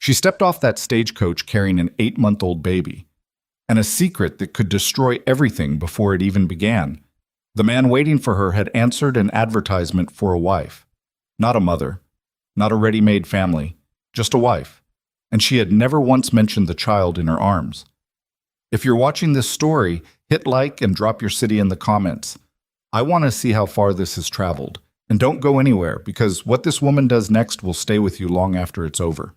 She stepped off that stagecoach carrying an 8-month-old baby, and a secret that could destroy everything before it even began. The man waiting for her had answered an advertisement for a wife. Not a mother, not a ready-made family, just a wife. And she had never once mentioned the child in her arms. If you're watching this story, hit like and drop your city in the comments. I want to see how far this has traveled. And don't go anywhere, because what this woman does next will stay with you long after it's over.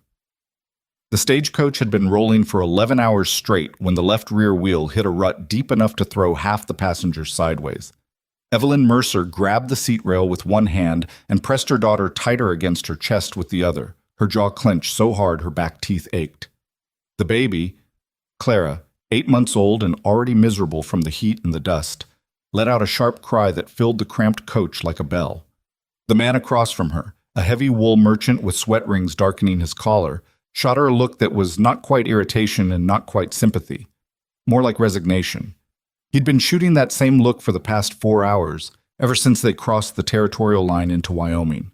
The stagecoach had been rolling for 11 hours straight when the left rear wheel hit a rut deep enough to throw half the passengers sideways. Evelyn Mercer grabbed the seat rail with one hand and pressed her daughter tighter against her chest with the other, her jaw clenched so hard her back teeth ached. The baby, Clara, 8 months old and already miserable from the heat and the dust, let out a sharp cry that filled the cramped coach like a bell. The man across from her, a heavy wool merchant with sweat rings darkening his collar, shot her a look that was not quite irritation and not quite sympathy, more like resignation. He'd been shooting that same look for the past 4 hours, ever since they crossed the territorial line into Wyoming.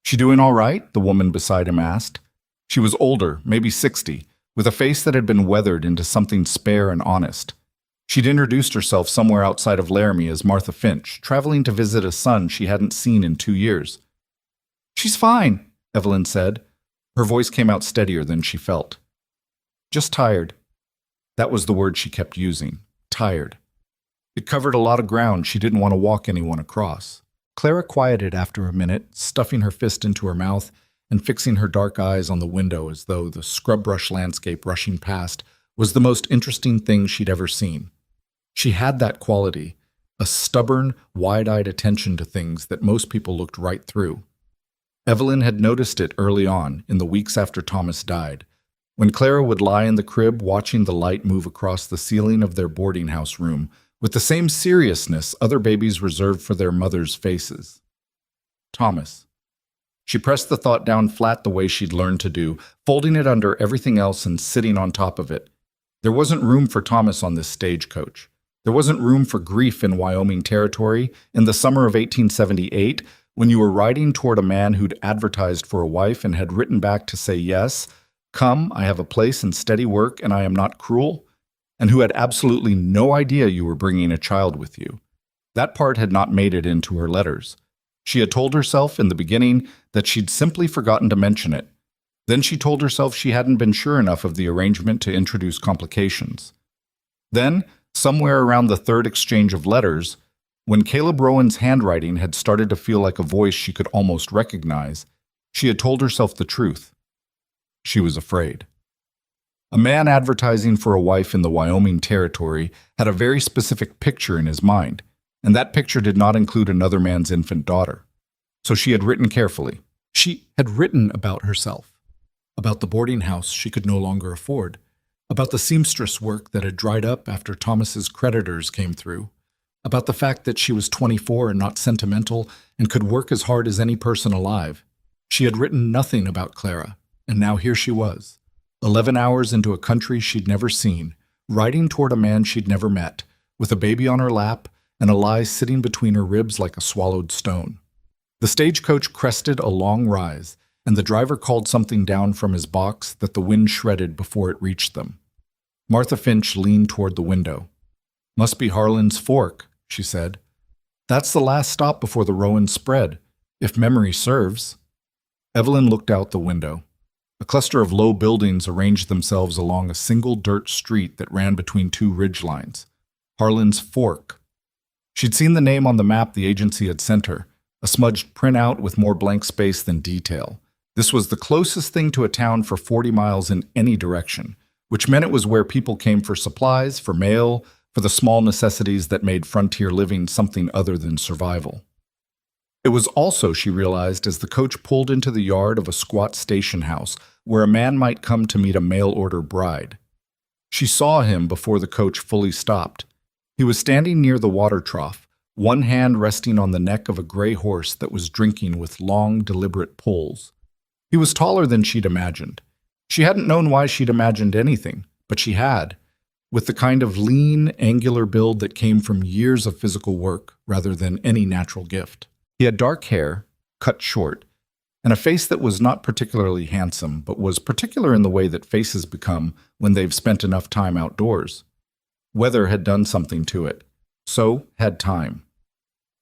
"She doing all right?" the woman beside him asked. She was older, maybe 60, with a face that had been weathered into something spare and honest. She'd introduced herself somewhere outside of Laramie as Martha Finch, traveling to visit a son she hadn't seen in 2 years. "She's fine," Evelyn said. Her voice came out steadier than she felt. "Just tired." That was the word she kept using, tired. It covered a lot of ground she didn't want to walk anyone across. Clara quieted after a minute, stuffing her fist into her mouth and fixing her dark eyes on the window as though the scrub brush landscape rushing past was the most interesting thing she'd ever seen. She had that quality, a stubborn, wide-eyed attention to things that most people looked right through. Evelyn had noticed it early on, in the weeks after Thomas died, when Clara would lie in the crib watching the light move across the ceiling of their boarding house room with the same seriousness other babies reserved for their mothers' faces. Thomas. She pressed the thought down flat the way she'd learned to do, folding it under everything else and sitting on top of it. There wasn't room for Thomas on this stagecoach. There wasn't room for grief in Wyoming territory in the summer of 1878 when you were riding toward a man who'd advertised for a wife and had written back to say yes, "Come, I have a place and steady work and I am not cruel," and who had absolutely no idea you were bringing a child with you. That part had not made it into her letters. She had told herself in the beginning that she'd simply forgotten to mention it. Then she told herself she hadn't been sure enough of the arrangement to introduce complications. Then, somewhere around the third exchange of letters, when Caleb Rowan's handwriting had started to feel like a voice she could almost recognize, she had told herself the truth. She was afraid. A man advertising for a wife in the Wyoming territory had a very specific picture in his mind, and that picture did not include another man's infant daughter. So she had written carefully. She had written about herself, about the boarding house she could no longer afford, about the seamstress work that had dried up after Thomas's creditors came through, about the fact that she was 24 and not sentimental and could work as hard as any person alive. She had written nothing about Clara, and now here she was, 11 hours into a country she'd never seen, riding toward a man she'd never met, with a baby on her lap and a lie sitting between her ribs like a swallowed stone. The stagecoach crested a long rise, and the driver called something down from his box that the wind shredded before it reached them. Martha Finch leaned toward the window. "Must be Harlan's Fork," she said. "That's the last stop before the Rowan spread, if memory serves." Evelyn looked out the window. A cluster of low buildings arranged themselves along a single dirt street that ran between two ridgelines. Harlan's Fork. She'd seen the name on the map the agency had sent her, a smudged printout with more blank space than detail. This was the closest thing to a town for 40 miles in any direction, which meant it was where people came for supplies, for mail, for the small necessities that made frontier living something other than survival. It was also, she realized, as the coach pulled into the yard of a squat station house where a man might come to meet a mail-order bride. She saw him before the coach fully stopped. He was standing near the water trough, one hand resting on the neck of a gray horse that was drinking with long, deliberate pulls. He was taller than she'd imagined. She hadn't known why she'd imagined anything, but she had, with the kind of lean, angular build that came from years of physical work rather than any natural gift. He had dark hair, cut short, and a face that was not particularly handsome, but was particular in the way that faces become when they've spent enough time outdoors. Weather had done something to it. So had time.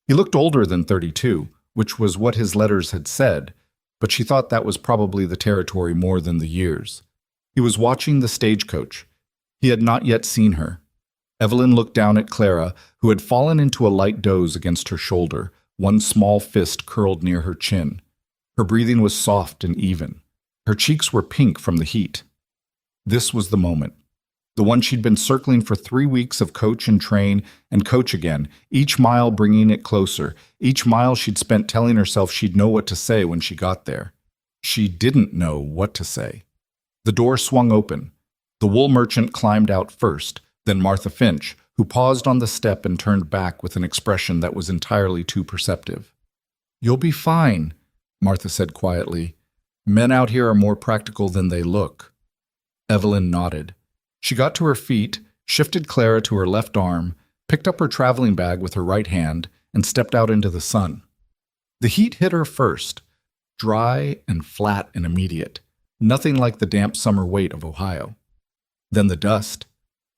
He looked older than 32, which was what his letters had said, but she thought that was probably the territory more than the years. He was watching the stagecoach. He had not yet seen her. Evelyn looked down at Clara, who had fallen into a light doze against her shoulder, one small fist curled near her chin. Her breathing was soft and even. Her cheeks were pink from the heat. This was the moment. The one she'd been circling for 3 weeks of coach and train and coach again, each mile bringing it closer, each mile she'd spent telling herself she'd know what to say when she got there. She didn't know what to say. The door swung open. The wool merchant climbed out first, then Martha Finch, who paused on the step and turned back with an expression that was entirely too perceptive. "You'll be fine," Martha said quietly. "Men out here are more practical than they look." Evelyn nodded. She got to her feet, shifted Clara to her left arm, picked up her traveling bag with her right hand, and stepped out into the sun. The heat hit her first, dry and flat and immediate, nothing like the damp summer weight of Ohio. Then the dust.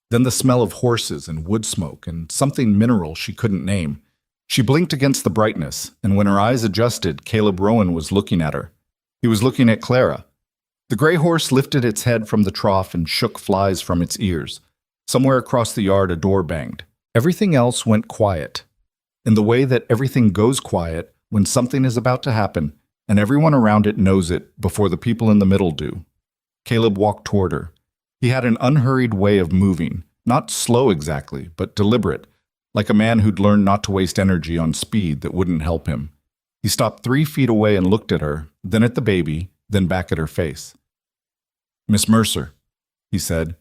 Then the smell of horses and wood smoke and something mineral she couldn't name. She blinked against the brightness, and when her eyes adjusted, Caleb Rowan was looking at her. He was looking at Clara. The gray horse lifted its head from the trough and shook flies from its ears. Somewhere across the yard, a door banged. Everything else went quiet, in the way that everything goes quiet when something is about to happen, and everyone around it knows it before the people in the middle do. Caleb walked toward her. He had an unhurried way of moving, not slow exactly, but deliberate, like a man who'd learned not to waste energy on speed that wouldn't help him. He stopped 3 feet away and looked at her, then at the baby, then back at her face. "Miss Mercer," he said.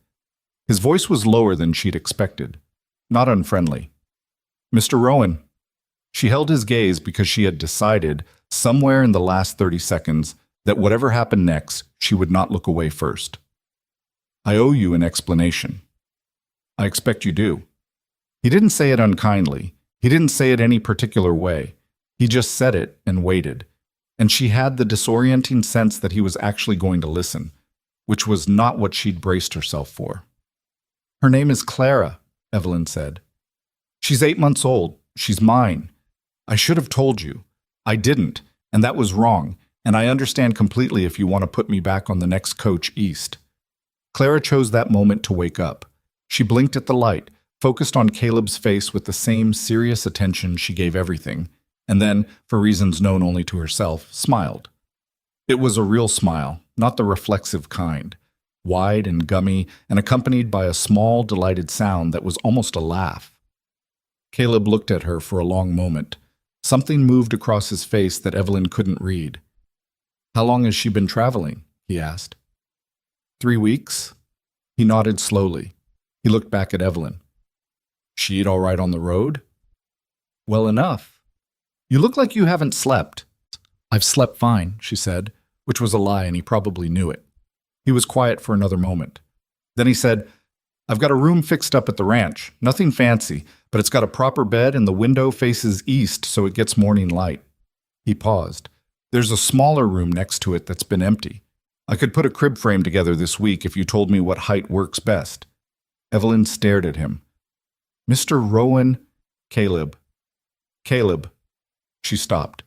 His voice was lower than she'd expected, not unfriendly. "Mr. Rowan." She held his gaze because she had decided, somewhere in the last 30 seconds, that whatever happened next, she would not look away first. "I owe you an explanation." "I expect you do." He didn't say it unkindly. He didn't say it any particular way. He just said it and waited. And she had the disorienting sense that he was actually going to listen, which was not what she'd braced herself for. "Her name is Clara," Evelyn said. "She's 8 months old. She's mine. I should have told you. I didn't, and that was wrong, and I understand completely if you want to put me back on the next coach east." Clara chose that moment to wake up. She blinked at the light, focused on Caleb's face with the same serious attention she gave everything, and then, for reasons known only to herself, smiled. It was a real smile, not the reflexive kind, wide and gummy and accompanied by a small, delighted sound that was almost a laugh. Caleb looked at her for a long moment. Something moved across his face that Evelyn couldn't read. "How long has she been traveling?" he asked. 3 weeks. He nodded slowly. He looked back at Evelyn. "She eat all right on the road?" "Well enough." "You look like you haven't slept." "I've slept fine," she said, which was a lie, and he probably knew it. He was quiet for another moment. Then he said, "I've got a room fixed up at the ranch. Nothing fancy, but it's got a proper bed and the window faces east so it gets morning light." He paused. "There's a smaller room next to it that's been empty. I could put a crib frame together this week if you told me what height works best." Evelyn stared at him. "Mr. Rowan." "Caleb." "Caleb." She stopped.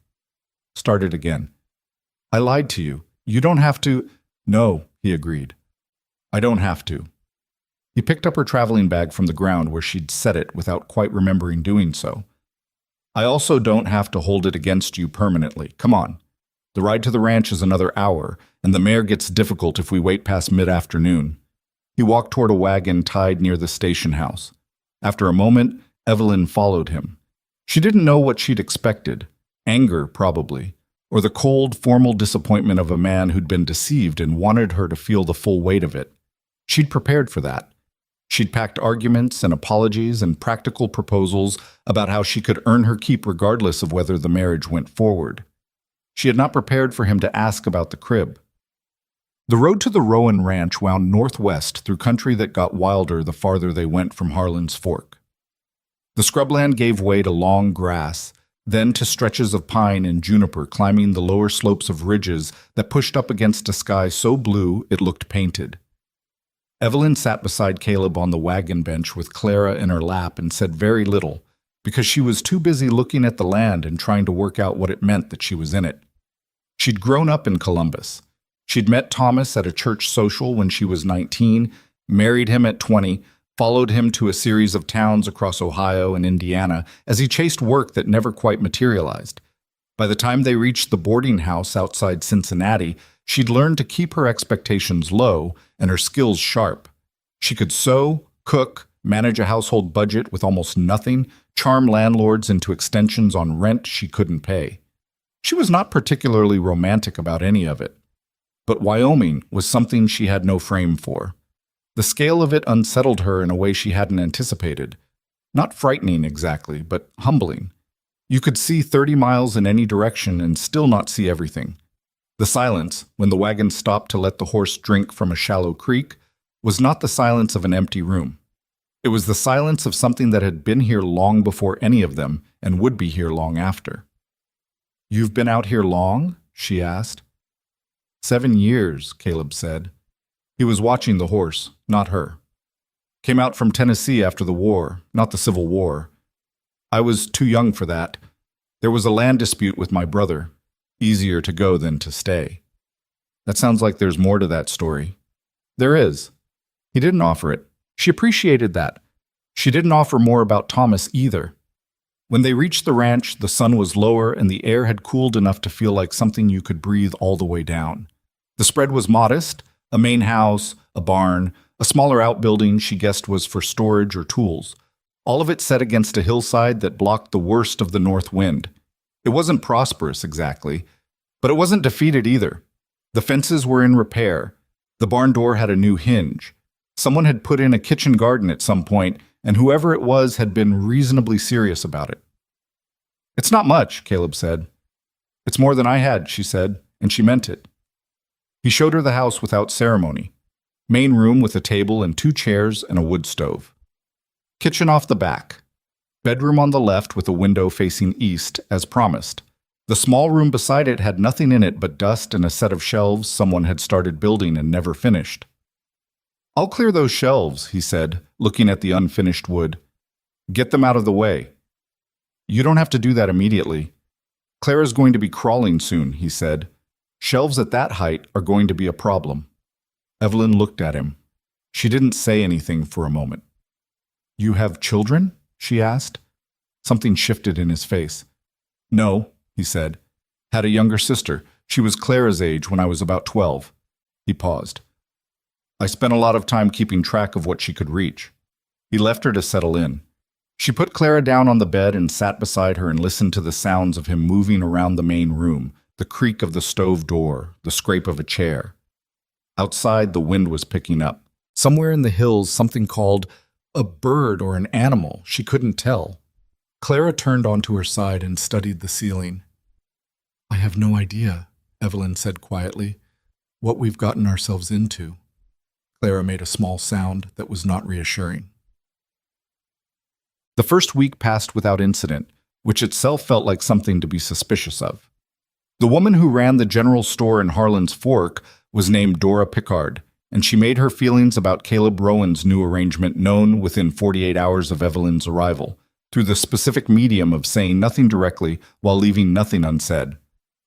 Started again. "I lied to you. You don't have to—" "No," he agreed. "I don't have to." He picked up her traveling bag from the ground where she'd set it without quite remembering doing so. "I also don't have to hold it against you permanently. Come on. The ride to the ranch is another hour, and the mare gets difficult if we wait past mid-afternoon." He walked toward a wagon tied near the station house. After a moment, Evelyn followed him. She didn't know what she'd expected. Anger, probably, or the cold, formal disappointment of a man who'd been deceived and wanted her to feel the full weight of it. She'd prepared for that. She'd packed arguments and apologies and practical proposals about how she could earn her keep regardless of whether the marriage went forward. She had not prepared for him to ask about the crib. The road to the Rowan Ranch wound northwest through country that got wilder the farther they went from Harlan's Fork. The scrubland gave way to long grass, then to stretches of pine and juniper climbing the lower slopes of ridges that pushed up against a sky so blue it looked painted. Evelyn sat beside Caleb on the wagon bench with Clara in her lap and said very little, because she was too busy looking at the land and trying to work out what it meant that she was in it. She'd grown up in Columbus. She'd met Thomas at a church social when she was 19, married him at 20, followed him to a series of towns across Ohio and Indiana as he chased work that never quite materialized. By the time they reached the boarding house outside Cincinnati, she'd learned to keep her expectations low and her skills sharp. She could sew, cook, manage a household budget with almost nothing, charm landlords into extensions on rent she couldn't pay. She was not particularly romantic about any of it. But Wyoming was something she had no frame for. The scale of it unsettled her in a way she hadn't anticipated. Not frightening exactly, but humbling. You could see 30 miles in any direction and still not see everything. The silence, when the wagon stopped to let the horse drink from a shallow creek, was not the silence of an empty room. It was the silence of something that had been here long before any of them and would be here long after. "You've been out here long?" she asked. 7 years, Caleb said. He was watching the horse, not her. "Came out from Tennessee after the war, not the Civil War. I was too young for that. There was a land dispute with my brother. Easier to go than to stay." "That sounds like there's more to that story." "There is." He didn't offer it. She appreciated that. She didn't offer more about Thomas either. When they reached the ranch, the sun was lower and the air had cooled enough to feel like something you could breathe all the way down. The spread was modest: a main house, a barn, a smaller outbuilding she guessed was for storage or tools. All of it set against a hillside that blocked the worst of the north wind. It wasn't prosperous exactly, but it wasn't defeated either. The fences were in repair. The barn door had a new hinge. Someone had put in a kitchen garden at some point, and whoever it was had been reasonably serious about it. "It's not much," Caleb said. "It's more than I had," she said, and she meant it. He showed her the house without ceremony. Main room with a table and 2 chairs and a wood stove. Kitchen off the back. Bedroom on the left with a window facing east, as promised. The small room beside it had nothing in it but dust and a set of shelves someone had started building and never finished. "I'll clear those shelves," he said, looking at the unfinished wood. "Get them out of the way." "You don't have to do that immediately. Clara's going to be crawling soon," he said. "Shelves at that height are going to be a problem." Evelyn looked at him. She didn't say anything for a moment. "You have children?" she asked. Something shifted in his face. "No," he said. "Had a younger sister. She was Clara's age when I was about 12. He paused. "I spent a lot of time keeping track of what she could reach." He left her to settle in. She put Clara down on the bed and sat beside her and listened to the sounds of him moving around the main room, the creak of the stove door, the scrape of a chair. Outside, the wind was picking up. Somewhere in the hills, something called a bird or an animal. She couldn't tell. Clara turned onto her side and studied the ceiling. "I have no idea," Evelyn said quietly, "what we've gotten ourselves into." Clara made a small sound that was not reassuring. The first week passed without incident, which itself felt like something to be suspicious of. The woman who ran the general store in Harlan's Fork was named Dora Pickard, and she made her feelings about Caleb Rowan's new arrangement known within 48 hours of Evelyn's arrival, through the specific medium of saying nothing directly while leaving nothing unsaid.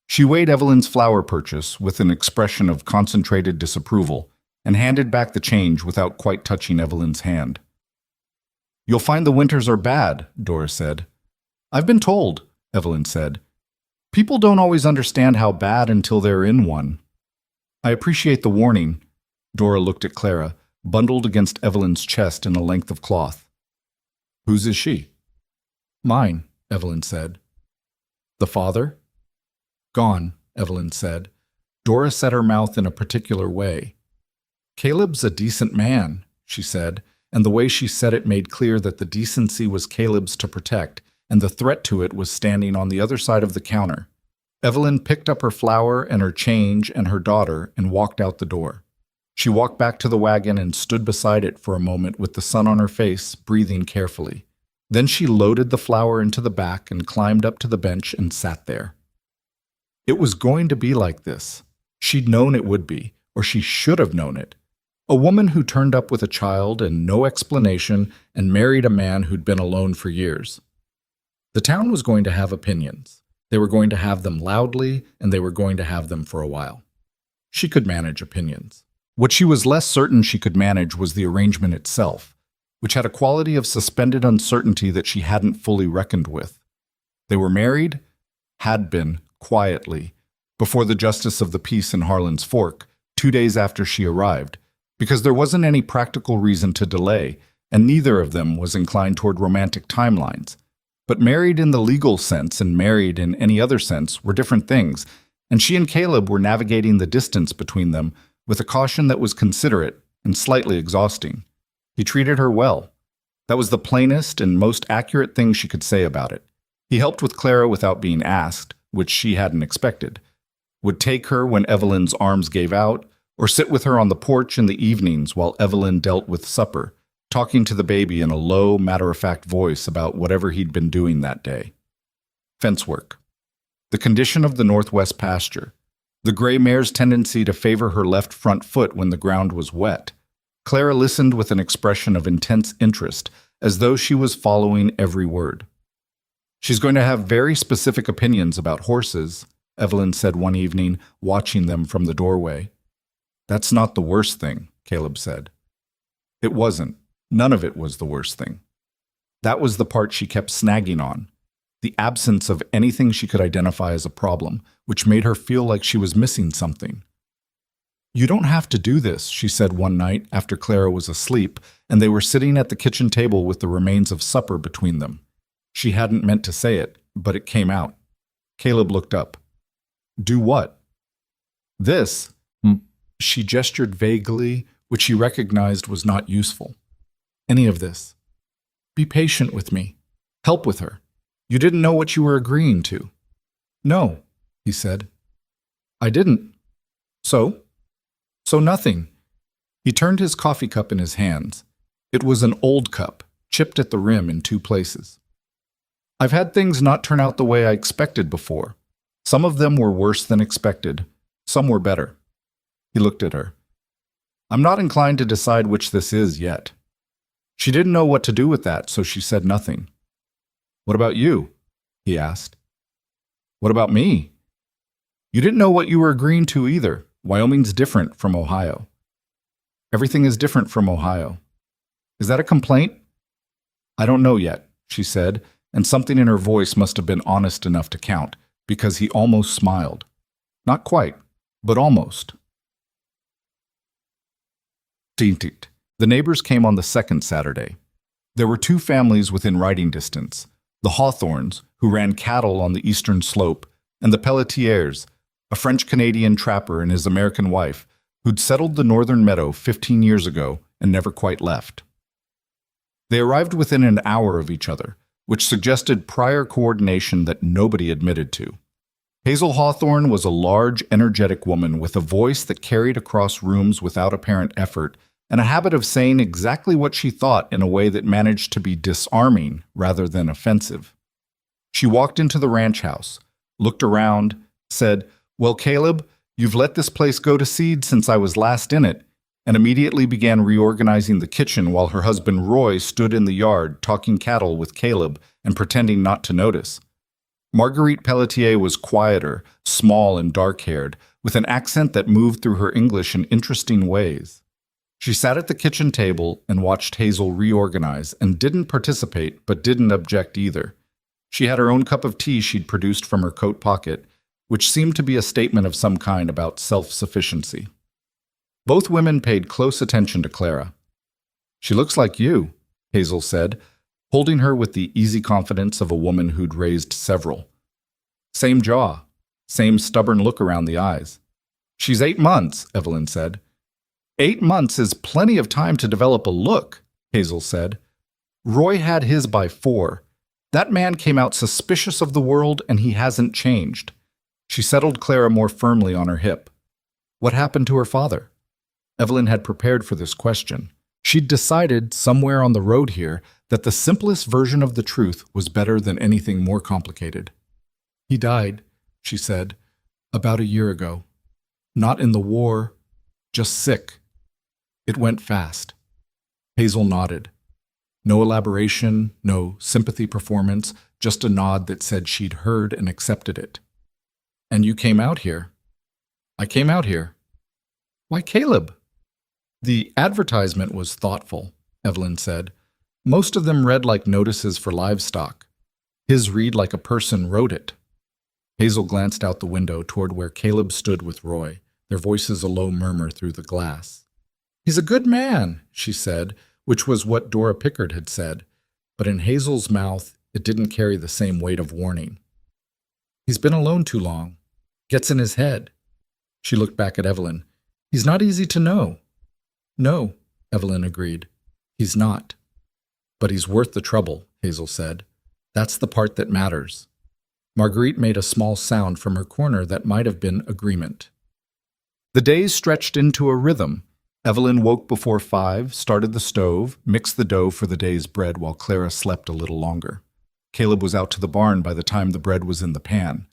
She weighed Evelyn's flower purchase with an expression of concentrated disapproval, and handed back the change without quite touching Evelyn's hand. "You'll find the winters are bad," Dora said. "I've been told," Evelyn said. "People don't always understand how bad until they're in one." "I appreciate the warning." Dora looked at Clara, bundled against Evelyn's chest in a length of cloth. "Whose is she?" "Mine," Evelyn said. "The father?" "Gone," Evelyn said. Dora set her mouth in a particular way. "Caleb's a decent man," she said, and the way she said it made clear that the decency was Caleb's to protect, and the threat to it was standing on the other side of the counter. Evelyn picked up her flour and her change and her daughter and walked out the door. She walked back to the wagon and stood beside it for a moment with the sun on her face, breathing carefully. Then she loaded the flour into the back and climbed up to the bench and sat there. It was going to be like this. She'd known it would be, or she should have known it. A woman who turned up with a child and no explanation and married a man who'd been alone for years. The town was going to have opinions. They were going to have them loudly, and they were going to have them for a while. She could manage opinions. What she was less certain she could manage was the arrangement itself, which had a quality of suspended uncertainty that she hadn't fully reckoned with. They were married, had been, quietly, before the justice of the peace in Harlan's Fork, 2 days after she arrived, because there wasn't any practical reason to delay, and neither of them was inclined toward romantic timelines. But married in the legal sense and married in any other sense were different things, and she and Caleb were navigating the distance between them with a caution that was considerate and slightly exhausting. He treated her well. That was the plainest and most accurate thing she could say about it. He helped with Clara without being asked, which she hadn't expected. Would take her when Evelyn's arms gave out, or sit with her on the porch in the evenings while Evelyn dealt with supper, talking to the baby in a low, matter-of-fact voice about whatever he'd been doing that day. Fence work. The condition of the northwest pasture. The gray mare's tendency to favor her left front foot when the ground was wet. Clara listened with an expression of intense interest, as though she was following every word. She's going to have very specific opinions about horses, Evelyn said one evening, watching them from the doorway. That's not the worst thing, Caleb said. It wasn't. None of it was the worst thing. That was the part she kept snagging on, the absence of anything she could identify as a problem, which made her feel like she was missing something. You don't have to do this, she said one night after Clara was asleep, and they were sitting at the kitchen table with the remains of supper between them. She hadn't meant to say it, but it came out. Caleb looked up. Do what? This. She gestured vaguely, which he recognized was not useful. Any of this. Be patient with me. Help with her. You didn't know what you were agreeing to. No, he said. I didn't. So? So nothing. He turned his coffee cup in his hands. It was an old cup, chipped at the rim in 2 places. I've had things not turn out the way I expected before. Some of them were worse than expected. Some were better. He looked at her. I'm not inclined to decide which this is yet. She didn't know what to do with that, so she said nothing. What about you? He asked. What about me? You didn't know what you were agreeing to either. Wyoming's different from Ohio. Everything is different from Ohio. Is that a complaint? I don't know yet, she said, and something in her voice must have been honest enough to count, because he almost smiled. Not quite, but almost. The neighbors came on the second Saturday. There were 2 families within riding distance, the Hawthorns, who ran cattle on the eastern slope, and the Pelletiers, a French-Canadian trapper and his American wife, who'd settled the northern meadow 15 years ago and never quite left. They arrived within an hour of each other, which suggested prior coordination that nobody admitted to. Hazel Hawthorne was a large, energetic woman with a voice that carried across rooms without apparent effort and a habit of saying exactly what she thought in a way that managed to be disarming rather than offensive. She walked into the ranch house, looked around, said, Well, Caleb, you've let this place go to seed since I was last in it, and immediately began reorganizing the kitchen while her husband Roy stood in the yard talking cattle with Caleb and pretending not to notice. Marguerite Pelletier was quieter, small and dark-haired, with an accent that moved through her English in interesting ways. She sat at the kitchen table and watched Hazel reorganize and didn't participate but didn't object either. She had her own cup of tea she'd produced from her coat pocket, which seemed to be a statement of some kind about self-sufficiency. Both women paid close attention to Clara. She looks like you, Hazel said, holding her with the easy confidence of a woman who'd raised several. Same jaw, same stubborn look around the eyes. She's 8 months, Evelyn said. 8 months is plenty of time to develop a look, Hazel said. Roy had his by 4. That man came out suspicious of the world, and he hasn't changed. She settled Clara more firmly on her hip. What happened to her father? Evelyn had prepared for this question. She'd decided, somewhere on the road here, that the simplest version of the truth was better than anything more complicated. "He died," she said, "about a year ago. Not in the war, just sick. It went fast." Hazel nodded. No elaboration, no sympathy performance, just a nod that said she'd heard and accepted it. "And you came out here?" "I came out here." "Why, Caleb?" "The advertisement was thoughtful," Evelyn said. "Most of them read like notices for livestock. His read like a person wrote it." Hazel glanced out the window toward where Caleb stood with Roy, their voices a low murmur through the glass. "He's a good man," she said, which was what Dora Pickard had said, but in Hazel's mouth it didn't carry the same weight of warning. "He's been alone too long. Gets in his head." She looked back at Evelyn. "He's not easy to know." "No," Evelyn agreed. "He's not." "But he's worth the trouble," Hazel said. "That's the part that matters." Marguerite made a small sound from her corner that might have been agreement. The days stretched into a rhythm. Evelyn woke before 5, started the stove, mixed the dough for the day's bread while Clara slept a little longer. Caleb was out to the barn by the time the bread was in the pan.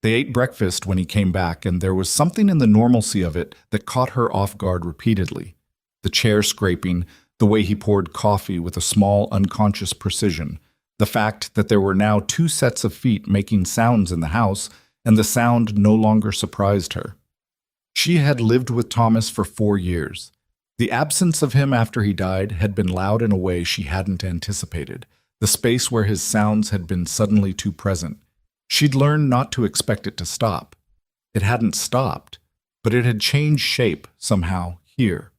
They ate breakfast when he came back, and there was something in the normalcy of it that caught her off guard repeatedly. The chair scraping, the way he poured coffee with a small, unconscious precision, the fact that there were now 2 sets of feet making sounds in the house, and the sound no longer surprised her. She had lived with Thomas for 4 years. The absence of him after he died had been loud in a way she hadn't anticipated, the space where his sounds had been suddenly too present. She'd learned not to expect it to stop. It hadn't stopped, but it had changed shape somehow here.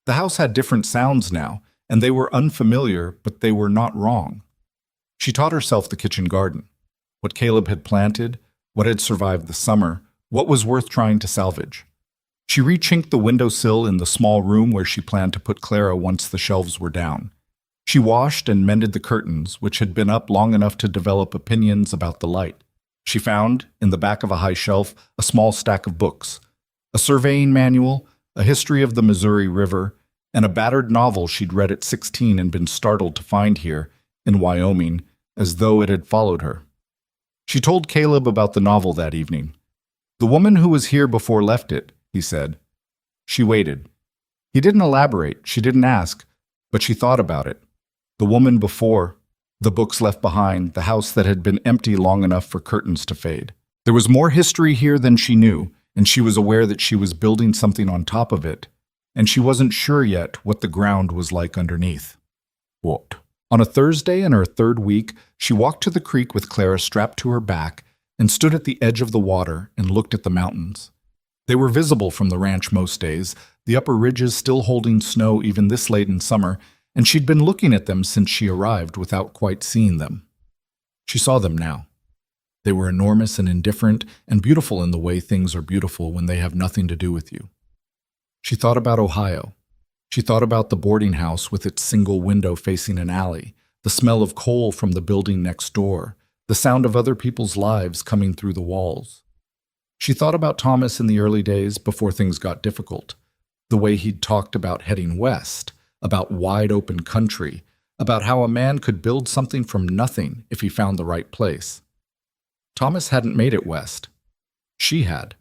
The house had different sounds now, and they were unfamiliar, but they were not wrong. She taught herself the kitchen garden. What Caleb had planted, what had survived the summer, what was worth trying to salvage. She rechinked the windowsill in the small room where she planned to put Clara once the shelves were down. She washed and mended the curtains, which had been up long enough to develop opinions about the light. She found, in the back of a high shelf, a small stack of books, a surveying manual, a history of the Missouri River, and a battered novel she'd read at 16 and been startled to find here, in Wyoming, as though it had followed her. She told Caleb about the novel that evening. "The woman who was here before left it," he said. She waited. He didn't elaborate, she didn't ask, but she thought about it. The woman before, the books left behind, the house that had been empty long enough for curtains to fade. There was more history here than she knew, and she was aware that she was building something on top of it, and she wasn't sure yet what the ground was like underneath. What? On a Thursday in her 3rd week, she walked to the creek with Clara strapped to her back and stood at the edge of the water and looked at the mountains. They were visible from the ranch most days, the upper ridges still holding snow even this late in summer, and she'd been looking at them since she arrived without quite seeing them. She saw them now. They were enormous and indifferent and beautiful in the way things are beautiful when they have nothing to do with you. She thought about Ohio. She thought about the boarding house with its single window facing an alley, the smell of coal from the building next door, the sound of other people's lives coming through the walls. She thought about Thomas in the early days before things got difficult, the way he'd talked about heading west, about wide open country, about how a man could build something from nothing if he found the right place. Thomas hadn't made it west. She had.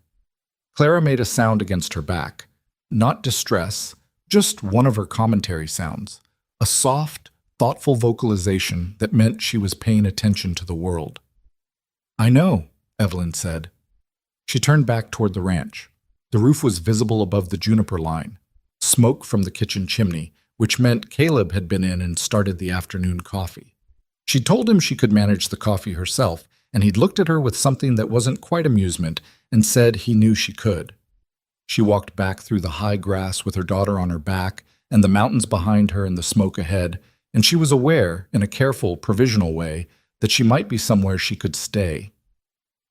Clara made a sound against her back, not distress, just one of her commentary sounds, a soft, thoughtful vocalization that meant she was paying attention to the world. "I know," Evelyn said. She turned back toward the ranch. The roof was visible above the juniper line, smoke from the kitchen chimney, which meant Caleb had been in and started the afternoon coffee. She told him she could manage the coffee herself, and he'd looked at her with something that wasn't quite amusement and said he knew she could. She walked back through the high grass with her daughter on her back and the mountains behind her and the smoke ahead, and she was aware, in a careful, provisional way, that she might be somewhere she could stay.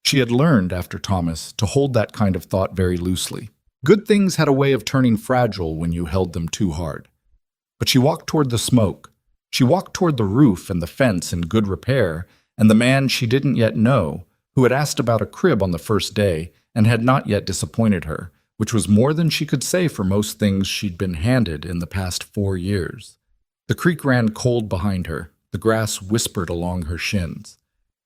She had learned, after Thomas, to hold that kind of thought very loosely. Good things had a way of turning fragile when you held them too hard. But she walked toward the smoke. She walked toward the roof and the fence in good repair, and the man she didn't yet know, who had asked about a crib on the first day and had not yet disappointed her, which was more than she could say for most things she'd been handed in the past 4 years. The creek ran cold behind her. The grass whispered along her shins.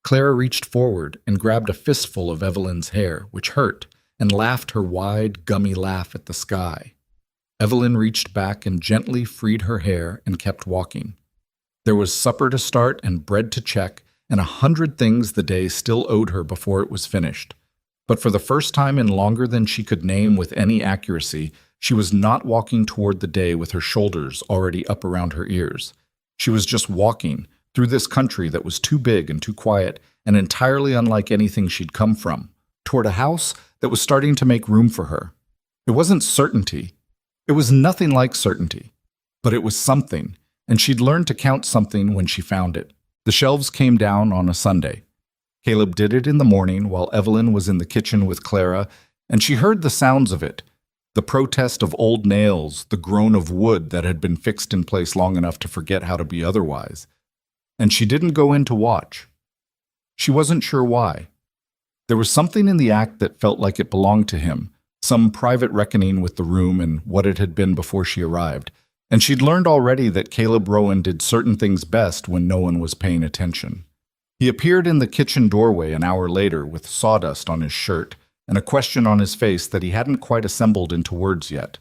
Clara reached forward and grabbed a fistful of Evelyn's hair, which hurt, and laughed her wide, gummy laugh at the sky. Evelyn reached back and gently freed her hair and kept walking. There was supper to start and bread to check, and 100 things the day still owed her before it was finished. But for the first time in longer than she could name with any accuracy, she was not walking toward the day with her shoulders already up around her ears. She was just walking through this country that was too big and too quiet and entirely unlike anything she'd come from, toward a house that was starting to make room for her. It wasn't certainty. It was nothing like certainty. But it was something, and she'd learned to count something when she found it. The shelves came down on a Sunday. Caleb did it in the morning while Evelyn was in the kitchen with Clara, and she heard the sounds of it. The protest of old nails, the groan of wood that had been fixed in place long enough to forget how to be otherwise. And she didn't go in to watch. She wasn't sure why. There was something in the act that felt like it belonged to him, some private reckoning with the room and what it had been before she arrived, and she'd learned already that Caleb Rowan did certain things best when no one was paying attention. He appeared in the kitchen doorway an hour later with sawdust on his shirt and a question on his face that he hadn't quite assembled into words yet.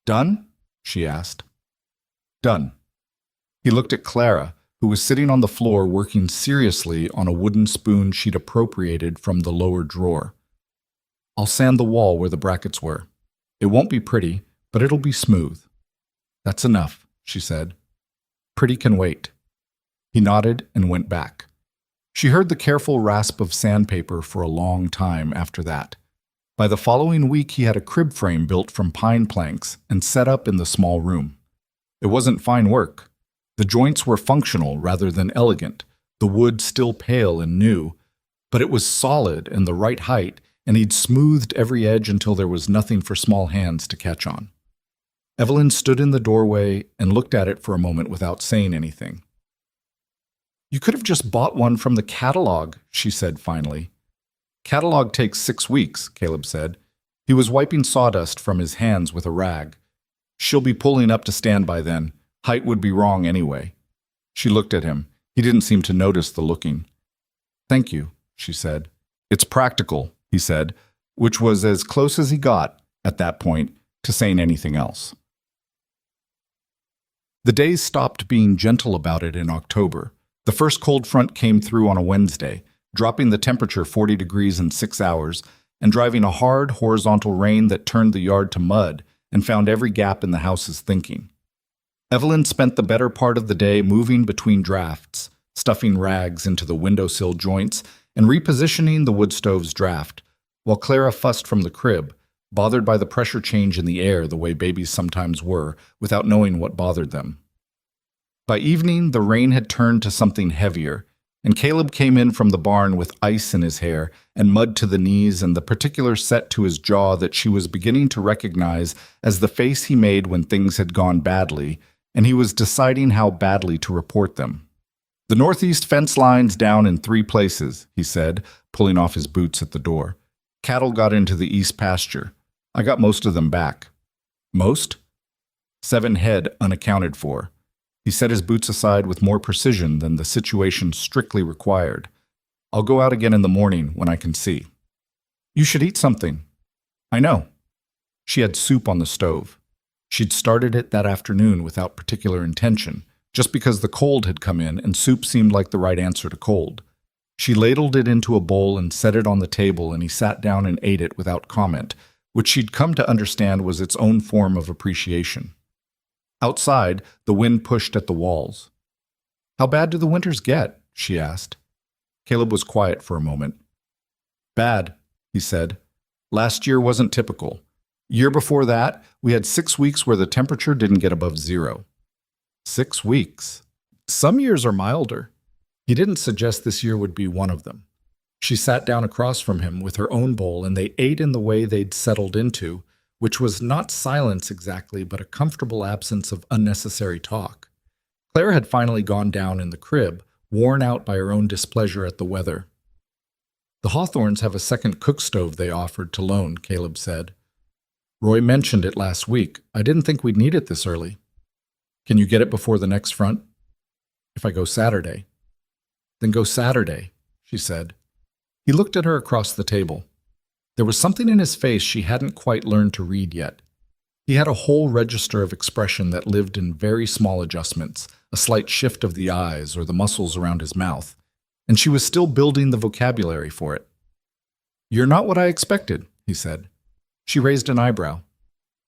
"Done?" she asked. "Done." He looked at Clara, who was sitting on the floor working seriously on a wooden spoon she'd appropriated from the lower drawer. "I'll sand the wall where the brackets were. It won't be pretty, but it'll be smooth." "That's enough," she said. "Pretty can wait." He nodded and went back. She heard the careful rasp of sandpaper for a long time after that. By the following week, he had a crib frame built from pine planks and set up in the small room. It wasn't fine work. The joints were functional rather than elegant, the wood still pale and new, but it was solid and the right height, and he'd smoothed every edge until there was nothing for small hands to catch on. Evelyn stood in the doorway and looked at it for a moment without saying anything. "You could have just bought one from the catalog," she said finally. "Catalog takes 6 weeks," Caleb said. He was wiping sawdust from his hands with a rag. "She'll be pulling up to stand by then. Height would be wrong anyway." She looked at him. He didn't seem to notice the looking. "Thank you," she said. "It's practical," he said, which was as close as he got, at that point, to saying anything else. The days stopped being gentle about it in October. The first cold front came through on a Wednesday, dropping the temperature 40 degrees in 6 hours and driving a hard, horizontal rain that turned the yard to mud and found every gap in the house's thinking. Evelyn spent the better part of the day moving between drafts, stuffing rags into the windowsill joints and repositioning the wood stove's draft, while Clara fussed from the crib, bothered by the pressure change in the air the way babies sometimes were, without knowing what bothered them. By evening, the rain had turned to something heavier, and Caleb came in from the barn with ice in his hair and mud to the knees and the particular set to his jaw that she was beginning to recognize as the face he made when things had gone badly, and he was deciding how badly to report them. "The northeast fence line's down in 3 places," he said, pulling off his boots at the door. "Cattle got into the east pasture. I got most of them back." "Most?" 7 head unaccounted for. He set his boots aside with more precision than the situation strictly required. "I'll go out again in the morning when I can see." "You should eat something." "I know." She had soup on the stove. She'd started it that afternoon without particular intention, just because the cold had come in and soup seemed like the right answer to cold. She ladled it into a bowl and set it on the table, and he sat down and ate it without comment, which she'd come to understand was its own form of appreciation. Outside, the wind pushed at the walls. "How bad do the winters get?" she asked. Caleb was quiet for a moment. "Bad," he said. "Last year wasn't typical. Year before that, we had 6 weeks where the temperature didn't get above 0. 6 weeks. Some years are milder." He didn't suggest this year would be one of them. She sat down across from him with her own bowl, and they ate in the way they'd settled into, which was not silence exactly, but a comfortable absence of unnecessary talk. Claire had finally gone down in the crib, worn out by her own displeasure at the weather. "The Hawthorns have a second cook stove they offered to loan," Caleb said. Roy mentioned it last week. I didn't think we'd need it this early. Can you get it before the next front? If I go Saturday. Then go Saturday, she said. He looked at her across the table. There was something in his face she hadn't quite learned to read yet. He had a whole register of expression that lived in very small adjustments, a slight shift of the eyes or the muscles around his mouth, and she was still building the vocabulary for it. You're not what I expected, he said. She raised an eyebrow.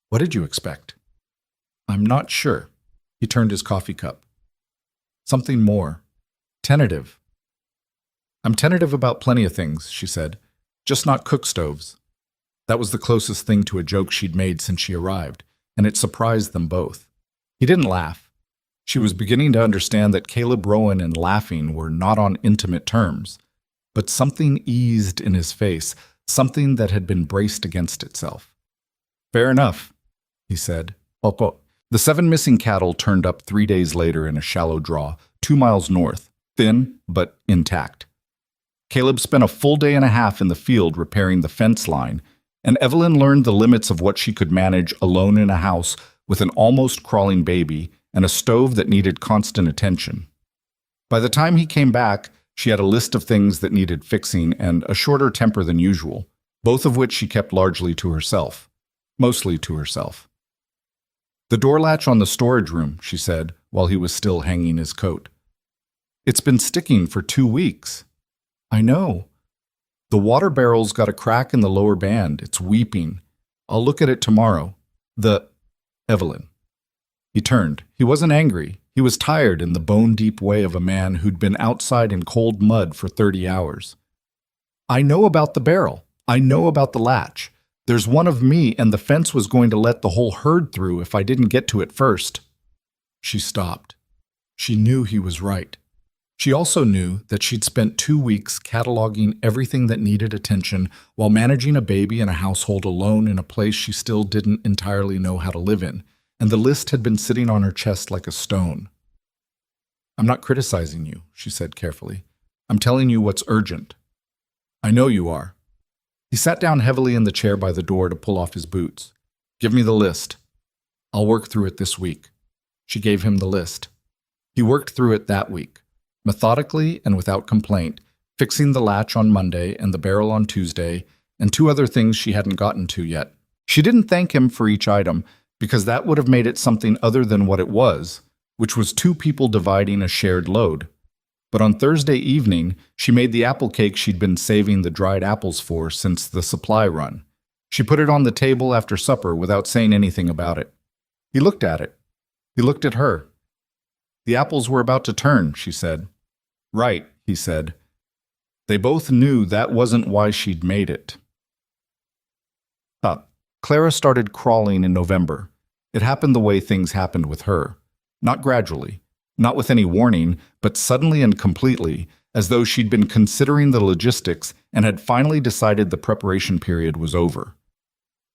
What did you expect? I'm not sure. He turned his coffee cup. Something more. Tentative. I'm tentative about plenty of things, she said. Just not cook stoves. That was the closest thing to a joke she'd made since she arrived, and it surprised them both. He didn't laugh. She was beginning to understand that Caleb Rowan and laughing were not on intimate terms, but something eased in his face, something that had been braced against itself. Fair enough, he said. Oko. The 7 missing cattle turned up 3 days later in a shallow draw, 2 miles north, thin but intact. Caleb spent a full day and a half in the field repairing the fence line, and Evelyn learned the limits of what she could manage alone in a house with an almost crawling baby and a stove that needed constant attention. By the time he came back, she had a list of things that needed fixing and a shorter temper than usual, both of which she kept largely to herself, mostly to herself. The door latch on the storage room, she said, while he was still hanging his coat. It's been sticking for 2 weeks. I know. The water barrel's got a crack in the lower band. It's weeping. I'll look at it tomorrow. Evelyn. He turned. He wasn't angry. He was tired in the bone-deep way of a man who'd been outside in cold mud for 30 hours. I know about the barrel. I know about the latch. There's one of me, and the fence was going to let the whole herd through if I didn't get to it first. She stopped. She knew he was right. She also knew that she'd spent 2 weeks cataloging everything that needed attention while managing a baby and a household alone in a place she still didn't entirely know how to live in, and the list had been sitting on her chest like a stone. I'm not criticizing you, she said carefully. I'm telling you what's urgent. I know you are. He sat down heavily in the chair by the door to pull off his boots. Give me the list. I'll work through it this week. She gave him the list. He worked through it that week, methodically and without complaint, fixing the latch on Monday and the barrel on Tuesday, and 2 other things she hadn't gotten to yet. She didn't thank him for each item, because that would have made it something other than what it was, which was 2 people dividing a shared load. But on Thursday evening, she made the apple cake she'd been saving the dried apples for since the supply run. She put it on the table after supper without saying anything about it. He looked at it. He looked at her. The apples were about to turn, she said. Right, he said. They both knew that wasn't why she'd made it. Clara started crawling in November. It happened the way things happened with her. Not gradually, not with any warning, but suddenly and completely, as though she'd been considering the logistics and had finally decided the preparation period was over.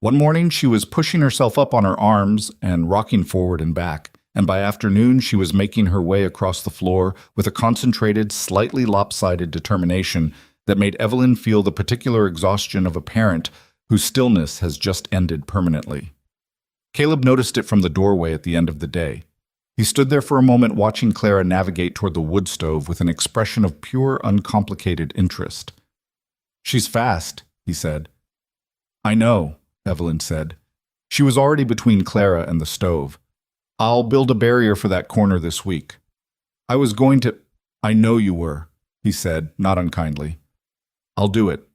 One morning she was pushing herself up on her arms and rocking forward and back, and by afternoon she was making her way across the floor with a concentrated, slightly lopsided determination that made Evelyn feel the particular exhaustion of a parent whose stillness has just ended permanently. Caleb noticed it from the doorway at the end of the day. He stood there for a moment watching Clara navigate toward the wood stove with an expression of pure, uncomplicated interest. She's fast, he said. I know, Evelyn said. She was already between Clara and the stove. I'll build a barrier for that corner this week. I was going to... I know you were, he said, not unkindly. I'll do it.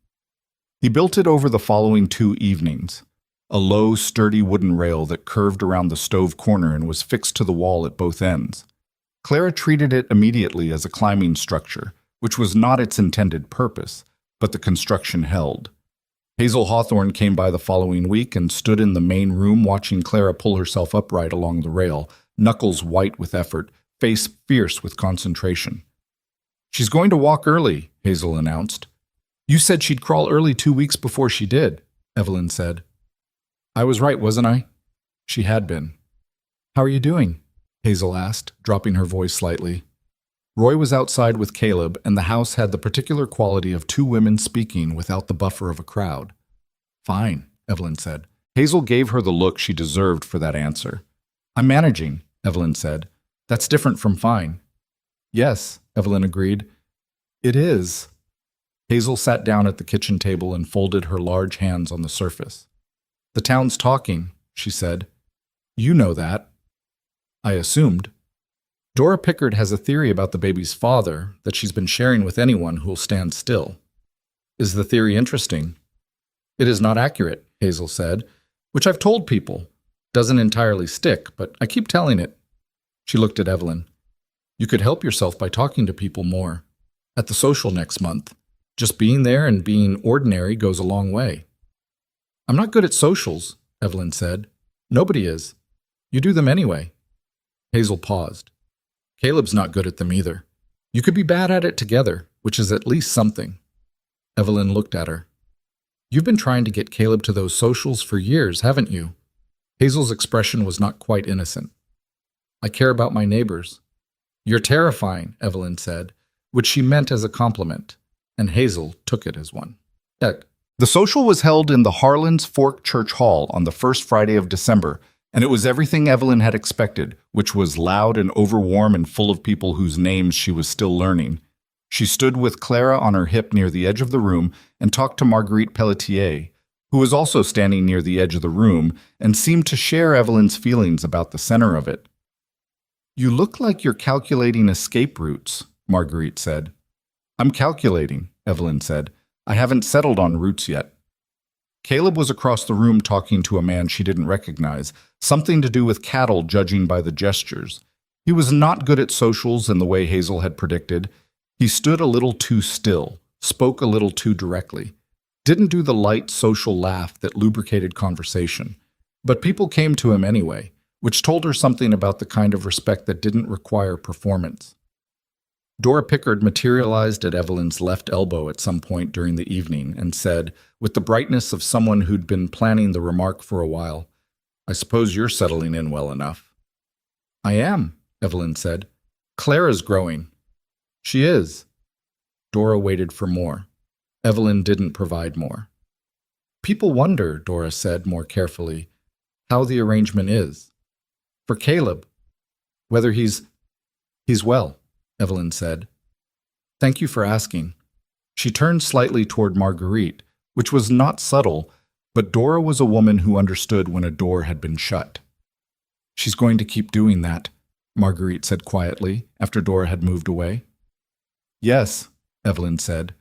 He built it over the following 2 evenings. A low, sturdy wooden rail that curved around the stove corner and was fixed to the wall at both ends. Clara treated it immediately as a climbing structure, which was not its intended purpose, but the construction held. Hazel Hawthorne came by the following week and stood in the main room watching Clara pull herself upright along the rail, knuckles white with effort, face fierce with concentration. She's going to walk early, Hazel announced. You said she'd crawl early 2 weeks before she did, Evelyn said. I was right, wasn't I? She had been. How are you doing? Hazel asked, dropping her voice slightly. Roy was outside with Caleb, and the house had the particular quality of 2 women speaking without the buffer of a crowd. Fine, Evelyn said. Hazel gave her the look she deserved for that answer. I'm managing, Evelyn said. That's different from fine. Yes, Evelyn agreed. It is. Hazel sat down at the kitchen table and folded her large hands on the surface. The town's talking, she said. You know that. I assumed. Dora Pickard has a theory about the baby's father that she's been sharing with anyone who'll stand still. Is the theory interesting? It is not accurate, Hazel said, which I've told people. Doesn't entirely stick, but I keep telling it. She looked at Evelyn. You could help yourself by talking to people more. At the social next month. Just being there and being ordinary goes a long way. I'm not good at socials, Evelyn said. Nobody is. You do them anyway. Hazel paused. Caleb's not good at them either. You could be bad at it together, which is at least something. Evelyn looked at her. You've been trying to get Caleb to those socials for years, haven't you? Hazel's expression was not quite innocent. I care about my neighbors. You're terrifying, Evelyn said, which she meant as a compliment, and Hazel took it as one. The social was held in the Harlan's Fork Church Hall on the first Friday of December, and it was everything Evelyn had expected, which was loud and overwarm and full of people whose names she was still learning. She stood with Clara on her hip near the edge of the room and talked to Marguerite Pelletier, who was also standing near the edge of the room and seemed to share Evelyn's feelings about the center of it. You look like you're calculating escape routes, Marguerite said. I'm calculating, Evelyn said. I haven't settled on routes yet. Caleb was across the room talking to a man she didn't recognize, something to do with cattle judging by the gestures. He was not good at socials in the way Hazel had predicted. He stood a little too still, spoke a little too directly, didn't do the light social laugh that lubricated conversation. But people came to him anyway, which told her something about the kind of respect that didn't require performance. Dora Pickard materialized at Evelyn's left elbow at some point during the evening and said, with the brightness of someone who'd been planning the remark for a while, I suppose you're settling in well enough. I am, Evelyn said. Clara's growing. She is. Dora waited for more. Evelyn didn't provide more. People wonder, Dora said more carefully, how the arrangement is. For Caleb, whether he's well, Evelyn said. Thank you for asking. She turned slightly toward Marguerite, which was not subtle, but Dora was a woman who understood when a door had been shut. She's going to keep doing that, Marguerite said quietly after Dora had moved away. Yes, Evelyn said.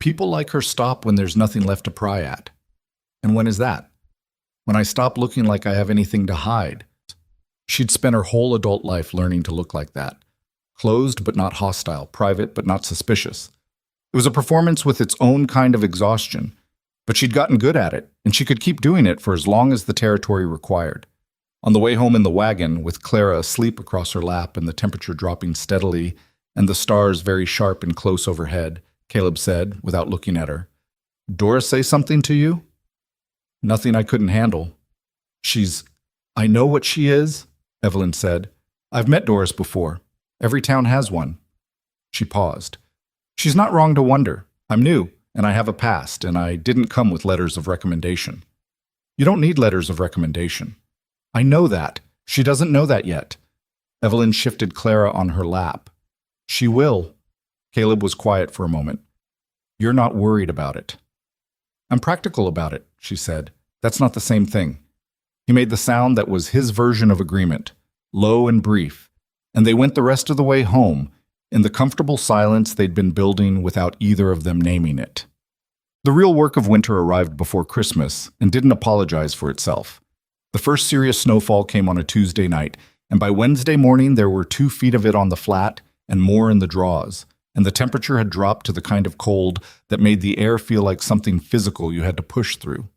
People like her stop when there's nothing left to pry at. And when is that? When I stop looking like I have anything to hide. She'd spent her whole adult life learning to look like that. Closed but not hostile, private but not suspicious. It was a performance with its own kind of exhaustion, but she'd gotten good at it, and she could keep doing it for as long as the territory required. On the way home in the wagon, with Clara asleep across her lap and the temperature dropping steadily and the stars very sharp and close overhead, Caleb said, without looking at her, Dora say something to you? Nothing I couldn't handle. I know what she is, Evelyn said. I've met Doris before. Every town has one. She paused. She's not wrong to wonder. I'm new, and I have a past, and I didn't come with letters of recommendation. You don't need letters of recommendation. I know that. She doesn't know that yet. Evelyn shifted Clara on her lap. She will. Caleb was quiet for a moment. You're not worried about it. I'm practical about it, she said. That's not the same thing. He made the sound that was his version of agreement, low and brief, and they went the rest of the way home, in the comfortable silence they'd been building without either of them naming it. The real work of winter arrived before Christmas and didn't apologize for itself. The first serious snowfall came on a Tuesday night, and by Wednesday morning there were 2 feet of it on the flat and more in the draws, and the temperature had dropped to the kind of cold that made the air feel like something physical you had to push through.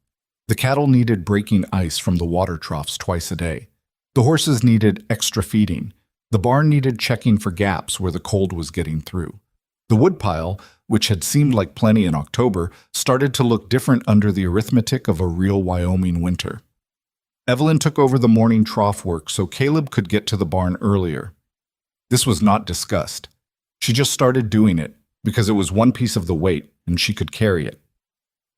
The cattle needed breaking ice from the water troughs twice a day. The horses needed extra feeding. The barn needed checking for gaps where the cold was getting through. The woodpile, which had seemed like plenty in October, started to look different under the arithmetic of a real Wyoming winter. Evelyn took over the morning trough work so Caleb could get to the barn earlier. This was not discussed. She just started doing it because it was one piece of the weight and she could carry it.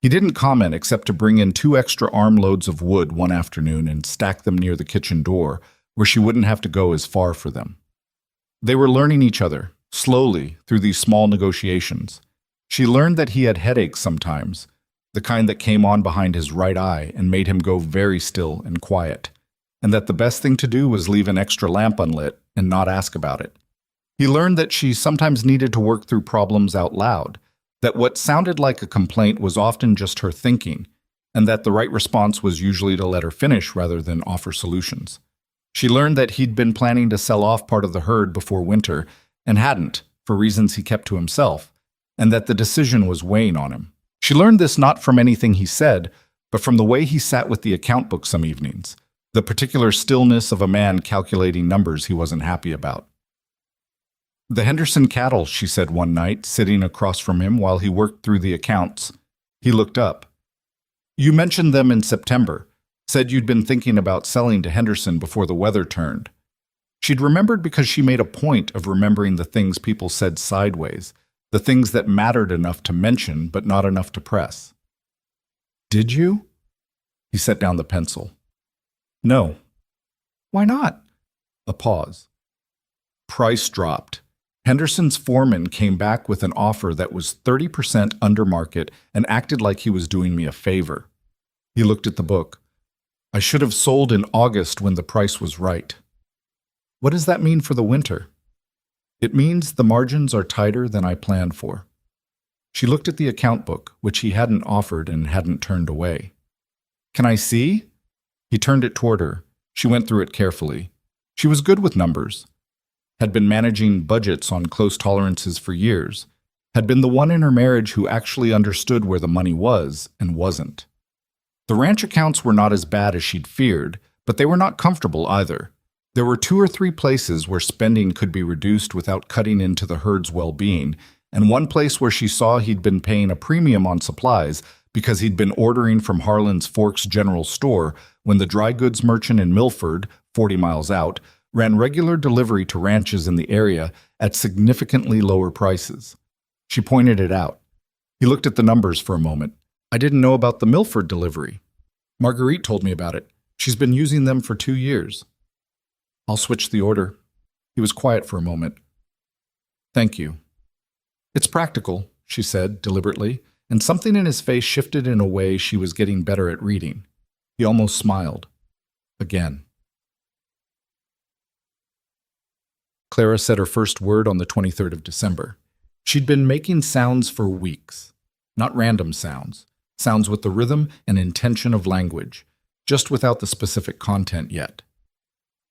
He didn't comment except to bring in 2 extra armloads of wood one afternoon and stack them near the kitchen door, where she wouldn't have to go as far for them. They were learning each other, slowly, through these small negotiations. She learned that he had headaches sometimes, the kind that came on behind his right eye and made him go very still and quiet, and that the best thing to do was leave an extra lamp unlit and not ask about it. He learned that she sometimes needed to work through problems out loud, that what sounded like a complaint was often just her thinking, and that the right response was usually to let her finish rather than offer solutions. She learned that he'd been planning to sell off part of the herd before winter and hadn't, for reasons he kept to himself, and that the decision was weighing on him. She learned this not from anything he said, but from the way he sat with the account book some evenings, the particular stillness of a man calculating numbers he wasn't happy about. "The Henderson cattle," she said one night, sitting across from him while he worked through the accounts. He looked up. "You mentioned them in September, said you'd been thinking about selling to Henderson before the weather turned." She'd remembered because she made a point of remembering the things people said sideways, the things that mattered enough to mention but not enough to press. "Did you?" He set down the pencil. "No." "Why not?" A pause. "Price dropped. Henderson's foreman came back with an offer that was 30% under market and acted like he was doing me a favor." He looked at the book. "I should have sold in August when the price was right." "What does that mean for the winter?" "It means the margins are tighter than I planned for." She looked at the account book, which he hadn't offered and hadn't turned away. "Can I see?" He turned it toward her. She went through it carefully. She was good with numbers, had been managing budgets on close tolerances for years, had been the one in her marriage who actually understood where the money was and wasn't. The ranch accounts were not as bad as she'd feared, but they were not comfortable either. There were 2 or 3 places where spending could be reduced without cutting into the herd's well-being, and one place where she saw he'd been paying a premium on supplies because he'd been ordering from Harlan's Forks General Store when the dry goods merchant in Milford, 40 miles out, ran regular delivery to ranches in the area at significantly lower prices. She pointed it out. He looked at the numbers for a moment. "I didn't know about the Milford delivery. Marguerite told me about it. She's been using them for 2 years. I'll switch the order." He was quiet for a moment. "Thank you." "It's practical," she said deliberately, and something in his face shifted in a way she was getting better at reading. He almost smiled. Again. Clara said her first word on the 23rd of December. She'd been making sounds for weeks. Not random sounds. Sounds with the rhythm and intention of language, just without the specific content yet.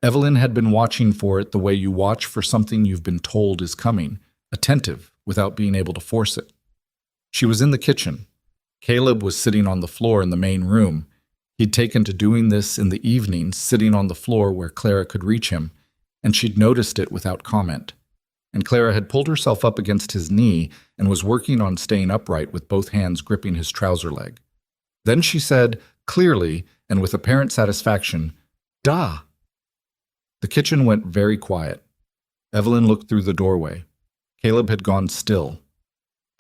Evelyn had been watching for it the way you watch for something you've been told is coming, attentive without being able to force it. She was in the kitchen. Caleb was sitting on the floor in the main room. He'd taken to doing this in the evenings, sitting on the floor where Clara could reach him, and she'd noticed it without comment. And Clara had pulled herself up against his knee and was working on staying upright with both hands gripping his trouser leg. Then she said, clearly and with apparent satisfaction, "Da." The kitchen went very quiet. Evelyn looked through the doorway. Caleb had gone still.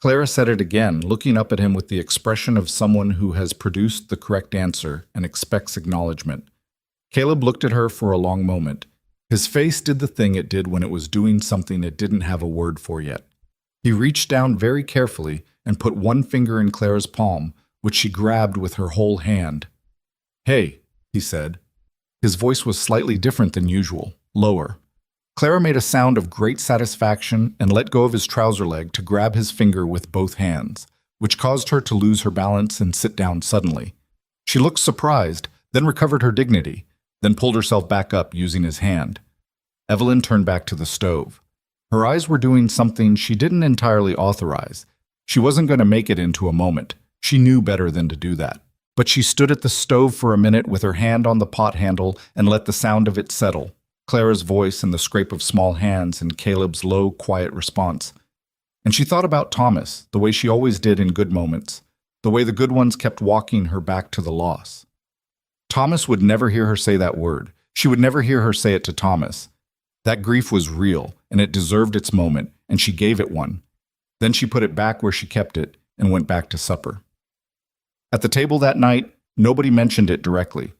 Clara said it again, looking up at him with the expression of someone who has produced the correct answer and expects acknowledgement. Caleb looked at her for a long moment. His face did the thing it did when it was doing something it didn't have a word for yet. He reached down very carefully and put one finger in Clara's palm, which she grabbed with her whole hand. "Hey," he said. His voice was slightly different than usual, lower. Clara made a sound of great satisfaction and let go of his trouser leg to grab his finger with both hands, which caused her to lose her balance and sit down suddenly. She looked surprised, then recovered her dignity, then pulled herself back up using his hand. Evelyn turned back to the stove. Her eyes were doing something she didn't entirely authorize. She wasn't going to make it into a moment. She knew better than to do that. But she stood at the stove for a minute with her hand on the pot handle and let the sound of it settle. Clara's voice and the scrape of small hands and Caleb's low, quiet response. And she thought about Thomas, the way she always did in good moments, the way the good ones kept walking her back to the loss. Thomas would never hear her say that word. She would never hear her say it to Thomas. That grief was real, and it deserved its moment, and she gave it one. Then she put it back where she kept it and went back to supper. At the table that night, nobody mentioned it directly.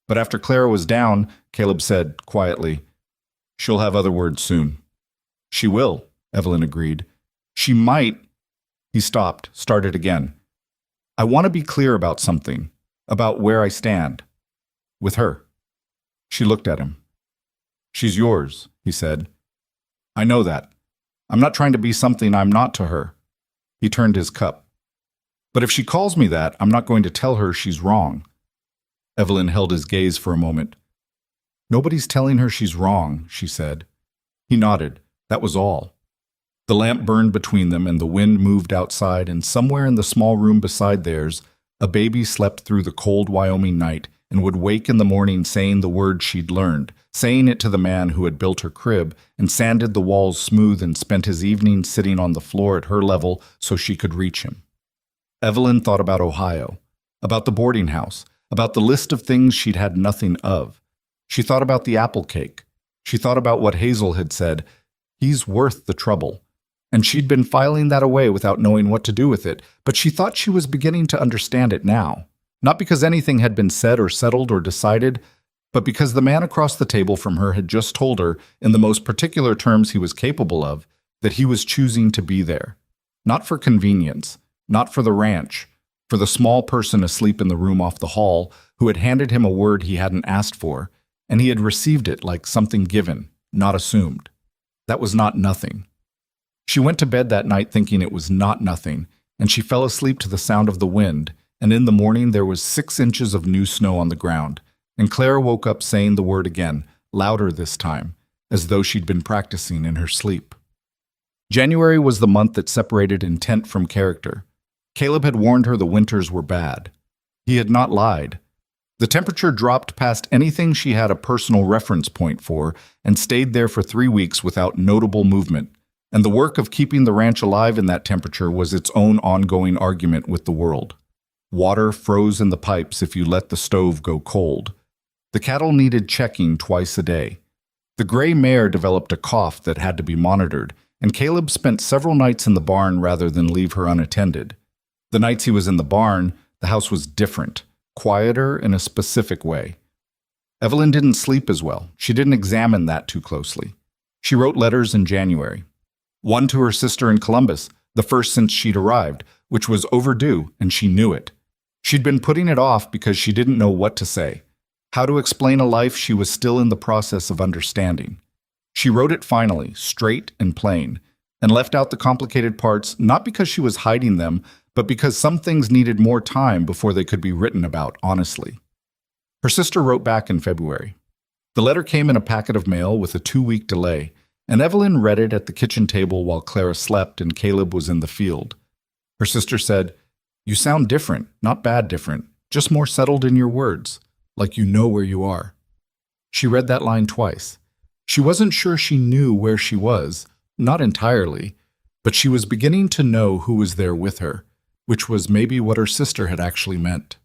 But after Clara was down, Caleb said quietly, "She'll have other words soon." "She will," Evelyn agreed. "She might." He stopped, started again. "I want to be clear about something, about where I stand. With her." She looked at him. "She's yours," he said. "I know that. I'm not trying to be something I'm not to her." He turned his cup. "But if she calls me that, I'm not going to tell her she's wrong." Evelyn held his gaze for a moment. "Nobody's telling her she's wrong," she said. He nodded. That was all. The lamp burned between them and the wind moved outside, and somewhere in the small room beside theirs, a baby slept through the cold Wyoming night and would wake in the morning saying the words she'd learned, saying it to the man who had built her crib and sanded the walls smooth and spent his evenings sitting on the floor at her level so she could reach him. Evelyn thought about Ohio, about the boarding house, about the list of things she'd had nothing of. She thought about the apple cake. She thought about what Hazel had said, "He's worth the trouble." And she'd been filing that away without knowing what to do with it, but she thought she was beginning to understand it now. Not because anything had been said or settled or decided, but because the man across the table from her had just told her, in the most particular terms he was capable of, that he was choosing to be there. Not for convenience, not for the ranch, for the small person asleep in the room off the hall who had handed him a word he hadn't asked for, and he had received it like something given, not assumed. That was not nothing. She went to bed that night thinking it was not nothing, and she fell asleep to the sound of the wind, and in the morning there was 6 inches of new snow on the ground, and Clara woke up saying the word again, louder this time, as though she'd been practicing in her sleep. January was the month that separated intent from character. Caleb had warned her the winters were bad. He had not lied. The temperature dropped past anything she had a personal reference point for and stayed there for 3 weeks without notable movement, and the work of keeping the ranch alive in that temperature was its own ongoing argument with the world. Water froze in the pipes if you let the stove go cold. The cattle needed checking twice a day. The gray mare developed a cough that had to be monitored, and Caleb spent several nights in the barn rather than leave her unattended. The nights he was in the barn, the house was different, quieter in a specific way. Evelyn didn't sleep as well. She didn't examine that too closely. She wrote letters in January. One to her sister in Columbus, the first since she'd arrived, which was overdue, and she knew it. She'd been putting it off because she didn't know what to say, how to explain a life she was still in the process of understanding. She wrote it finally, straight and plain, and left out the complicated parts not because she was hiding them, but because some things needed more time before they could be written about honestly. Her sister wrote back in February. The letter came in a packet of mail with a 2-week delay, and Evelyn read it at the kitchen table while Clara slept and Caleb was in the field. Her sister said, "You sound different, not bad different, just more settled in your words, like you know where you are." She read that line twice. She wasn't sure she knew where she was, not entirely, but she was beginning to know who was there with her, which was maybe what her sister had actually meant.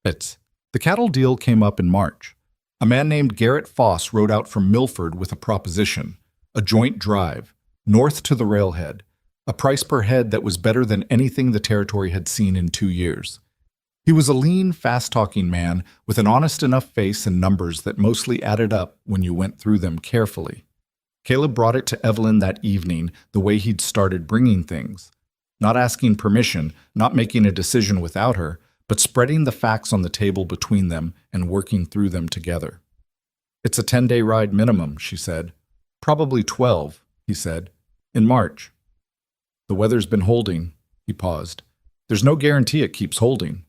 The cattle deal came up in March. A man named Garrett Foss rode out from Milford with a proposition. A joint drive, north to the railhead, a price per head that was better than anything the territory had seen in 2 years. He was a lean, fast-talking man with an honest enough face and numbers that mostly added up when you went through them carefully. Caleb brought it to Evelyn that evening the way he'd started bringing things. Not asking permission, not making a decision without her, but spreading the facts on the table between them and working through them together. "It's a 10-day ride minimum," she said. "Probably 12, he said. "In March." "The weather's been holding," he paused. "There's no guarantee it keeps holding."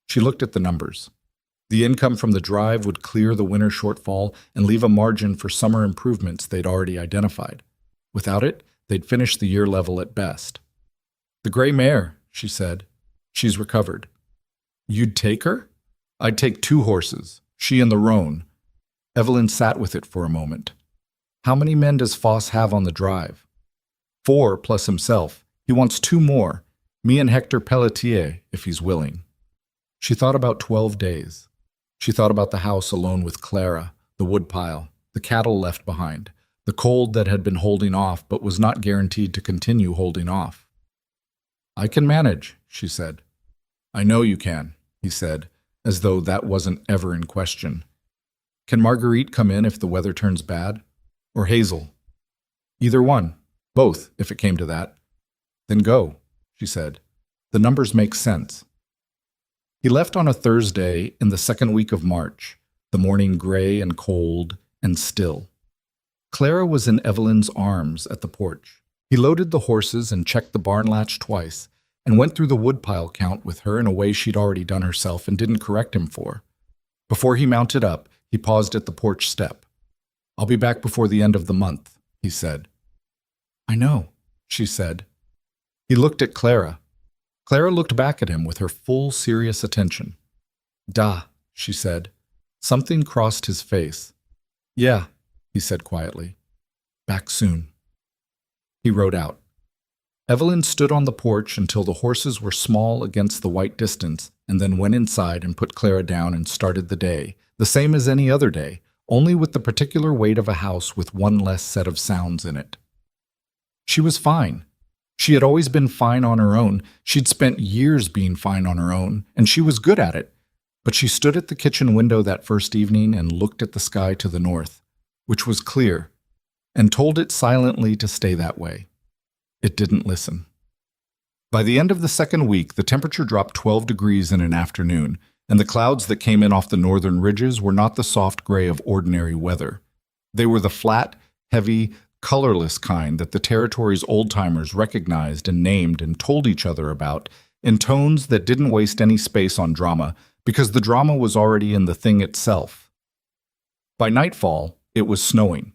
She looked at the numbers. The income from the drive would clear the winter shortfall and leave a margin for summer improvements they'd already identified. Without it, they'd finish the year level at best. "The gray mare," she said. "She's recovered." "You'd take her?" "I'd take 2 horses, she and the roan." Evelyn sat with it for a moment. "How many men does Foss have on the drive?" 4 plus himself. He wants 2 more, me and Hector Pelletier, if he's willing." She thought about 12 days. She thought about the house alone with Clara, the woodpile, the cattle left behind, the cold that had been holding off but was not guaranteed to continue holding off. "I can manage," she said. "I know you can." he said, as though that wasn't ever in question. Can Marguerite come in if the weather turns bad? Or Hazel? Either one. Both, if it came to that. Then go, she said. The numbers make sense. He left on a Thursday in the second week of March, the morning gray and cold and still. Clara was in Evelyn's arms at the porch. He loaded the horses and checked the barn latch twice, and went through the woodpile count with her in a way she'd already done herself and didn't correct him for. Before he mounted up, he paused at the porch step. I'll be back before the end of the month, he said. I know, she said. He looked at Clara. Clara looked back at him with her full, serious attention. Da, she said. Something crossed his face. Yeah, he said quietly. Back soon. He rode out. Evelyn stood on the porch until the horses were small against the white distance, and then went inside and put Clara down and started the day, the same as any other day, only with the particular weight of a house with one less set of sounds in it. She was fine. She had always been fine on her own. She'd spent years being fine on her own, and she was good at it. But she stood at the kitchen window that first evening and looked at the sky to the north, which was clear, and told it silently to stay that way. It didn't listen. By the end of the second week, the temperature dropped 12 degrees in an afternoon, and the clouds that came in off the northern ridges were not the soft gray of ordinary weather. They were the flat, heavy, colorless kind that the territory's old-timers recognized and named and told each other about in tones that didn't waste any space on drama, because the drama was already in the thing itself. By nightfall, it was snowing.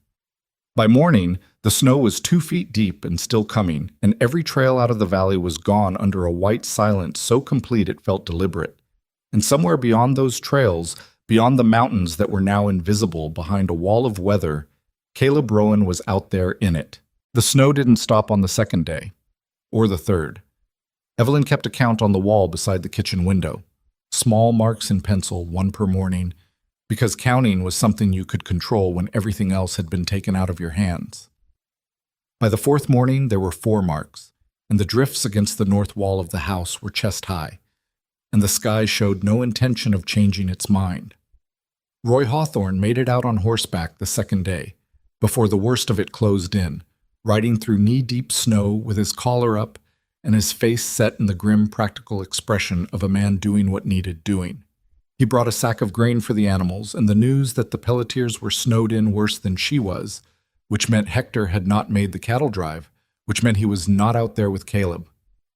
By morning, the snow was 2 feet deep and still coming, and every trail out of the valley was gone under a white silence so complete it felt deliberate. And somewhere beyond those trails, beyond the mountains that were now invisible behind a wall of weather, Caleb Rowan was out there in it. The snow didn't stop on the second day, or the third. Evelyn kept a count on the wall beside the kitchen window. Small marks in pencil, one per morning, because counting was something you could control when everything else had been taken out of your hands. By the fourth morning, there were 4 marks, and the drifts against the north wall of the house were chest high, and the sky showed no intention of changing its mind. Roy Hawthorne made it out on horseback the second day, before the worst of it closed in, riding through knee-deep snow with his collar up and his face set in the grim practical expression of a man doing what needed doing. He brought a sack of grain for the animals, and the news that the Pelletiers were snowed in worse than she was, which meant Hector had not made the cattle drive, which meant he was not out there with Caleb.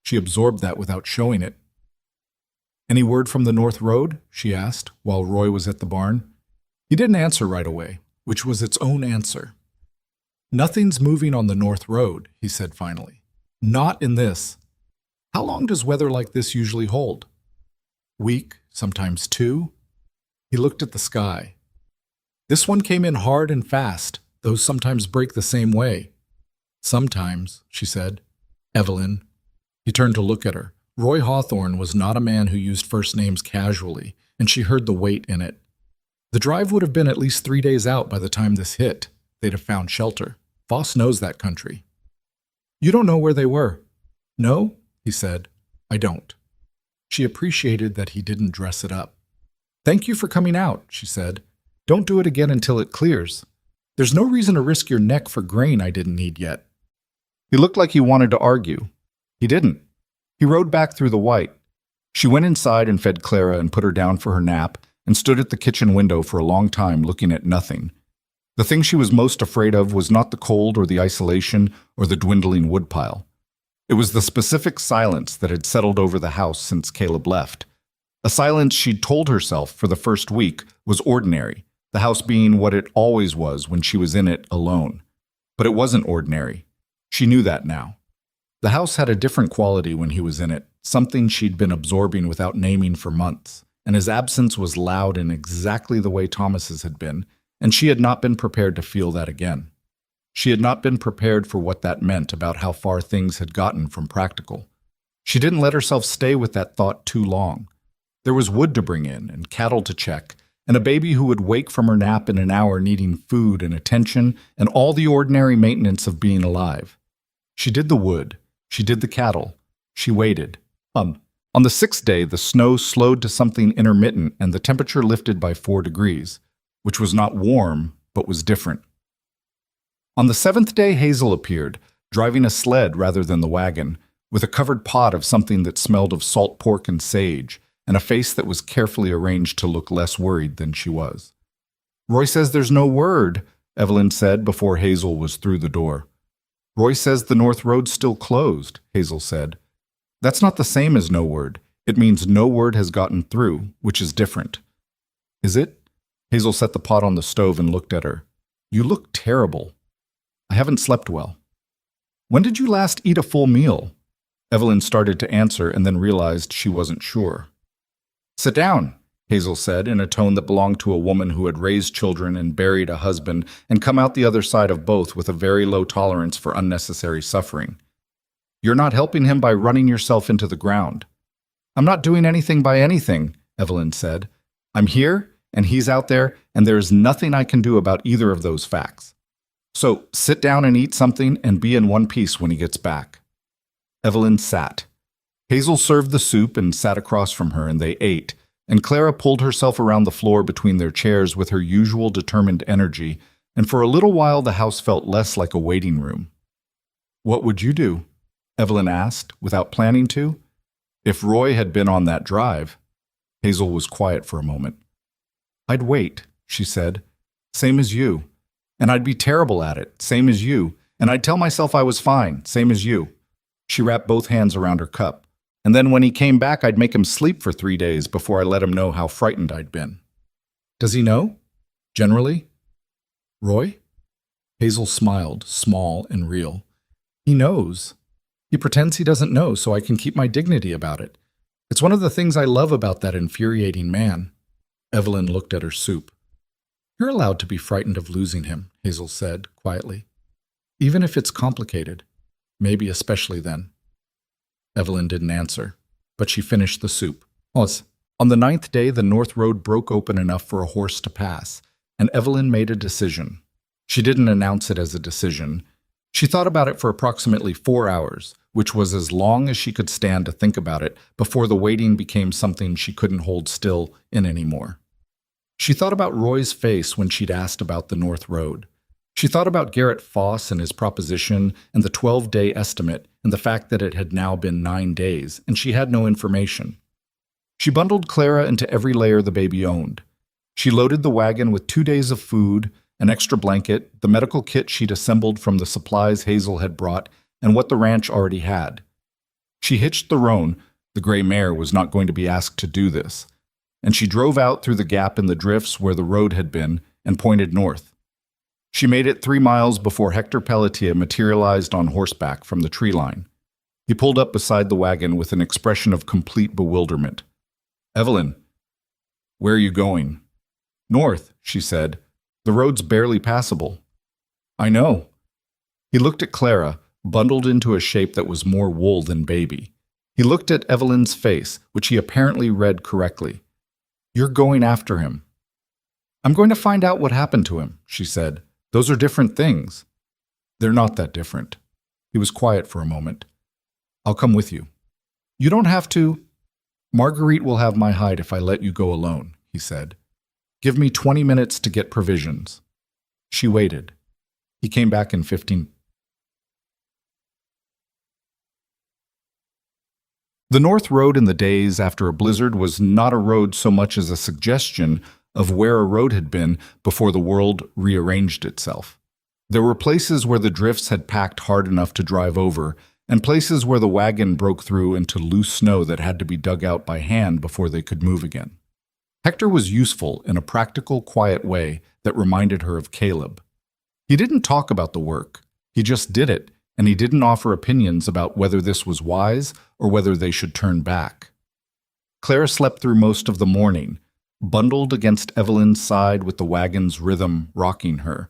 She absorbed that without showing it. Any word from the North Road? She asked, while Roy was at the barn. He didn't answer right away, which was its own answer. Nothing's moving on the North Road, he said finally. Not in this. How long does weather like this usually hold? Week, sometimes 2. He looked at the sky. This one came in hard and fast. Those sometimes break the same way. Sometimes, she said. Evelyn. He turned to look at her. Roy Hawthorne was not a man who used first names casually, and she heard the weight in it. The drive would have been at least 3 days out by the time this hit. They'd have found shelter. Voss knows that country. You don't know where they were. No, he said. I don't. She appreciated that he didn't dress it up. Thank you for coming out, she said. Don't do it again until it clears. There's no reason to risk your neck for grain I didn't need yet. He looked like he wanted to argue. He didn't. He rode back through the white. She went inside and fed Clara and put her down for her nap and stood at the kitchen window for a long time looking at nothing. The thing she was most afraid of was not the cold or the isolation or the dwindling woodpile. It was the specific silence that had settled over the house since Caleb left. A silence she'd told herself for the first week was ordinary, the house being what it always was when she was in it alone. But it wasn't ordinary. She knew that now. The house had a different quality when he was in it, something she'd been absorbing without naming for months, and his absence was loud in exactly the way Thomas's had been, and she had not been prepared to feel that again. She had not been prepared for what that meant about how far things had gotten from practical. She didn't let herself stay with that thought too long. There was wood to bring in and cattle to check, and a baby who would wake from her nap in an hour needing food and attention and all the ordinary maintenance of being alive. She did the wood. She did the cattle. She waited. On the sixth day, the snow slowed to something intermittent and the temperature lifted by 4 degrees, which was not warm, but was different. On the seventh day, Hazel appeared, driving a sled rather than the wagon, with a covered pot of something that smelled of salt pork and sage, and a face that was carefully arranged to look less worried than she was. "Roy says there's no word," Evelyn said before Hazel was through the door. "Roy says the North Road's still closed," Hazel said. "That's not the same as no word. It means no word has gotten through, which is different." "Is it?" Hazel set the pot on the stove and looked at her. "You look terrible." "I haven't slept well." "When did you last eat a full meal?" Evelyn started to answer and then realized she wasn't sure. "Sit down," Hazel said in a tone that belonged to a woman who had raised children and buried a husband and come out the other side of both with a very low tolerance for unnecessary suffering. "You're not helping him by running yourself into the ground." "I'm not doing anything by anything," Evelyn said. "I'm here, and he's out there, and there is nothing I can do about either of those facts. So sit down and eat something and be in one piece when he gets back." Evelyn sat. Hazel served the soup and sat across from her, and they ate, and Clara pulled herself around the floor between their chairs with her usual determined energy, and for a little while the house felt less like a waiting room. "What would you do?" Evelyn asked, without planning to. "If Roy had been on that drive." Hazel was quiet for a moment. "I'd wait," she said. "Same as you. And I'd be terrible at it, same as you. And I'd tell myself I was fine, same as you." She wrapped both hands around her cup. "And then when he came back, I'd make him sleep for 3 days before I let him know how frightened I'd been." "Does he know? Generally?" "Roy?" Hazel smiled, small and real. "He knows. He pretends he doesn't know so I can keep my dignity about it. It's one of the things I love about that infuriating man." Evelyn looked at her soup. "You're allowed to be frightened of losing him," Hazel said, quietly. "Even if it's complicated. Maybe especially then." Evelyn didn't answer, but she finished the soup. On the 9th day, the North Road broke open enough for a horse to pass, and Evelyn made a decision. She didn't announce it as a decision. She thought about it for approximately 4 hours, which was as long as she could stand to think about it before the waiting became something she couldn't hold still in anymore. She thought about Roy's face when she'd asked about the North Road. She thought about Garrett Foss and his proposition and the 12-day estimate and the fact that it had now been 9 days, and she had no information. She bundled Clara into every layer the baby owned. She loaded the wagon with 2 days of food, an extra blanket, the medical kit she'd assembled from the supplies Hazel had brought, and what the ranch already had. She hitched the roan, the gray mare was not going to be asked to do this, and she drove out through the gap in the drifts where the road had been and pointed north. She made it 3 miles before Hector Pelletier materialized on horseback from the tree line. He pulled up beside the wagon with an expression of complete bewilderment. "Evelyn, where are you going?" "North," she said. "The road's barely passable." "I know." He looked at Clara, bundled into a shape that was more wool than baby. He looked at Evelyn's face, which he apparently read correctly. "You're going after him." "I'm going to find out what happened to him," she said. "Those are different things." "They're not that different." He was quiet for a moment. "I'll come with you." "You don't have to." "Marguerite will have my hide if I let you go alone," he said. "Give me 20 minutes to get provisions." She waited. He came back in 15. The North Road in the days after a blizzard was not a road so much as a suggestion of where a road had been before the world rearranged itself. There were places where the drifts had packed hard enough to drive over, and places where the wagon broke through into loose snow that had to be dug out by hand before they could move again. Hector was useful in a practical, quiet way that reminded her of Caleb. He didn't talk about the work. He just did it, and he didn't offer opinions about whether this was wise or whether they should turn back. Clara slept through most of the morning, bundled against Evelyn's side with the wagon's rhythm rocking her.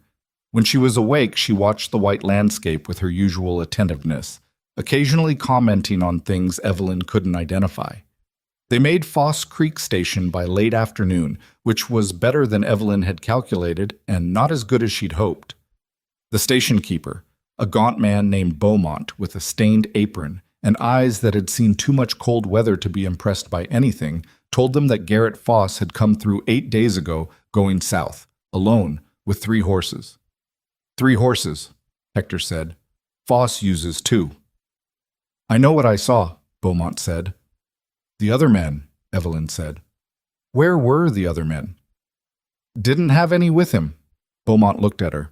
When she was awake, she watched the white landscape with her usual attentiveness, occasionally commenting on things Evelyn couldn't identify. They made Foss Creek Station by late afternoon, which was better than Evelyn had calculated and not as good as she'd hoped. The station keeper, a gaunt man named Beaumont with a stained apron and eyes that had seen too much cold weather to be impressed by anything, told them that Garrett Foss had come through 8 days ago going south, alone, with 3 horses. 3 horses, Hector said. Foss uses 2. I know what I saw, Beaumont said. The other men, Evelyn said. Where were the other men? Didn't have any with him. Beaumont looked at her.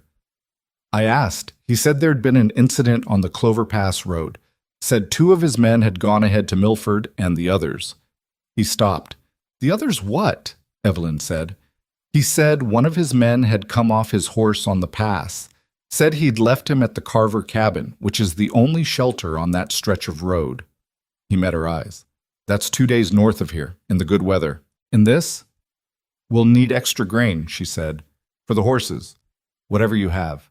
I asked. He said there'd been an incident on the Clover Pass Road. Said 2 of his men had gone ahead to Milford and the others. He stopped. The others what? Evelyn said. He said one of his men had come off his horse on the pass. Said he'd left him at the Carver cabin, which is the only shelter on that stretch of road. He met her eyes. That's 2 days north of here, in the good weather. In this? We'll need extra grain, she said. For the horses. Whatever you have.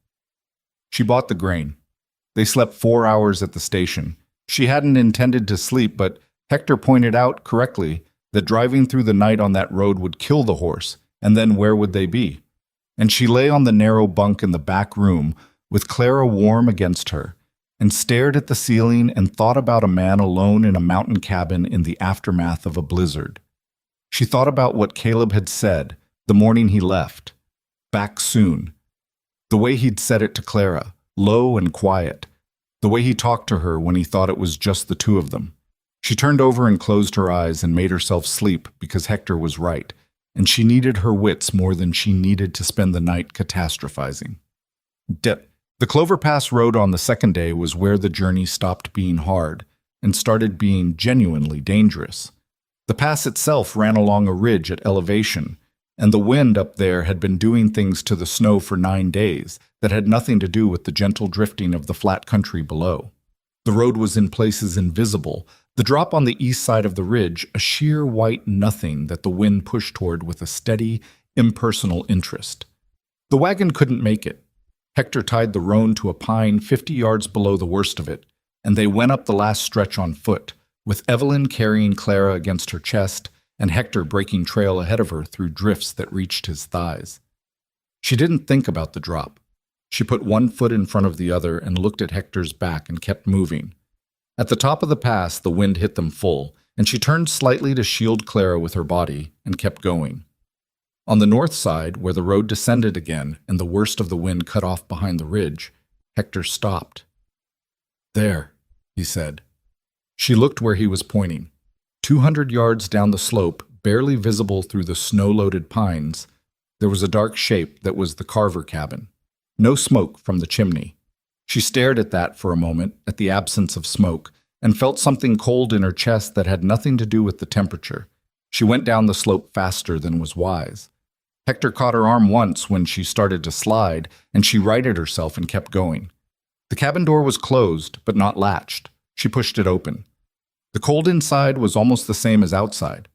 She bought the grain. They slept 4 hours at the station. She hadn't intended to sleep, but Hector pointed out correctly that driving through the night on that road would kill the horse, and then where would they be? And she lay on the narrow bunk in the back room with Clara warm against her, and stared at the ceiling and thought about a man alone in a mountain cabin in the aftermath of a blizzard. She thought about what Caleb had said the morning he left. Back soon. The way he'd said it to Clara, low and quiet. The way he talked to her when he thought it was just the 2 of them. She turned over and closed her eyes and made herself sleep because Hector was right, and she needed her wits more than she needed to spend the night catastrophizing. The Clover Pass Road on the second day was where the journey stopped being hard and started being genuinely dangerous. The pass itself ran along a ridge at elevation, and the wind up there had been doing things to the snow for 9 days that had nothing to do with the gentle drifting of the flat country below. The road was in places invisible, the drop on the east side of the ridge a sheer white nothing that the wind pushed toward with a steady, impersonal interest. The wagon couldn't make it. Hector tied the roan to a pine 50 yards below the worst of it, and they went up the last stretch on foot, with Evelyn carrying Clara against her chest and Hector breaking trail ahead of her through drifts that reached his thighs. She didn't think about the drop. She put one foot in front of the other and looked at Hector's back and kept moving. At the top of the pass, the wind hit them full, and she turned slightly to shield Clara with her body and kept going. On the north side, where the road descended again and the worst of the wind cut off behind the ridge, Hector stopped. There, he said. She looked where he was pointing. 200 yards down the slope, barely visible through the snow-loaded pines, there was a dark shape that was the Carver cabin. No smoke from the chimney. She stared at that for a moment, at the absence of smoke, and felt something cold in her chest that had nothing to do with the temperature. She went down the slope faster than was wise. Hector caught her arm once when she started to slide, and she righted herself and kept going. The cabin door was closed, but not latched. She pushed it open. The cold inside was almost the same as outside.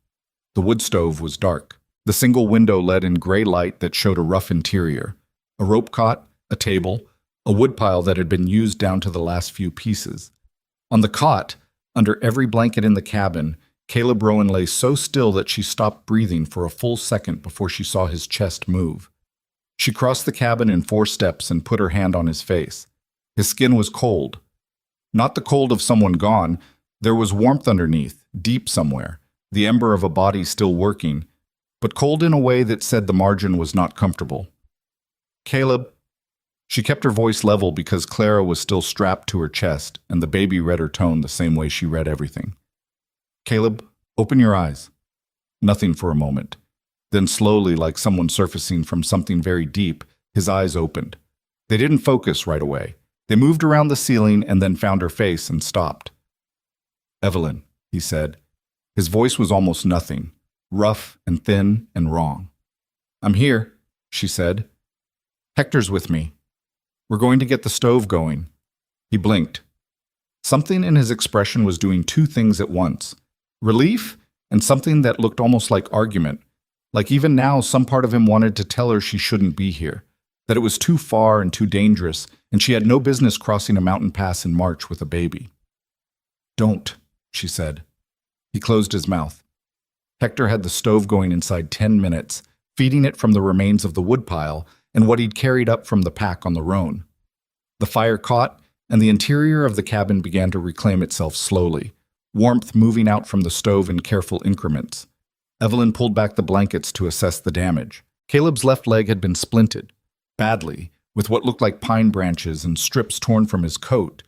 The wood stove was dark. The single window let in gray light that showed a rough interior. A rope cot, a table, a woodpile that had been used down to the last few pieces. On the cot, under every blanket in the cabin, Caleb Rowan lay so still that she stopped breathing for a full second before she saw his chest move. She crossed the cabin in 4 steps and put her hand on his face. His skin was cold. Not the cold of someone gone. There was warmth underneath, deep somewhere, the ember of a body still working, but cold in a way that said the margin was not comfortable. Caleb. She kept her voice level because Clara was still strapped to her chest, and the baby read her tone the same way she read everything. Caleb, open your eyes. Nothing for a moment. Then slowly, like someone surfacing from something very deep, his eyes opened. They didn't focus right away. They moved around the ceiling and then found her face and stopped. Evelyn, he said. His voice was almost nothing, rough and thin and wrong. I'm here, she said. Hector's with me. We're going to get the stove going. He blinked. Something in his expression was doing 2 things at once. Relief and something that looked almost like argument. Like even now some part of him wanted to tell her she shouldn't be here. That it was too far and too dangerous, and she had no business crossing a mountain pass in March with a baby. Don't, she said. He closed his mouth. Hector had the stove going inside 10 minutes, feeding it from the remains of the woodpile and what he'd carried up from the pack on the roan. The fire caught, and the interior of the cabin began to reclaim itself slowly, warmth moving out from the stove in careful increments. Evelyn pulled back the blankets to assess the damage. Caleb's left leg had been splinted, badly, with what looked like pine branches and strips torn from his coat,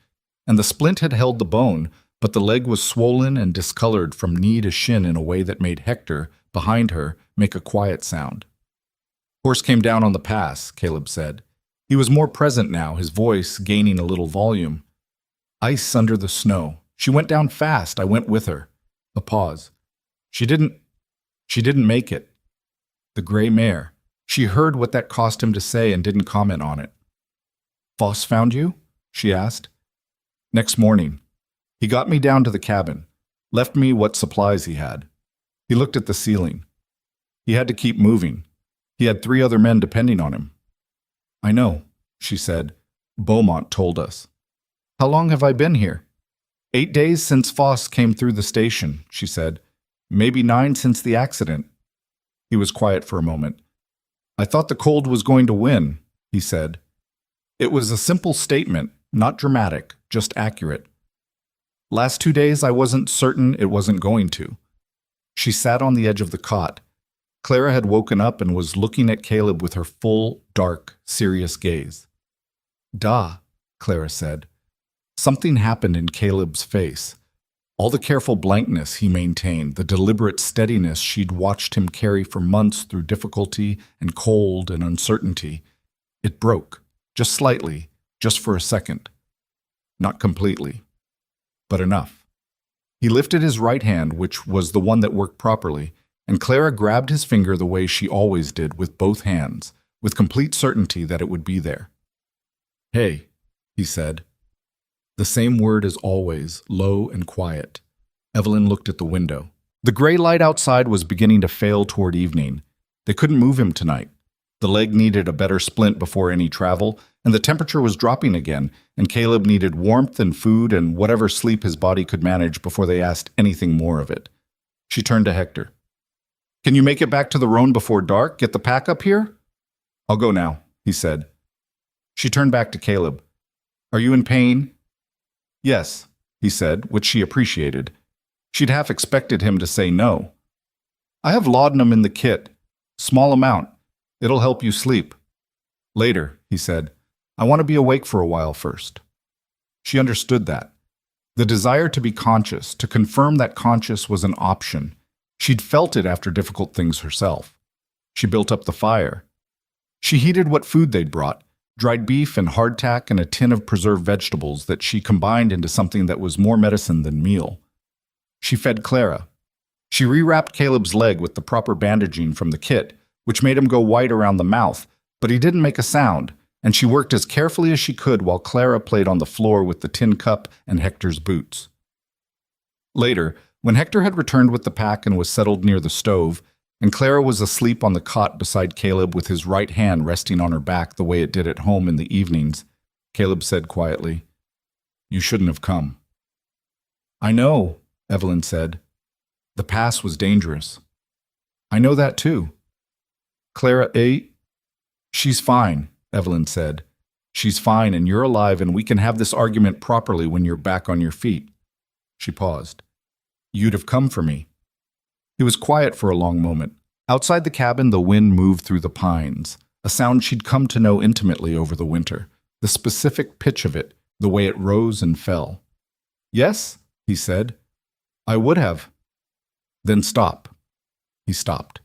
and the splint had held the bone, but the leg was swollen and discolored from knee to shin in a way that made Hector, behind her, make a quiet sound. Horse came down on the pass, Caleb said. He was more present now, his voice gaining a little volume. Ice under the snow. She went down fast. I went with her. A pause. She didn't make it. The gray mare. She heard what that cost him to say and didn't comment on it. Foss found you? She asked. Next morning. He got me down to the cabin, left me what supplies he had. He looked at the ceiling. He had to keep moving. He had 3 other men depending on him. I know, she said. Beaumont told us. How long have I been here? 8 days since Foss came through the station, she said. Maybe 9 since the accident. He was quiet for a moment. I thought the cold was going to win, he said. It was a simple statement, not dramatic, just accurate. Last 2 days I wasn't certain it wasn't going to. She sat on the edge of the cot. Clara had woken up and was looking at Caleb with her full, dark, serious gaze. Da, Clara said. Something happened in Caleb's face. All the careful blankness he maintained, the deliberate steadiness she'd watched him carry for months through difficulty and cold and uncertainty. It broke, just slightly, just for a second. Not completely, but enough. He lifted his right hand, which was the one that worked properly, and Clara grabbed his finger the way she always did with both hands, with complete certainty that it would be there. Hey, he said. The same word as always, low and quiet. Evelyn looked at the window. The gray light outside was beginning to fail toward evening. They couldn't move him tonight. The leg needed a better splint before any travel, and the temperature was dropping again, and Caleb needed warmth and food and whatever sleep his body could manage before they asked anything more of it. She turned to Hector. Can you make it back to the roan before dark? Get the pack up here? I'll go now, he said. She turned back to Caleb. Are you in pain? Yes, he said, which she appreciated. She'd half expected him to say no. I have laudanum in the kit. Small amount. It'll help you sleep. Later, he said. I want to be awake for a while first. She understood that. The desire to be conscious, to confirm that conscious was an option. She'd felt it after difficult things herself. She built up the fire. She heated what food they'd brought, dried beef and hardtack and a tin of preserved vegetables that she combined into something that was more medicine than meal. She fed Clara. She rewrapped Caleb's leg with the proper bandaging from the kit, which made him go white around the mouth, but he didn't make a sound, and she worked as carefully as she could while Clara played on the floor with the tin cup and Hector's boots. Later, when Hector had returned with the pack and was settled near the stove, and Clara was asleep on the cot beside Caleb with his right hand resting on her back the way it did at home in the evenings, Caleb said quietly, You shouldn't have come. I know, Evelyn said. The pass was dangerous. I know that too. Clara, She's fine, Evelyn said. She's fine and you're alive and we can have this argument properly when you're back on your feet. She paused. You'd have come for me. He was quiet for a long moment. Outside the cabin, the wind moved through the pines, a sound she'd come to know intimately over the winter, the specific pitch of it, the way it rose and fell. Yes, he said. I would have. Then stop. He stopped.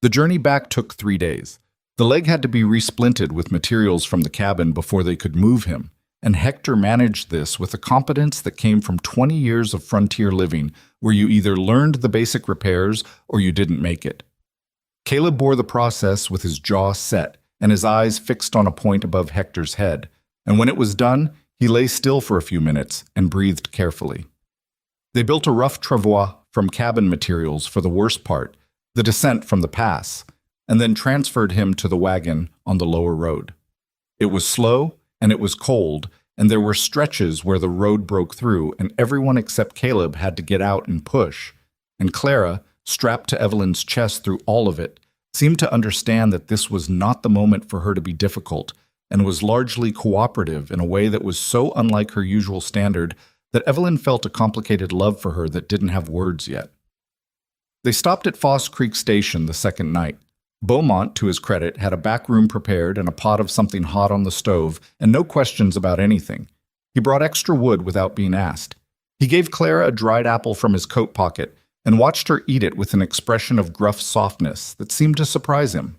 The journey back took 3 days. The leg had to be resplinted with materials from the cabin before they could move him, and Hector managed this with a competence that came from 20 years of frontier living, where you either learned the basic repairs or you didn't make it. Caleb bore the process with his jaw set and his eyes fixed on a point above Hector's head, and when it was done, he lay still for a few minutes and breathed carefully. They built a rough travois from cabin materials for the worst part, the descent from the pass, and then transferred him to the wagon on the lower road. It was slow, and it was cold, and there were stretches where the road broke through, and everyone except Caleb had to get out and push, and Clara, strapped to Evelyn's chest through all of it, seemed to understand that this was not the moment for her to be difficult, and was largely cooperative in a way that was so unlike her usual standard that Evelyn felt a complicated love for her that didn't have words yet. They stopped at Foss Creek Station the second night. Beaumont, to his credit, had a back room prepared and a pot of something hot on the stove, and no questions about anything. He brought extra wood without being asked. He gave Clara a dried apple from his coat pocket and watched her eat it with an expression of gruff softness that seemed to surprise him.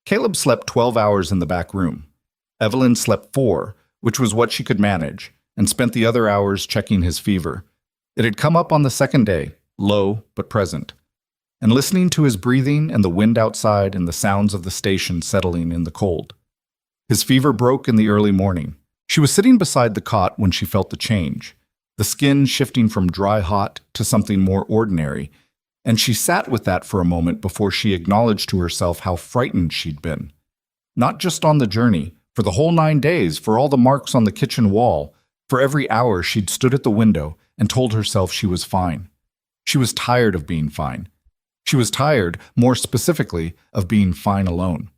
Caleb slept 12 hours in the back room. Evelyn slept 4, which was what she could manage, and spent the other hours checking his fever. It had come up on the second day, low but present, and listening to his breathing and the wind outside and the sounds of the station settling in the cold. His fever broke in the early morning. She was sitting beside the cot when she felt the change, the skin shifting from dry hot to something more ordinary, and she sat with that for a moment before she acknowledged to herself how frightened she'd been. Not just on the journey, for the whole 9 days, for all the marks on the kitchen wall, for every hour she'd stood at the window and told herself she was fine. She was tired of being fine. She was tired, more specifically, of being fine alone.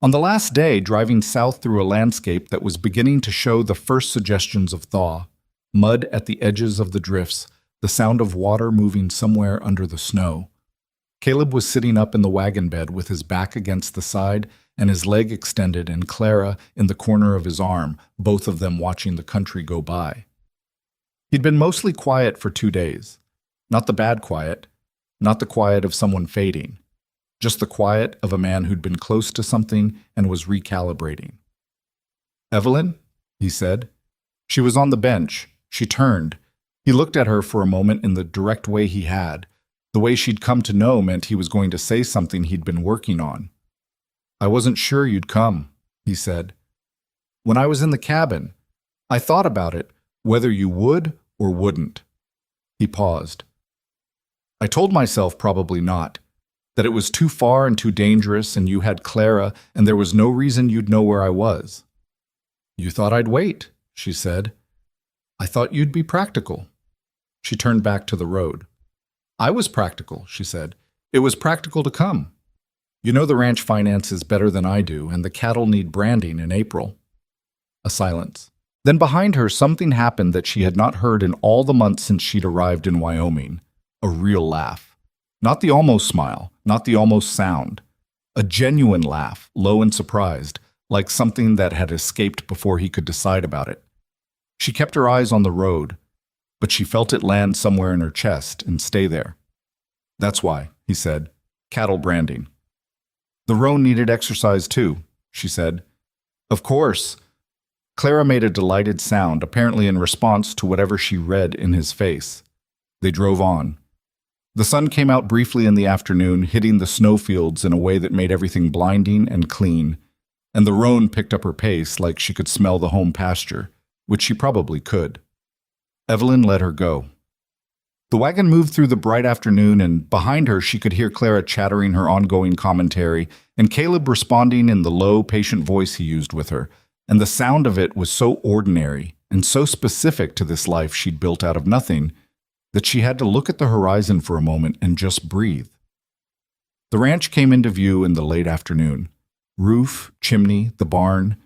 On the last day, driving south through a landscape that was beginning to show the first suggestions of thaw, mud at the edges of the drifts, the sound of water moving somewhere under the snow. Caleb was sitting up in the wagon bed with his back against the side and his leg extended and Clara in the corner of his arm, both of them watching the country go by. He'd been mostly quiet for 2 days. Not the bad quiet, not the quiet of someone fading, just the quiet of a man who'd been close to something and was recalibrating. "Evelyn?" he said. She was on the bench. She turned. He looked at her for a moment in the direct way he had. The way she'd come to know meant he was going to say something he'd been working on. "I wasn't sure you'd come," he said. "When I was in the cabin, I thought about it, whether you would or wouldn't." He paused. "I told myself probably not, that it was too far and too dangerous and you had Clara and there was no reason you'd know where I was." "You thought I'd wait," she said. "I thought you'd be practical." She turned back to the road. "I was practical," she said. "It was practical to come. You know the ranch finances better than I do, and the cattle need branding in April." A silence. Then behind her something happened that she had not heard in all the months since she'd arrived in Wyoming. A real laugh. Not the almost smile, not the almost sound. A genuine laugh, low and surprised, like something that had escaped before he could decide about it. She kept her eyes on the road, but she felt it land somewhere in her chest and stay there. "That's why," he said. "Cattle branding." "The roan needed exercise too," she said. "Of course." Clara made a delighted sound, apparently in response to whatever she read in his face. They drove on. The sun came out briefly in the afternoon, hitting the snowfields in a way that made everything blinding and clean, and the roan picked up her pace like she could smell the home pasture, which she probably could. Evelyn let her go. The wagon moved through the bright afternoon, and behind her she could hear Clara chattering her ongoing commentary, and Caleb responding in the low, patient voice he used with her, and the sound of it was so ordinary and so specific to this life she'd built out of nothing that she had to look at the horizon for a moment and just breathe. The ranch came into view in the late afternoon. Roof, chimney, the barn,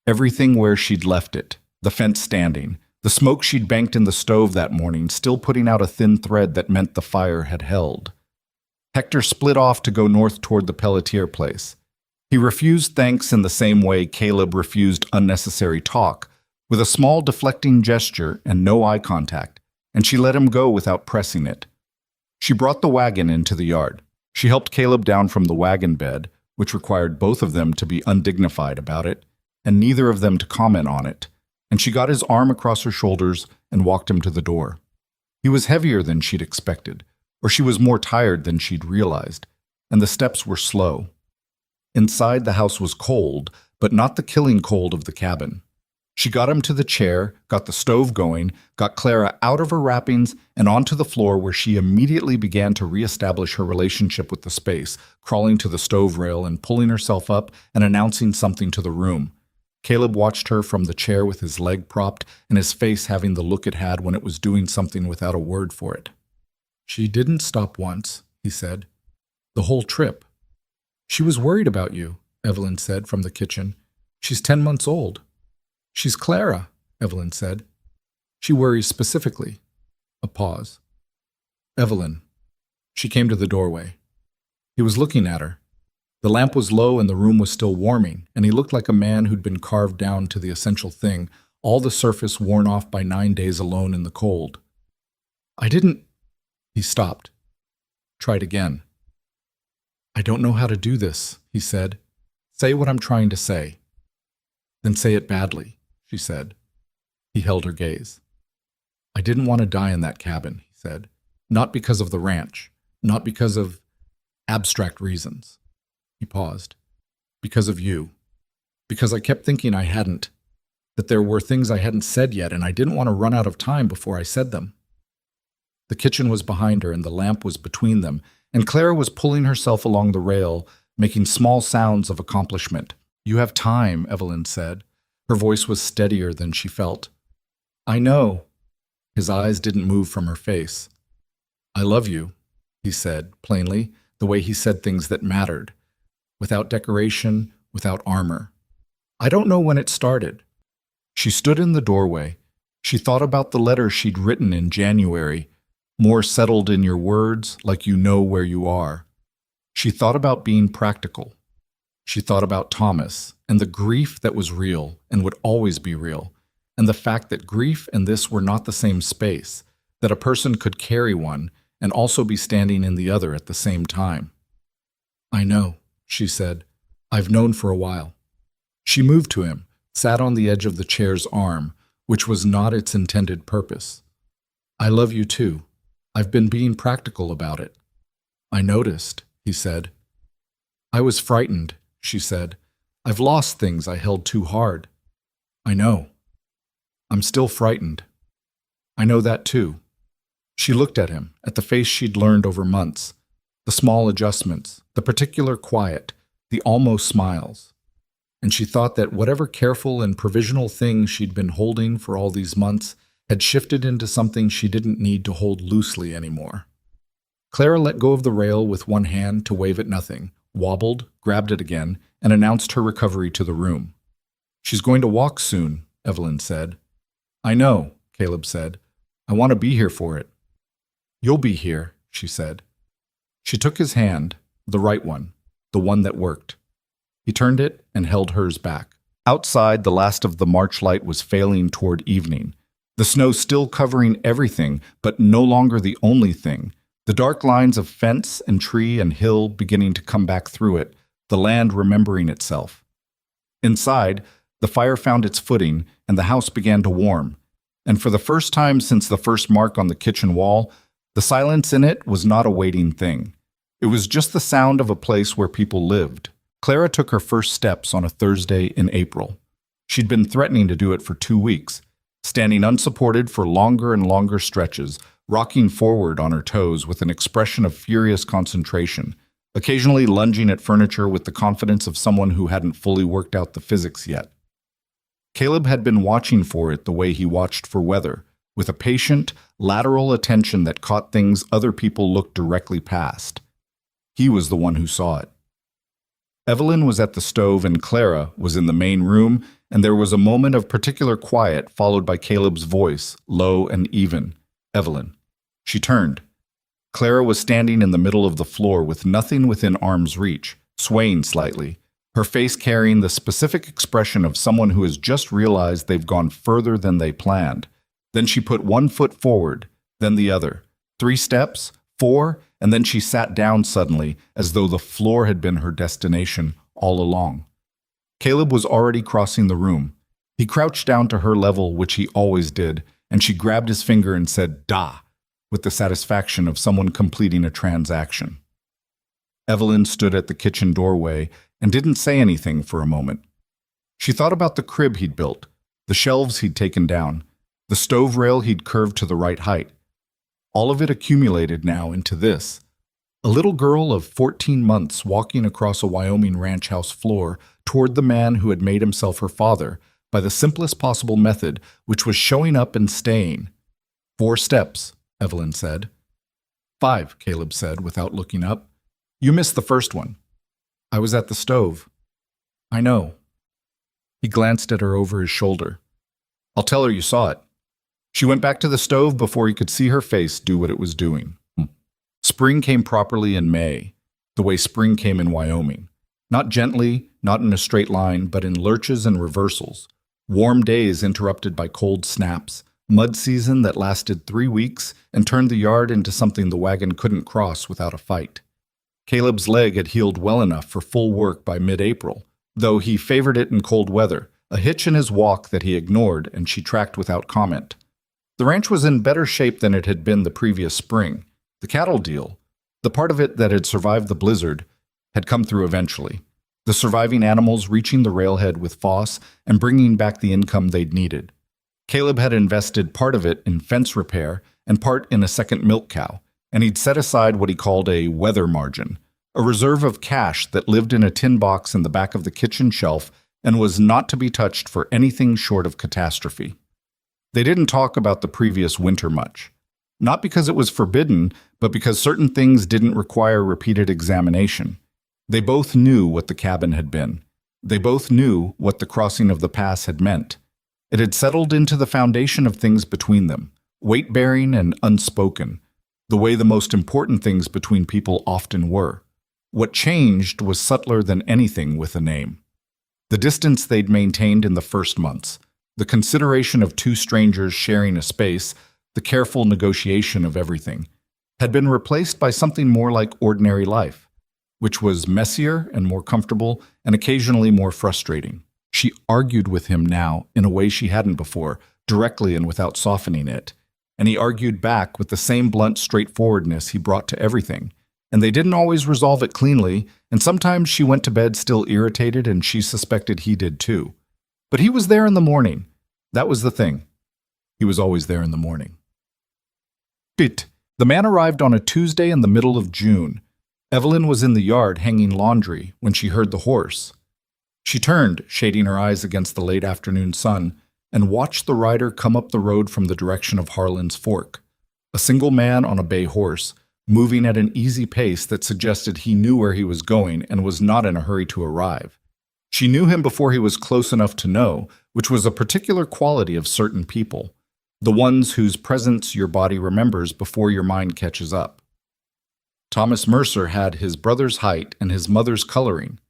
everything where she'd left it, the fence standing, the smoke she'd banked in the stove that morning still putting out a thin thread that meant the fire had held. Hector split off to go north toward the Pelletier place. He refused thanks in the same way Caleb refused unnecessary talk, with a small deflecting gesture and no eye contact, and she let him go without pressing it. She brought the wagon into the yard. She helped Caleb down from the wagon bed, which required both of them to be undignified about it, and neither of them to comment on it, and she got his arm across her shoulders and walked him to the door. He was heavier than she'd expected, or she was more tired than she'd realized, and the steps were slow. Inside, the house was cold, but not the killing cold of the cabin. She got him to the chair, got the stove going, got Clara out of her wrappings and onto the floor where she immediately began to reestablish her relationship with the space, crawling to the stove rail and pulling herself up and announcing something to the room. Caleb watched her from the chair with his leg propped and his face having the look it had when it was doing something without a word for it. "She didn't stop once," he said. "The whole trip." "She was worried about you," Evelyn said from the kitchen. She's 10 months old. She's Clara, Evelyn said. She worries specifically. A pause. Evelyn. She came to the doorway. He was looking at her. The lamp was low and the room was still warming, and he looked like a man who'd been carved down to the essential thing, all the surface worn off by 9 days alone in the cold. I didn't... He stopped. Tried again. I don't know how to do this, he said. Say what I'm trying to say. Then say it badly, she said. He held her gaze. I didn't want to die in that cabin, he said. Not because of the ranch. Not because of abstract reasons. He paused. Because of you. Because I kept thinking I hadn't. That there were things I hadn't said yet, and I didn't want to run out of time before I said them. The kitchen was behind her, and the lamp was between them, and Clara was pulling herself along the rail, making small sounds of accomplishment. You have time, Evelyn said. Her voice was steadier than she felt. I know. His eyes didn't move from her face. I love you, he said, plainly, the way he said things that mattered. Without decoration, without armor. I don't know when it started. She stood in the doorway. She thought about the letter she'd written in January, more settled in your words, like you know where you are. She thought about being practical. She thought about Thomas, and the grief that was real and would always be real, and the fact that grief and this were not the same space, that a person could carry one and also be standing in the other at the same time. I know, she said. I've known for a while. She moved to him, sat on the edge of the chair's arm, which was not its intended purpose. I love you too. I've been being practical about it. I noticed, he said. I was frightened, she said. I've lost things I held too hard. I know. I'm still frightened. I know that too. She looked at him, at the face she'd learned over months, the small adjustments, the particular quiet, the almost smiles. And she thought that whatever careful and provisional thing she'd been holding for all these months had shifted into something she didn't need to hold loosely anymore. Clara let go of the rail with one hand to wave at nothing, wobbled, grabbed it again, and announced her recovery to the room. She's going to walk soon, Evelyn said. I know, Caleb said. I want to be here for it. You'll be here, she said. She took his hand, the right one, the one that worked. He turned it and held hers back. Outside, the last of the March light was failing toward evening. The snow still covering everything, but no longer the only thing. The dark lines of fence and tree and hill beginning to come back through it, the land remembering itself. Inside, the fire found its footing, and the house began to warm. And for the first time since the first mark on the kitchen wall, the silence in it was not a waiting thing. It was just the sound of a place where people lived. Clara took her first steps on a Thursday in April. She'd been threatening to do it for 2 weeks, standing unsupported for longer and longer stretches, rocking forward on her toes with an expression of furious concentration, occasionally lunging at furniture with the confidence of someone who hadn't fully worked out the physics yet. Caleb had been watching for it the way he watched for weather, with a patient, lateral attention that caught things other people looked directly past. He was the one who saw it. Evelyn was at the stove and Clara was in the main room, and there was a moment of particular quiet followed by Caleb's voice, low and even. Evelyn. She turned. Clara was standing in the middle of the floor with nothing within arm's reach, swaying slightly, her face carrying the specific expression of someone who has just realized they've gone further than they planned. Then she put 1 foot forward, then the other. 3 steps, 4, and then she sat down suddenly, as though the floor had been her destination all along. Caleb was already crossing the room. He crouched down to her level, which he always did, and she grabbed his finger and said, "Da," with the satisfaction of someone completing a transaction. Evelyn stood at the kitchen doorway and didn't say anything for a moment. She thought about the crib he'd built, the shelves he'd taken down, the stove rail he'd curved to the right height. All of it accumulated now into this. A little girl of 14 months walking across a Wyoming ranch house floor toward the man who had made himself her father by the simplest possible method, which was showing up and staying. 4 steps, Evelyn said. 5, Caleb said without looking up. You missed the first one. I was at the stove. I know. He glanced at her over his shoulder. I'll tell her you saw it. She went back to the stove before he could see her face do what it was doing. Spring came properly in May, the way spring came in Wyoming. Not gently, not in a straight line, but in lurches and reversals. Warm days interrupted by cold snaps. Mud season that lasted 3 weeks and turned the yard into something the wagon couldn't cross without a fight. Caleb's leg had healed well enough for full work by mid-April, though he favored it in cold weather, a hitch in his walk that he ignored and she tracked without comment. The ranch was in better shape than it had been the previous spring. The cattle deal, the part of it that had survived the blizzard, had come through eventually. The surviving animals reaching the railhead with Foss and bringing back the income they'd needed. Caleb had invested part of it in fence repair and part in a second milk cow, and he'd set aside what he called a weather margin, a reserve of cash that lived in a tin box in the back of the kitchen shelf and was not to be touched for anything short of catastrophe. They didn't talk about the previous winter much. Not because it was forbidden, but because certain things didn't require repeated examination. They both knew what the cabin had been. They both knew what the crossing of the pass had meant. It had settled into the foundation of things between them, weight-bearing and unspoken, the way the most important things between people often were. What changed was subtler than anything with a name. The distance they'd maintained in the first months, the consideration of two strangers sharing a space, the careful negotiation of everything, had been replaced by something more like ordinary life, which was messier and more comfortable and occasionally more frustrating. She argued with him now in a way she hadn't before, directly and without softening it, and he argued back with the same blunt straightforwardness he brought to everything. And they didn't always resolve it cleanly, and sometimes she went to bed still irritated and she suspected he did too. But he was there in the morning. That was the thing. He was always there in the morning. The man arrived on a Tuesday in the middle of June. Evelyn was in the yard hanging laundry when she heard the horse. She turned, shading her eyes against the late afternoon sun, and watched the rider come up the road from the direction of Harlan's Fork. A single man on a bay horse, moving at an easy pace that suggested he knew where he was going and was not in a hurry to arrive. She knew him before he was close enough to know, which was a particular quality of certain people. The ones whose presence your body remembers before your mind catches up. Thomas Mercer had his brother's height and his mother's coloring.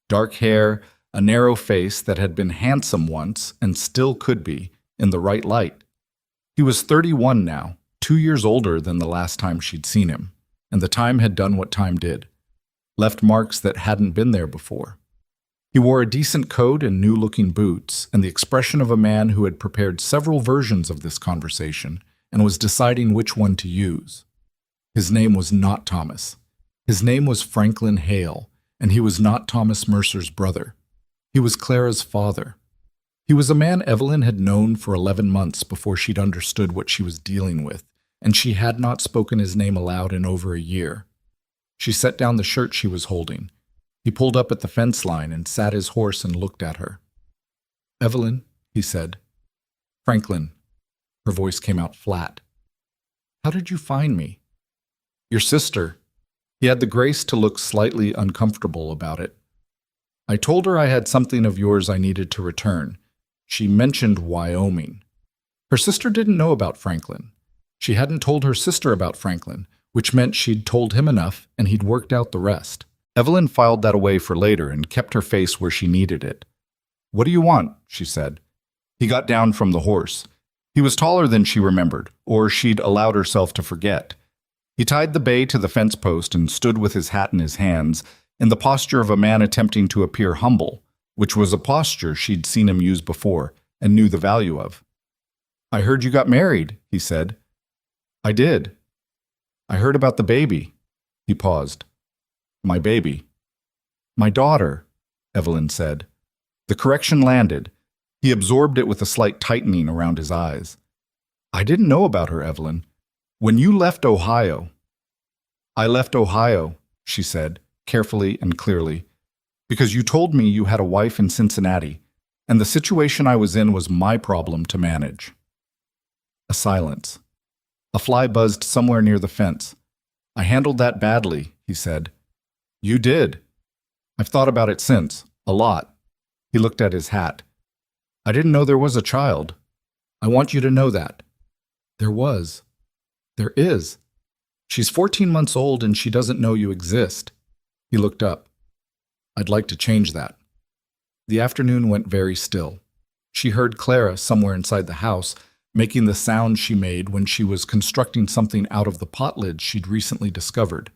Dark hair, a narrow face that had been handsome once and still could be, in the right light. He was 31 now, 2 years older than the last time she'd seen him, and the time had done what time did, left marks that hadn't been there before. He wore a decent coat and new-looking boots, and the expression of a man who had prepared several versions of this conversation and was deciding which one to use. His name was not Thomas. His name was Franklin Hale, and he was not Thomas Mercer's brother. He was Clara's father. He was a man Evelyn had known for 11 months before she'd understood what she was dealing with, and she had not spoken his name aloud in over a year. She set down the shirt she was holding. He pulled up at the fence line and sat his horse and looked at her. "Evelyn," he said. "Franklin." Her voice came out flat. "How did you find me?" "Your sister." He had the grace to look slightly uncomfortable about it. "I told her I had something of yours I needed to return. She mentioned Wyoming." Her sister didn't know about Franklin. She hadn't told her sister about Franklin, which meant she'd told him enough and he'd worked out the rest. Evelyn filed that away for later and kept her face where she needed it. "What do you want?" she said. He got down from the horse. He was taller than she remembered, or she'd allowed herself to forget. He tied the bay to the fence post and stood with his hat in his hands, in the posture of a man attempting to appear humble, which was a posture she'd seen him use before and knew the value of. "I heard you got married," he said. "I did." "I heard about the baby." He paused. "My baby." "My daughter," Evelyn said. The correction landed. He absorbed it with a slight tightening around his eyes. "I didn't know about her, Evelyn. When you left Ohio—" "I left Ohio," she said, carefully and clearly, "because you told me you had a wife in Cincinnati, and the situation I was in was my problem to manage." A silence. A fly buzzed somewhere near the fence. "I handled that badly," he said. "You did. I've thought about it since, a lot." He looked at his hat. I didn't know there was a child. I want you to know that. There was. There is. She's 14 months old and she doesn't know you exist. He looked up. I'd like to change that. The afternoon went very still. She heard Clara somewhere inside the house, making the sound she made when she was constructing something out of the pot lid she'd recently discovered.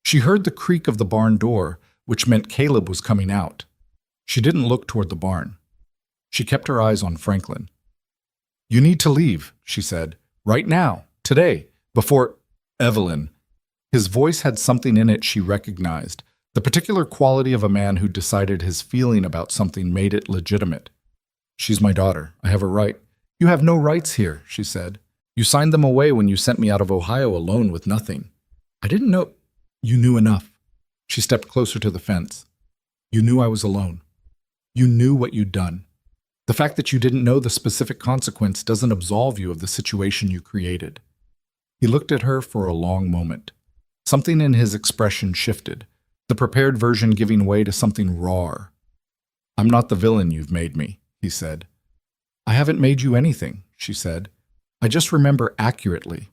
She heard the creak of the barn door, which meant Caleb was coming out. She didn't look toward the barn. She kept her eyes on Franklin. You need to leave, she said. Right now, today, before Evelyn. His voice had something in it she recognized, the particular quality of a man who decided his feeling about something made it legitimate. She's my daughter. I have a right. You have no rights here, she said. You signed them away when you sent me out of Ohio alone with nothing. I didn't know. You knew enough. She stepped closer to the fence. You knew I was alone. You knew what you'd done. The fact that you didn't know the specific consequence doesn't absolve you of the situation you created. He looked at her for a long moment. Something in his expression shifted, the prepared version giving way to something raw. I'm not the villain you've made me, he said. I haven't made you anything, she said. I just remember accurately.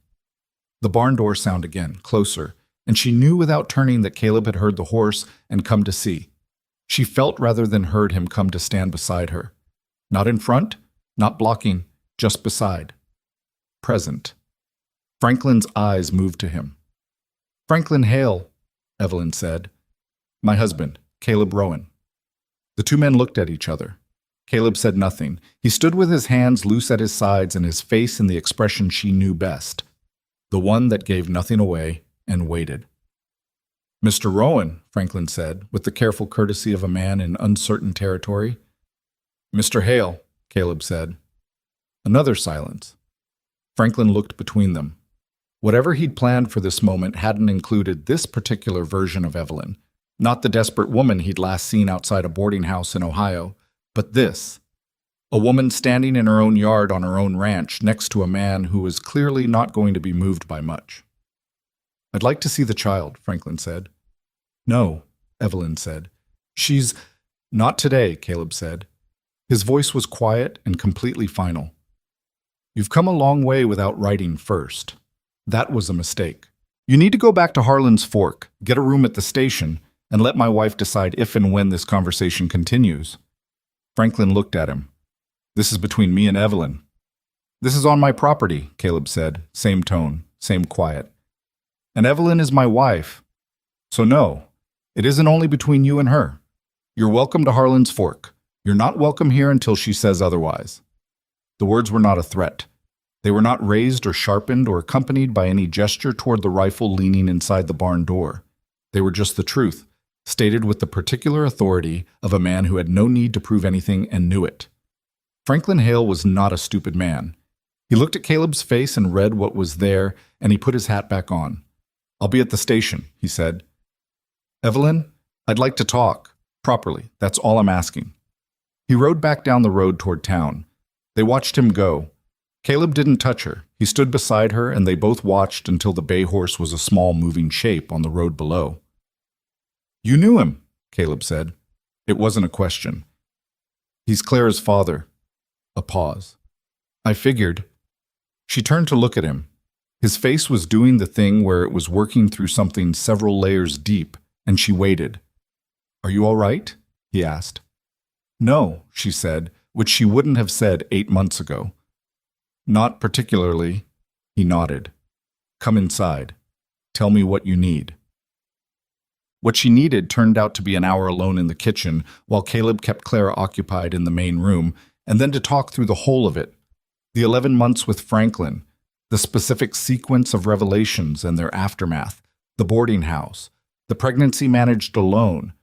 The barn door sound again, closer, and she knew without turning that Caleb had heard the horse and come to see. She felt rather than heard him come to stand beside her. Not in front, not blocking, just beside. Present. Franklin's eyes moved to him. Franklin Hale, Evelyn said. My husband, Caleb Rowan. The two men looked at each other. Caleb said nothing. He stood with his hands loose at his sides and his face in the expression she knew best, the one that gave nothing away, and waited. Mr. Rowan, Franklin said, with the careful courtesy of a man in uncertain territory. Mr. Hale, Caleb said. Another silence. Franklin looked between them. Whatever he'd planned for this moment hadn't included this particular version of Evelyn, not the desperate woman he'd last seen outside a boarding house in Ohio, but this. A woman standing in her own yard on her own ranch next to a man who was clearly not going to be moved by much. I'd like to see the child, Franklin said. No, Evelyn said. She's not today, Caleb said. His voice was quiet and completely final. You've come a long way without writing first. That was a mistake. You need to go back to Harlan's Fork, get a room at the station, and let my wife decide if and when this conversation continues. Franklin looked at him. This is between me and Evelyn. This is on my property, Caleb said, same tone, same quiet. And Evelyn is my wife. So no, it isn't only between you and her. You're welcome to Harlan's Fork. You're not welcome here until she says otherwise. The words were not a threat. They were not raised or sharpened or accompanied by any gesture toward the rifle leaning inside the barn door. They were just the truth, stated with the particular authority of a man who had no need to prove anything and knew it. Franklin Hale was not a stupid man. He looked at Caleb's face and read what was there, and he put his hat back on. I'll be at the station, he said. Evelyn, I'd like to talk. Properly, that's all I'm asking. He rode back down the road toward town. They watched him go. Caleb didn't touch her. He stood beside her, and they both watched until the bay horse was a small moving shape on the road below. You knew him, Caleb said. It wasn't a question. He's Clara's father. A pause. I figured. She turned to look at him. His face was doing the thing where it was working through something several layers deep, and she waited. Are you all right? He asked. No, she said, which she wouldn't have said 8 months ago. Not particularly. He nodded. Come inside. Tell me what you need. What she needed turned out to be an hour alone in the kitchen while Caleb kept Clara occupied in the main room, and then to talk through the whole of it. The 11 months with Franklin, the specific sequence of revelations and their aftermath, the boarding house, the pregnancy managed alone,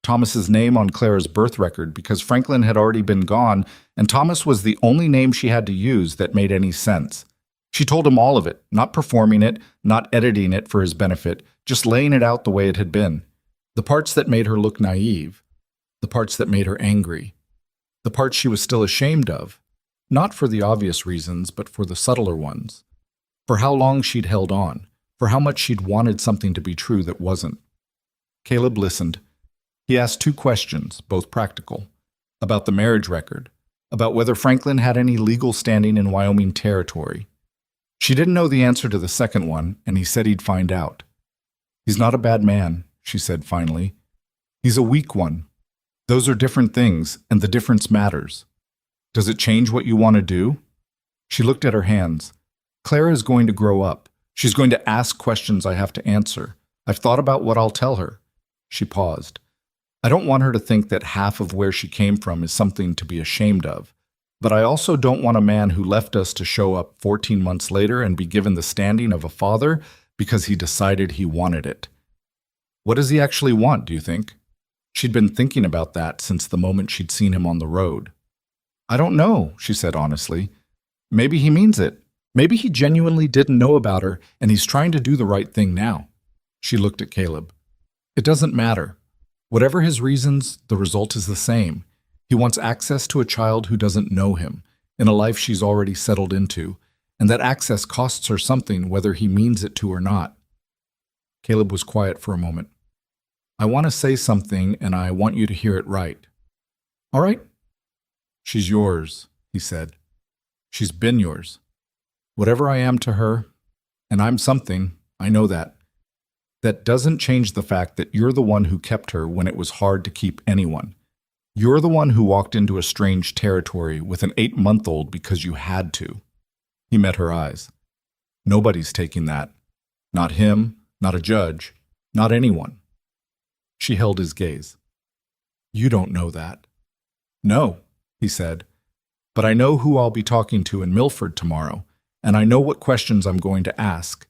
Thomas's name on Clara's birth record because Franklin had already been gone, and Thomas was the only name she had to use that made any sense. She told him all of it, not performing it, not editing it for his benefit, just laying it out the way it had been. The parts that made her look naive, the parts that made her angry, the parts she was still ashamed of, not for the obvious reasons, but for the subtler ones. For how long she'd held on, for how much she'd wanted something to be true that wasn't. Caleb listened. He asked 2 questions, both practical, about the marriage record, about whether Franklin had any legal standing in Wyoming territory. She didn't know the answer to the second one, and he said he'd find out. "He's not a bad man," she said finally. "He's a weak one. Those are different things, and the difference matters. Does it change what you want to do?" She looked at her hands. "Clara is going to grow up. She's going to ask questions I have to answer. I've thought about what I'll tell her." She paused. "I don't want her to think that half of where she came from is something to be ashamed of. But I also don't want a man who left us to show up 14 months later and be given the standing of a father because he decided he wanted it." What does he actually want, do you think? She'd been thinking about that since the moment she'd seen him on the road. "I don't know," she said honestly. "Maybe he means it. Maybe he genuinely didn't know about her and he's trying to do the right thing now." She looked at Caleb. "It doesn't matter. Whatever his reasons, the result is the same. He wants access to a child who doesn't know him, in a life she's already settled into, and that access costs her something whether he means it to or not." Caleb was quiet for a moment. "I want to say something, and I want you to hear it right." "All right." "She's yours," he said. "She's been yours. Whatever I am to her, and I'm something, I know that. That doesn't change the fact that you're the one who kept her when it was hard to keep anyone. You're the one who walked into a strange territory with an 8-month-old because you had to." He met her eyes. "Nobody's taking that. Not him, not a judge, not anyone." She held his gaze. "You don't know that." "No," he said, "but I know who I'll be talking to in Milford tomorrow, and I know what questions I'm going to ask.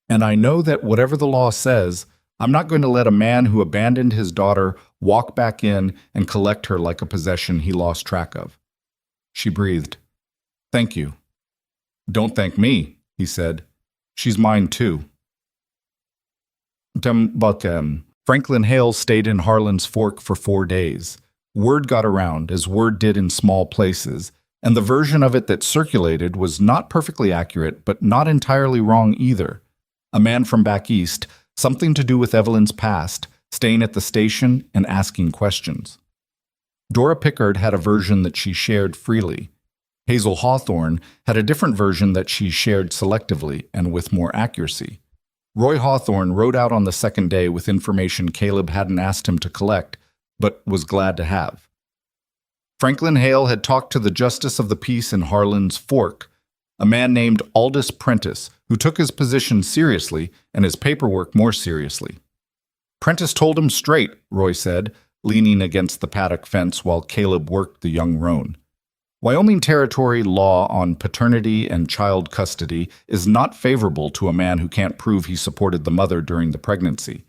And I know that whatever the law says, I'm not going to let a man who abandoned his daughter walk back in and collect her like a possession he lost track of." She breathed. "Thank you." "Don't thank me," he said. "She's mine too." Franklin Hale stayed in Harlan's Fork for 4 days. Word got around, as word did in small places, and the version of it that circulated was not perfectly accurate, but not entirely wrong either. A man from back east, something to do with Evelyn's past, staying at the station and asking questions. Dora Pickard had a version that she shared freely. Hazel Hawthorne had a different version that she shared selectively and with more accuracy. Roy Hawthorne rode out on the second day with information Caleb hadn't asked him to collect, but was glad to have. Franklin Hale had talked to the Justice of the Peace in Harlan's Fork, a man named Aldous Prentice, who took his position seriously and his paperwork more seriously. "Prentice told him straight," Roy said, leaning against the paddock fence while Caleb worked the young roan. "Wyoming territory law on paternity and child custody is not favorable to a man who can't prove he supported the mother during the pregnancy.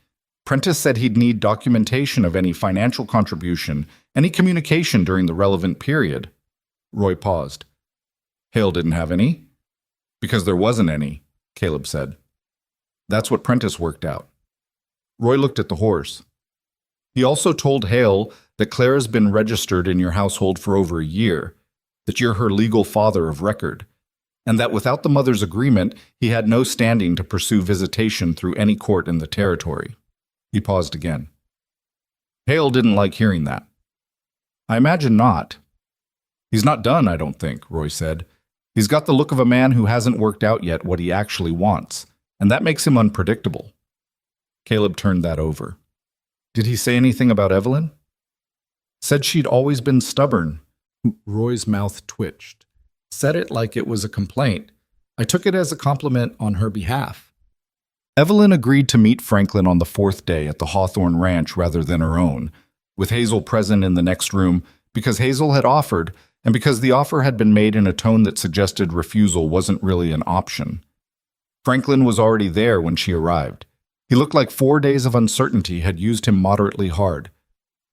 Prentice said he'd need documentation of any financial contribution, any communication during the relevant period." Roy paused. "Hale didn't have any?" "Because there wasn't any," Caleb said. "That's what Prentice worked out." Roy looked at the horse. "He also told Hale that Clara's been registered in your household for over a year, that you're her legal father of record, and that without the mother's agreement, he had no standing to pursue visitation through any court in the territory." He paused again. Hale didn't like hearing that. "I imagine not." "He's not done, I don't think," Roy said. "He's got the look of a man who hasn't worked out yet what he actually wants, and that makes him unpredictable." Caleb turned that over. "Did he say anything about Evelyn?" "Said she'd always been stubborn." Roy's mouth twitched. "Said it like it was a complaint. I took it as a compliment on her behalf." Evelyn agreed to meet Franklin on the 4th day at the Hawthorne Ranch rather than her own, with Hazel present in the next room because Hazel had offered, and because the offer had been made in a tone that suggested refusal wasn't really an option. Franklin was already there when she arrived. He looked like 4 days of uncertainty had used him moderately hard.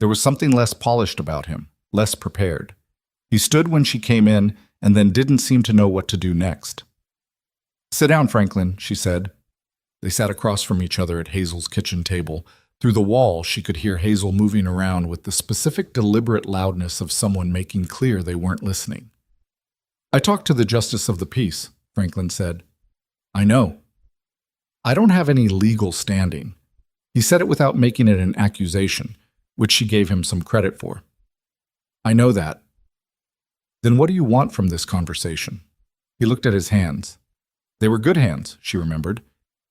There was something less polished about him, less prepared. He stood when she came in and then didn't seem to know what to do next. "Sit down, Franklin," she said. They sat across from each other at Hazel's kitchen table. Through the wall, she could hear Hazel moving around with the specific deliberate loudness of someone making clear they weren't listening. "I talked to the Justice of the Peace," Franklin said. "I know. I don't have any legal standing." He said it without making it an accusation, which she gave him some credit for. "I know that." Then what do you want from this conversation? He looked at his hands. They were good hands, she remembered.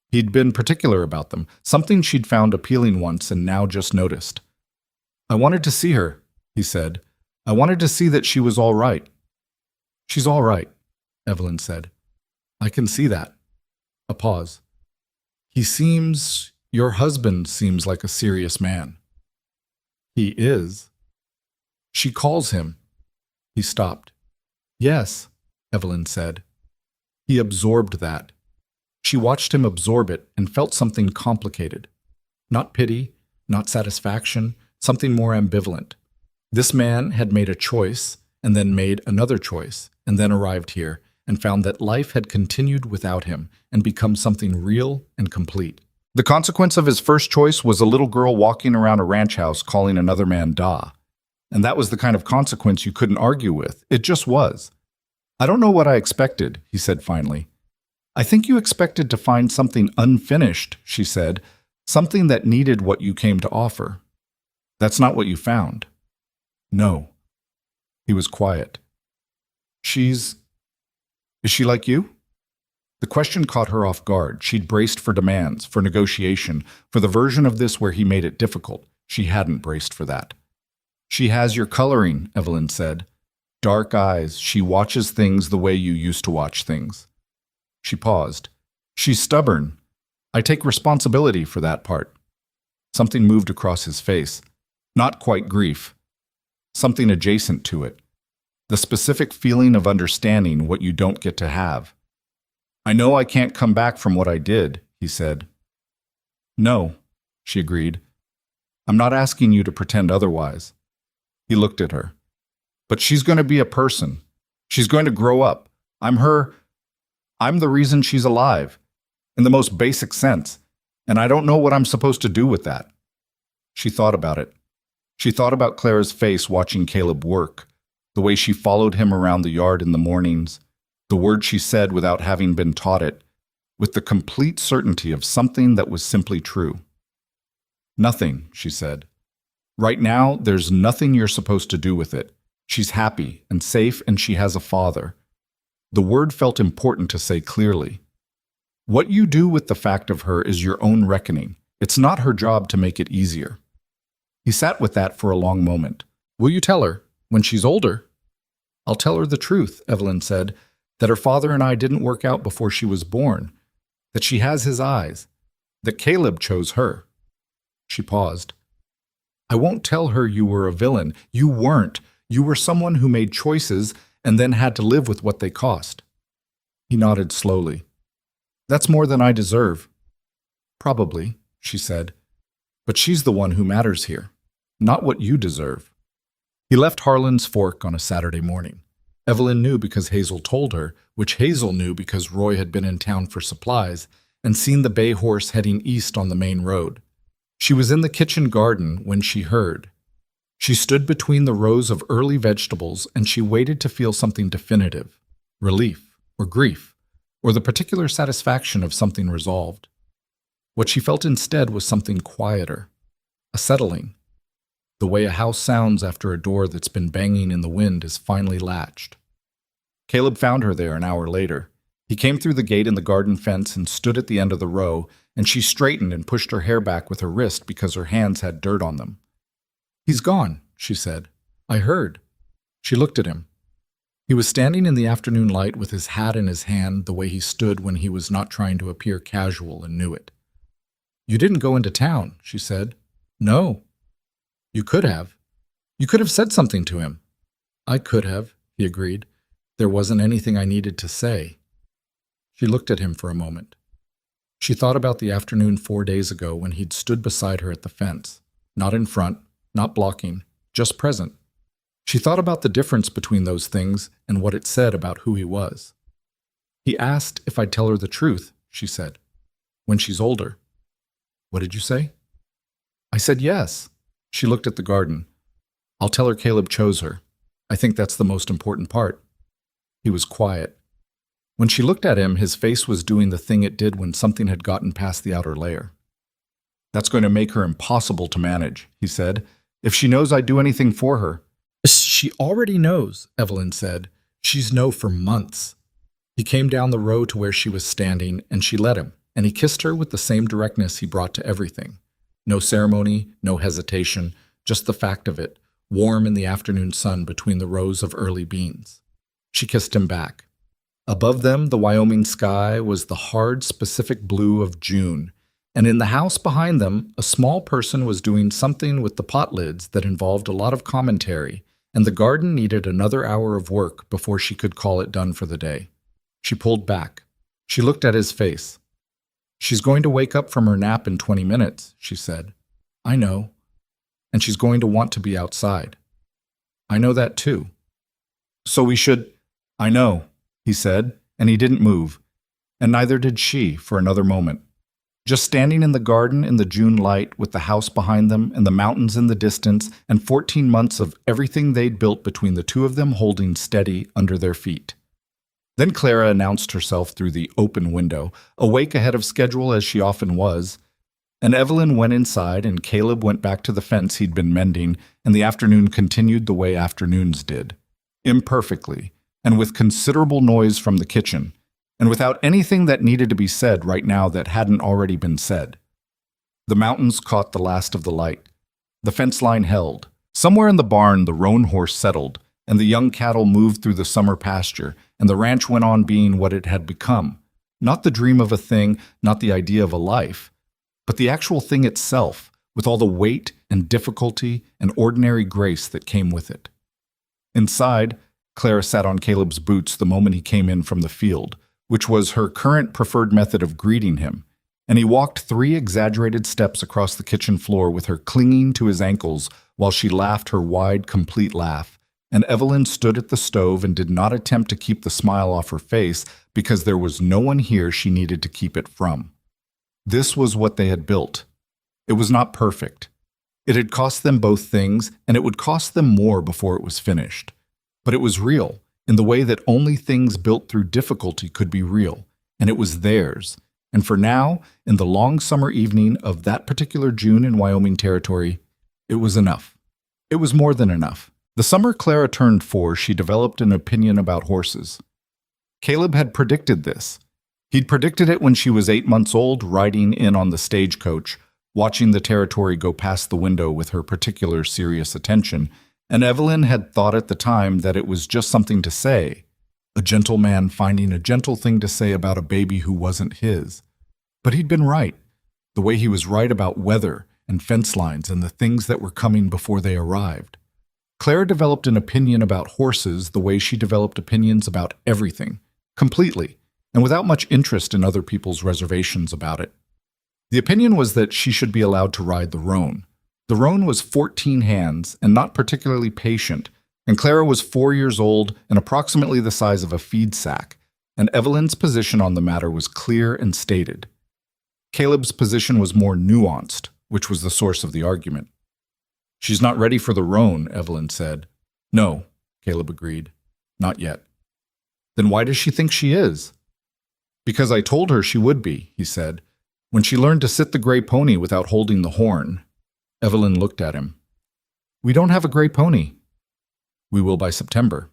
He'd been particular about them, something she'd found appealing once and now just noticed. I wanted to see her, he said. I wanted to see that she was all right. She's all right, Evelyn said. I can see that. A pause. Your husband seems like a serious man. He is. She calls him. He stopped. Yes, Evelyn said. He absorbed that. She watched him absorb it and felt something complicated. Not pity, not satisfaction, something more ambivalent. This man had made a choice and then made another choice and then arrived here and found that life had continued without him and become something real and complete. The consequence of his first choice was a little girl walking around a ranch house calling another man Da. And that was the kind of consequence you couldn't argue with. It just was. I don't know what I expected, he said finally. I think you expected to find something unfinished, she said, something that needed what you came to offer. That's not what you found. No. He was quiet. Is she like you? The question caught her off guard. She'd braced for demands, for negotiation, for the version of this where he made it difficult. She hadn't braced for that. She has your coloring, Evelyn said. Dark eyes. She watches things the way you used to watch things. She paused. She's stubborn. I take responsibility for that part. Something moved across his face. Not quite grief. Something adjacent to it. The specific feeling of understanding what you don't get to have. I know I can't come back from what I did, he said. No, she agreed. I'm not asking you to pretend otherwise. He looked at her. But she's going to be a person. She's going to grow up. I'm the reason she's alive, in the most basic sense, and I don't know what I'm supposed to do with that. She thought about it. She thought about Clara's face watching Caleb work, the way she followed him around the yard in the mornings, the words she said without having been taught it, with the complete certainty of something that was simply true. Nothing, she said. Right now, there's nothing you're supposed to do with it. She's happy and safe, and she has a father. The word felt important to say clearly. What you do with the fact of her is your own reckoning. It's not her job to make it easier. He sat with that for a long moment. Will you tell her, when she's older? I'll tell her the truth, Evelyn said, that her father and I didn't work out before she was born, that she has his eyes, that Caleb chose her. She paused. I won't tell her you were a villain. You weren't. You were someone who made choices and then had to live with what they cost. He nodded slowly. That's more than I deserve. Probably, she said. But she's the one who matters here, not what you deserve. He left Harlan's Fork on a Saturday morning. Evelyn knew because Hazel told her, which Hazel knew because Roy had been in town for supplies and seen the bay horse heading east on the main road. She was in the kitchen garden when she heard. She stood between the rows of early vegetables and she waited to feel something definitive, relief or grief, or the particular satisfaction of something resolved. What she felt instead was something quieter, a settling, the way a house sounds after a door that's been banging in the wind is finally latched. Caleb found her there an hour later. He came through the gate in the garden fence and stood at the end of the row, and she straightened and pushed her hair back with her wrist because her hands had dirt on them. He's gone, she said. I heard. She looked at him. He was standing in the afternoon light with his hat in his hand the way he stood when he was not trying to appear casual and knew it. You didn't go into town, she said. No. You could have. You could have said something to him. I could have, he agreed. There wasn't anything I needed to say. She looked at him for a moment. She thought about the afternoon 4 days ago when he'd stood beside her at the fence, not in front, not blocking, just present. She thought about the difference between those things and what it said about who he was. He asked if I'd tell her the truth, she said, when she's older. What did you say? I said yes. She looked at the garden. I'll tell her Caleb chose her. I think that's the most important part. He was quiet. When she looked at him, his face was doing the thing it did when something had gotten past the outer layer. That's going to make her impossible to manage, he said. If she knows I'd do anything for her, She already knows, Evelyn said. She's known for months. He came down the row to where she was standing, and she let him, and he kissed her with the same directness he brought to everything. No ceremony, no hesitation, just the fact of it, warm in the afternoon sun between the rows of early beans. She kissed him back. Above them, the Wyoming sky was the hard, specific blue of June, and in the house behind them, a small person was doing something with the pot lids that involved a lot of commentary, and the garden needed another hour of work before she could call it done for the day. She pulled back. She looked at his face. "She's going to wake up from her nap in 20 minutes, she said. "I know. And she's going to want to be outside." "I know that too." "So we should—" "I know," he said, and he didn't move. And neither did she for another moment. Just standing in the garden in the June light with the house behind them and the mountains in the distance and 14 months of everything they'd built between the two of them holding steady under their feet. Then Clara announced herself through the open window, awake ahead of schedule as she often was, and Evelyn went inside and Caleb went back to the fence he'd been mending, and the afternoon continued the way afternoons did, imperfectly, and with considerable noise from the kitchen, and without anything that needed to be said right now that hadn't already been said. The mountains caught the last of the light. The fence line held. Somewhere in the barn the roan horse settled, and the young cattle moved through the summer pasture, and the ranch went on being what it had become. Not the dream of a thing, not the idea of a life, but the actual thing itself, with all the weight and difficulty and ordinary grace that came with it. Inside, Clara sat on Caleb's boots the moment he came in from the field, which was her current preferred method of greeting him, and he walked 3 exaggerated steps across the kitchen floor with her clinging to his ankles while she laughed her wide, complete laugh, and Evelyn stood at the stove and did not attempt to keep the smile off her face because there was no one here she needed to keep it from. This was what they had built. It was not perfect. It had cost them both things, and it would cost them more before it was finished. But it was real, in the way that only things built through difficulty could be real, and it was theirs. And for now, in the long summer evening of that particular June in Wyoming territory, it was enough. It was more than enough. The summer Clara turned 4, she developed an opinion about horses. Caleb had predicted this. He'd predicted it when she was 8 months old, riding in on the stagecoach, watching the territory go past the window with her particular serious attention, and Evelyn had thought at the time that it was just something to say, a gentle man finding a gentle thing to say about a baby who wasn't his. But he'd been right, the way he was right about weather and fence lines and the things that were coming before they arrived. Clara developed an opinion about horses the way she developed opinions about everything, completely, and without much interest in other people's reservations about it. The opinion was that she should be allowed to ride the roan. The roan was 14 hands and not particularly patient, and Clara was 4 years old and approximately the size of a feed sack, and Evelyn's position on the matter was clear and stated. Caleb's position was more nuanced, which was the source of the argument. "She's not ready for the roan," Evelyn said. "No," Caleb agreed. "Not yet." "Then why does she think she is?" "Because I told her she would be," he said, "when she learned to sit the gray pony without holding the horn." Evelyn looked at him. "We don't have a gray pony." "We will by September."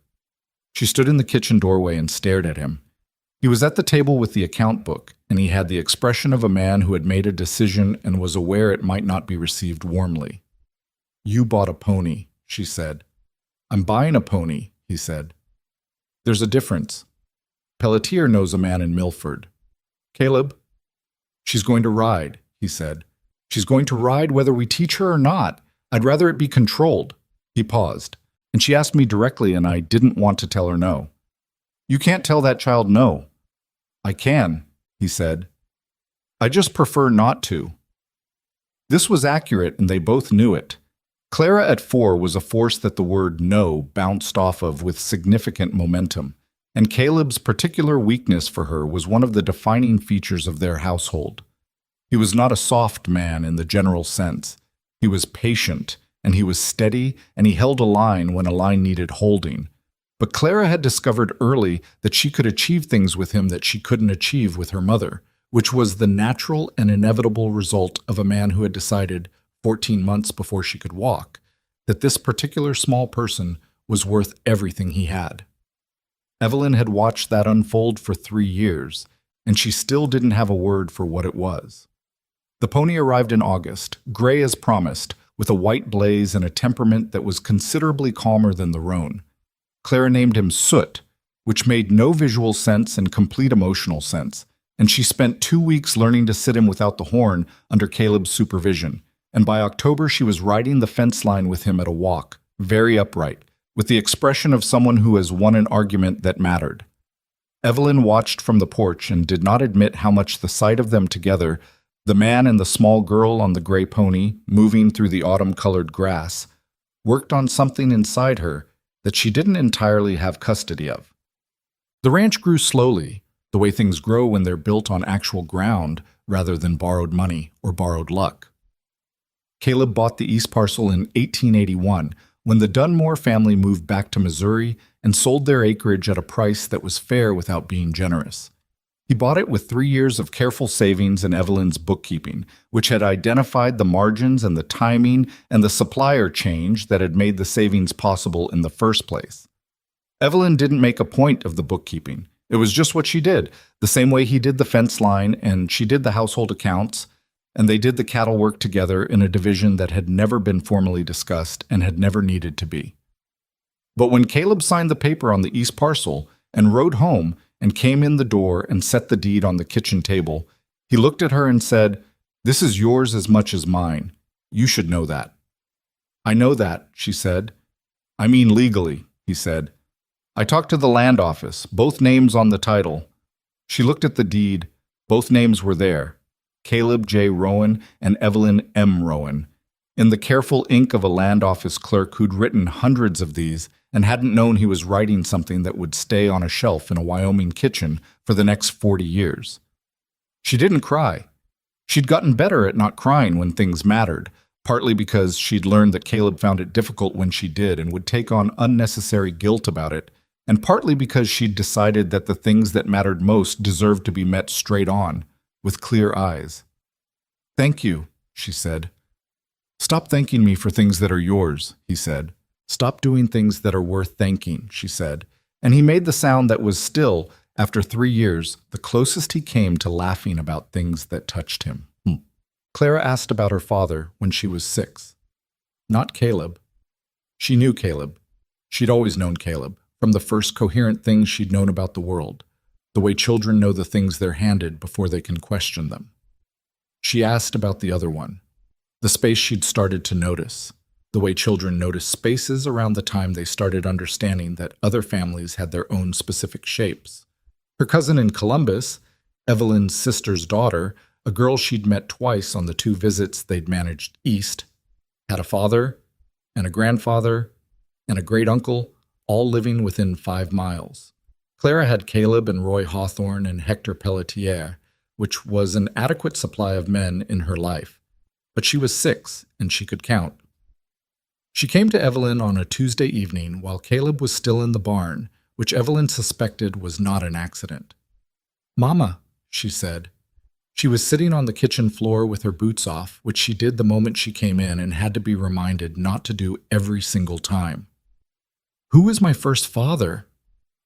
She stood in the kitchen doorway and stared at him. He was at the table with the account book, and he had the expression of a man who had made a decision and was aware it might not be received warmly. "You bought a pony," she said. "I'm buying a pony," he said. "There's a difference. Pelletier knows a man in Milford." "Caleb?" "She's going to ride," he said. "She's going to ride whether we teach her or not. I'd rather it be controlled." He paused, and she asked me directly, and I didn't want to tell her no. "You can't tell that child no." "I can," he said. "I just prefer not to." This was accurate, and they both knew it. Clara at 4 was a force that the word no bounced off of with significant momentum, and Caleb's particular weakness for her was one of the defining features of their household. He was not a soft man in the general sense. He was patient, and he was steady, and he held a line when a line needed holding. But Clara had discovered early that she could achieve things with him that she couldn't achieve with her mother, which was the natural and inevitable result of a man who had decided 14 months before she could walk, that this particular small person was worth everything he had. Evelyn had watched that unfold for 3 years, and she still didn't have a word for what it was. The pony arrived in August, gray as promised, with a white blaze and a temperament that was considerably calmer than the roan. Clara named him Soot, which made no visual sense and complete emotional sense, and she spent 2 weeks learning to sit him without the horn under Caleb's supervision, and by October she was riding the fence line with him at a walk, very upright, with the expression of someone who has won an argument that mattered. Evelyn watched from the porch and did not admit how much the sight of them together, the man and the small girl on the gray pony, moving through the autumn-colored grass, worked on something inside her that she didn't entirely have custody of. The ranch grew slowly, the way things grow when they're built on actual ground rather than borrowed money or borrowed luck. Caleb bought the east parcel in 1881 when the Dunmore family moved back to Missouri and sold their acreage at a price that was fair without being generous. He bought it with 3 years of careful savings and Evelyn's bookkeeping, which had identified the margins and the timing and the supplier change that had made the savings possible in the first place. Evelyn didn't make a point of the bookkeeping. It was just what she did, the same way he did the fence line, and she did the household accounts, and they did the cattle work together in a division that had never been formally discussed and had never needed to be. But when Caleb signed the paper on the east parcel and rode home and came in the door and set the deed on the kitchen table, he looked at her and said, "This is yours as much as mine. You should know that." "I know that," she said. "I mean legally," he said. "I talked to the land office, both names on the title." She looked at the deed. Both names were there. Caleb J. Rowan and Evelyn M. Rowan, in the careful ink of a land office clerk who'd written hundreds of these and hadn't known he was writing something that would stay on a shelf in a Wyoming kitchen for the next 40 years. She didn't cry. She'd gotten better at not crying when things mattered, partly because she'd learned that Caleb found it difficult when she did and would take on unnecessary guilt about it, and partly because she'd decided that the things that mattered most deserved to be met straight on, with clear eyes. "Thank you," she said. "Stop thanking me for things that are yours," he said. "Stop doing things that are worth thanking," she said. And he made the sound that was still, after 3 years, the closest he came to laughing about things that touched him. Clara asked about her father when she was 6. Not Caleb. She knew Caleb. She'd always known Caleb, from the first coherent things she'd known about the world, the way children know the things they're handed before they can question them. She asked about the other one, the space she'd started to notice, the way children notice spaces around the time they started understanding that other families had their own specific shapes. Her cousin in Columbus, Evelyn's sister's daughter, a girl she'd met twice on the 2 visits they'd managed east, had a father and a grandfather and a great-uncle, all living within 5 miles. Clara had Caleb and Roy Hawthorne and Hector Pelletier, which was an adequate supply of men in her life. But she was 6, and she could count. She came to Evelyn on a Tuesday evening while Caleb was still in the barn, which Evelyn suspected was not an accident. "Mama," she said. She was sitting on the kitchen floor with her boots off, which she did the moment she came in and had to be reminded not to do every single time. "Who is my first father?"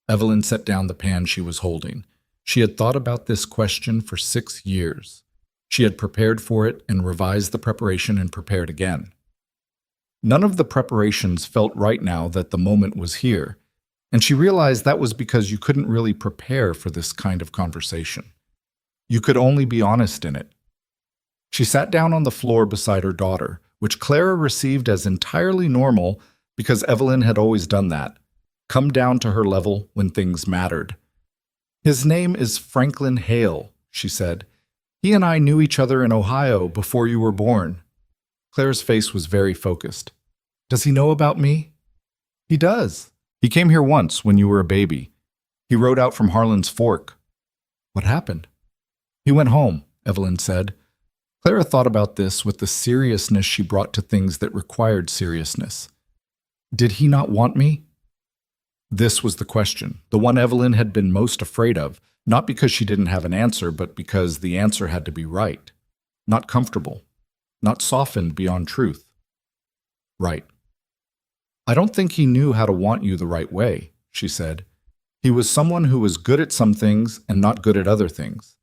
Evelyn set down the pan she was holding. She had thought about this question for 6 years. She had prepared for it and revised the preparation and prepared again. None of the preparations felt right now that the moment was here, and she realized that was because you couldn't really prepare for this kind of conversation. You could only be honest in it. She sat down on the floor beside her daughter, which Clara received as entirely normal because Evelyn had always done that, come down to her level when things mattered. "His name is Franklin Hale," she said. "He and I knew each other in Ohio before you were born." Clara's face was very focused. "Does he know about me?" "He does. He came here once when you were a baby. He rode out from Harlan's Fork." "What happened?" "He went home," Evelyn said. Clara thought about this with the seriousness she brought to things that required seriousness. "Did he not want me?" This was the question, the one Evelyn had been most afraid of, not because she didn't have an answer, but because the answer had to be right, not comfortable, not softened beyond truth. Right. I don't think he knew how to want you the right way, she said. He was someone who was good at some things and not good at other things.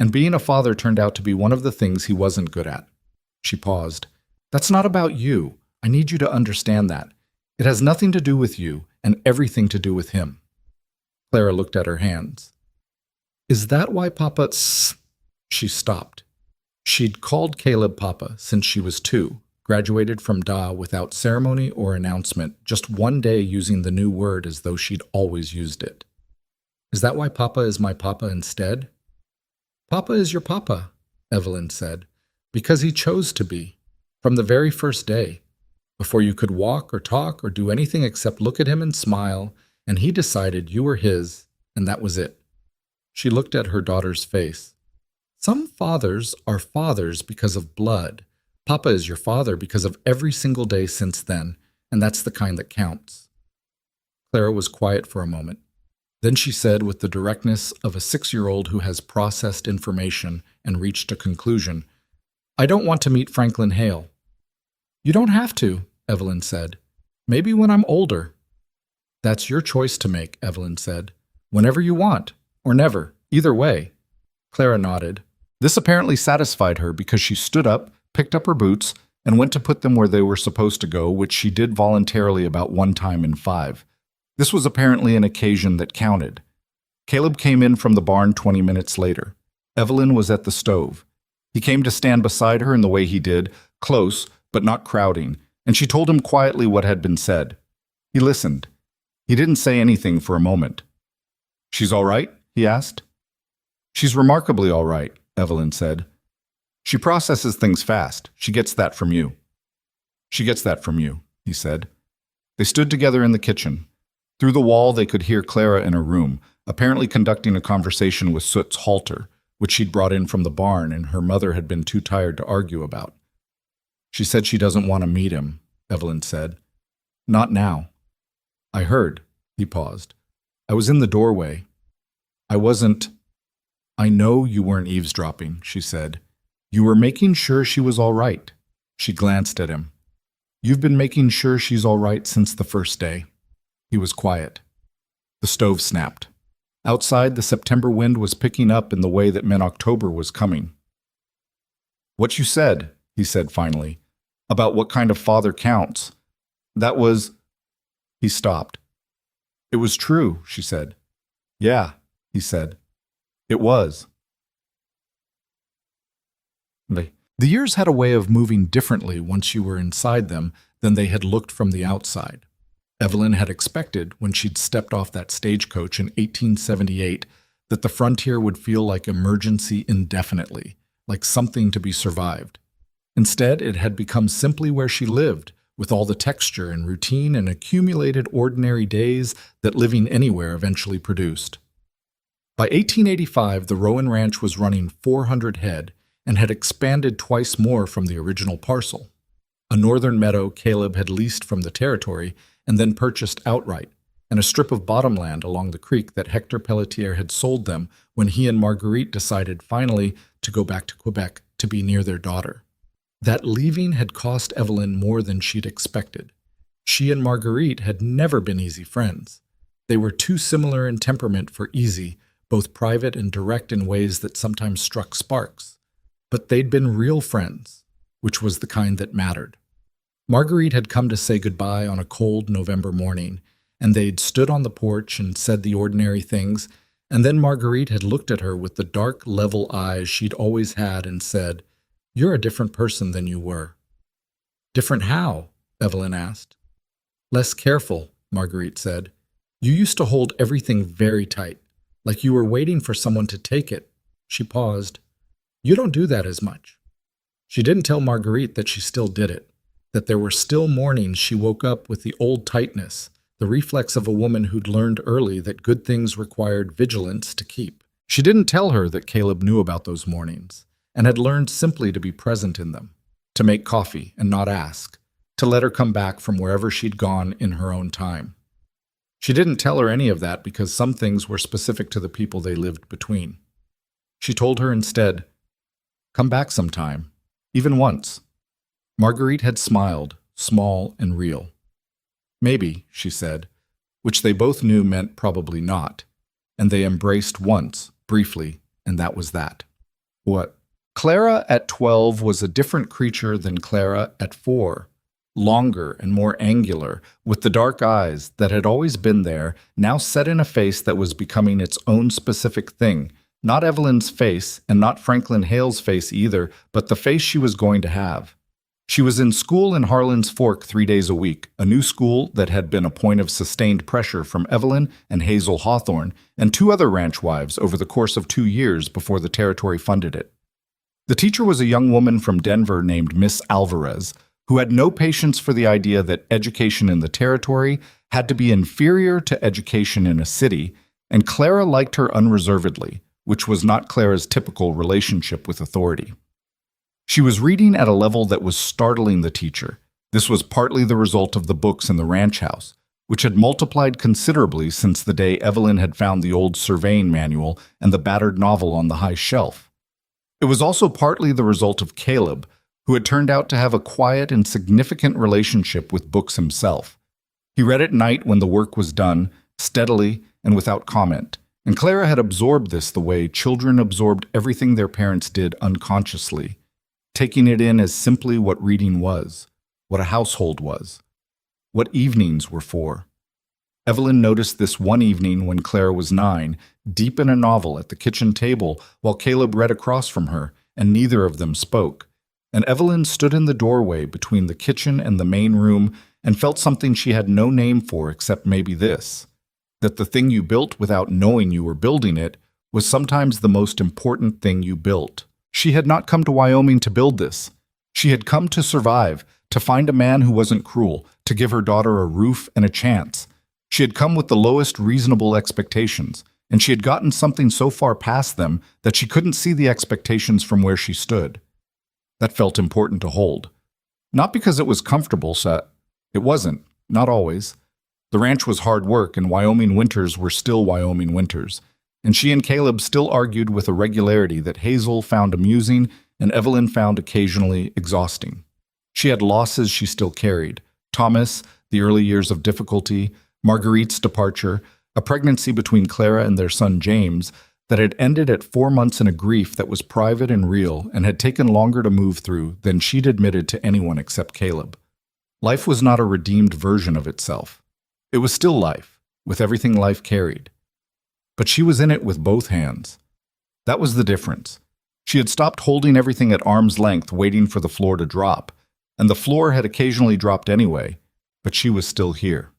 And being a father turned out to be one of the things he wasn't good at. She paused. That's not about you. I need you to understand that. It has nothing to do with you and everything to do with him. Clara looked at her hands. Is that why Papa... She stopped. She'd called Caleb Papa since she was 2, graduated from Da without ceremony or announcement, just one day using the new word as though she'd always used it. Is that why Papa is my Papa instead? Papa is your Papa, Evelyn said, because he chose to be, from the very first day, before you could walk or talk or do anything except look at him and smile, and he decided you were his, and that was it. She looked at her daughter's face. Some fathers are fathers because of blood. Papa is your father because of every single day since then, and that's the kind that counts. Clara was quiet for a moment. Then she said with the directness of a 6-year-old who has processed information and reached a conclusion, I don't want to meet Franklin Hale. You don't have to, Evelyn said. Maybe when I'm older. That's your choice to make, Evelyn said. Whenever you want, or never, either way. Clara nodded. This apparently satisfied her because she stood up, picked up her boots, and went to put them where they were supposed to go, which she did voluntarily about 1 time in 5. This was apparently an occasion that counted. Caleb came in from the barn 20 minutes later. Evelyn was at the stove. He came to stand beside her in the way he did, close, but not crowding, and she told him quietly what had been said. He listened. He didn't say anything for a moment. She's all right? He asked. She's remarkably all right, Evelyn said. She processes things fast. She gets that from you. She gets that from you, he said. They stood together in the kitchen. Through the wall, they could hear Clara in her room, apparently conducting a conversation with Soot's halter, which she'd brought in from the barn and her mother had been too tired to argue about. She said she doesn't want to meet him, Evelyn said. Not now. I heard, he paused. I was in the doorway. I wasn't... I know you weren't eavesdropping, she said. You were making sure she was all right. She glanced at him. You've been making sure she's all right since the first day. He was quiet. The stove snapped. Outside, the September wind was picking up in the way that meant October was coming. What you said, he said finally, about what kind of father counts. That was... He stopped. It was true, she said. Yeah, he said. It was. The years had a way of moving differently once you were inside them than they had looked from the outside. Evelyn had expected, when she'd stepped off that stagecoach in 1878, that the frontier would feel like emergency indefinitely, like something to be survived. Instead, it had become simply where she lived, with all the texture and routine and accumulated ordinary days that living anywhere eventually produced. By 1885, the Rowan Ranch was running 400 head and had expanded twice more from the original parcel. A northern meadow Caleb had leased from the territory and then purchased outright, and a strip of bottomland along the creek that Hector Pelletier had sold them when he and Marguerite decided finally to go back to Quebec to be near their daughter. That leaving had cost Evelyn more than she'd expected. She and Marguerite had never been easy friends. They were too similar in temperament for easy, both private and direct in ways that sometimes struck sparks. But they'd been real friends, which was the kind that mattered. Marguerite had come to say goodbye on a cold November morning, and they'd stood on the porch and said the ordinary things, and then Marguerite had looked at her with the dark, level eyes she'd always had and said, "You're a different person than you were." "Different how?" Evelyn asked. "Less careful," Marguerite said. "You used to hold everything very tight, like you were waiting for someone to take it." She paused. "You don't do that as much." She didn't tell Marguerite that she still did it, that there were still mornings she woke up with the old tightness, the reflex of a woman who'd learned early that good things required vigilance to keep. She didn't tell her that Caleb knew about those mornings, and had learned simply to be present in them, to make coffee and not ask, to let her come back from wherever she'd gone in her own time. She didn't tell her any of that because some things were specific to the people they lived between. She told her instead, "Come back sometime, even once." Marguerite had smiled, small and real. Maybe, she said, which they both knew meant probably not, and they embraced once, briefly, and that was that. What? Clara at 12 was a different creature than Clara at 4. Longer and more angular, with the dark eyes that had always been there, now set in a face that was becoming its own specific thing. Not Evelyn's face, and not Franklin Hale's face either, but the face she was going to have. She was in school in Harlan's Fork 3 days a week, a new school that had been a point of sustained pressure from Evelyn and Hazel Hawthorne, and 2 other ranch wives over the course of 2 years before the territory funded it. The teacher was a young woman from Denver named Miss Alvarez, who had no patience for the idea that education in the territory had to be inferior to education in a city, and Clara liked her unreservedly, which was not Clara's typical relationship with authority. She was reading at a level that was startling the teacher. This was partly the result of the books in the ranch house, which had multiplied considerably since the day Evelyn had found the old surveying manual and the battered novel on the high shelf. It was also partly the result of Caleb, who had turned out to have a quiet and significant relationship with books himself. He read at night when the work was done, steadily and without comment, and Clara had absorbed this the way children absorbed everything their parents did unconsciously, taking it in as simply what reading was, what a household was, what evenings were for. Evelyn noticed this one evening when Clara was 9, deep in a novel at the kitchen table while Caleb read across from her, and neither of them spoke. And Evelyn stood in the doorway between the kitchen and the main room and felt something she had no name for except maybe this, that the thing you built without knowing you were building it was sometimes the most important thing you built. She had not come to Wyoming to build this. She had come to survive, to find a man who wasn't cruel, to give her daughter a roof and a chance. She had come with the lowest reasonable expectations, and she had gotten something so far past them that she couldn't see the expectations from where she stood. That felt important to hold. Not because it was comfortable, it wasn't, not always. The ranch was hard work, and Wyoming winters were still Wyoming winters, and she and Caleb still argued with a regularity that Hazel found amusing and Evelyn found occasionally exhausting. She had losses she still carried: Thomas, the early years of difficulty, Marguerite's departure, a pregnancy between Clara and their son James that had ended at 4 months in a grief that was private and real and had taken longer to move through than she'd admitted to anyone except Caleb. Life was not a redeemed version of itself. It was still life, with everything life carried. But she was in it with both hands. That was the difference. She had stopped holding everything at arm's length waiting for the floor to drop, and the floor had occasionally dropped anyway, but she was still here.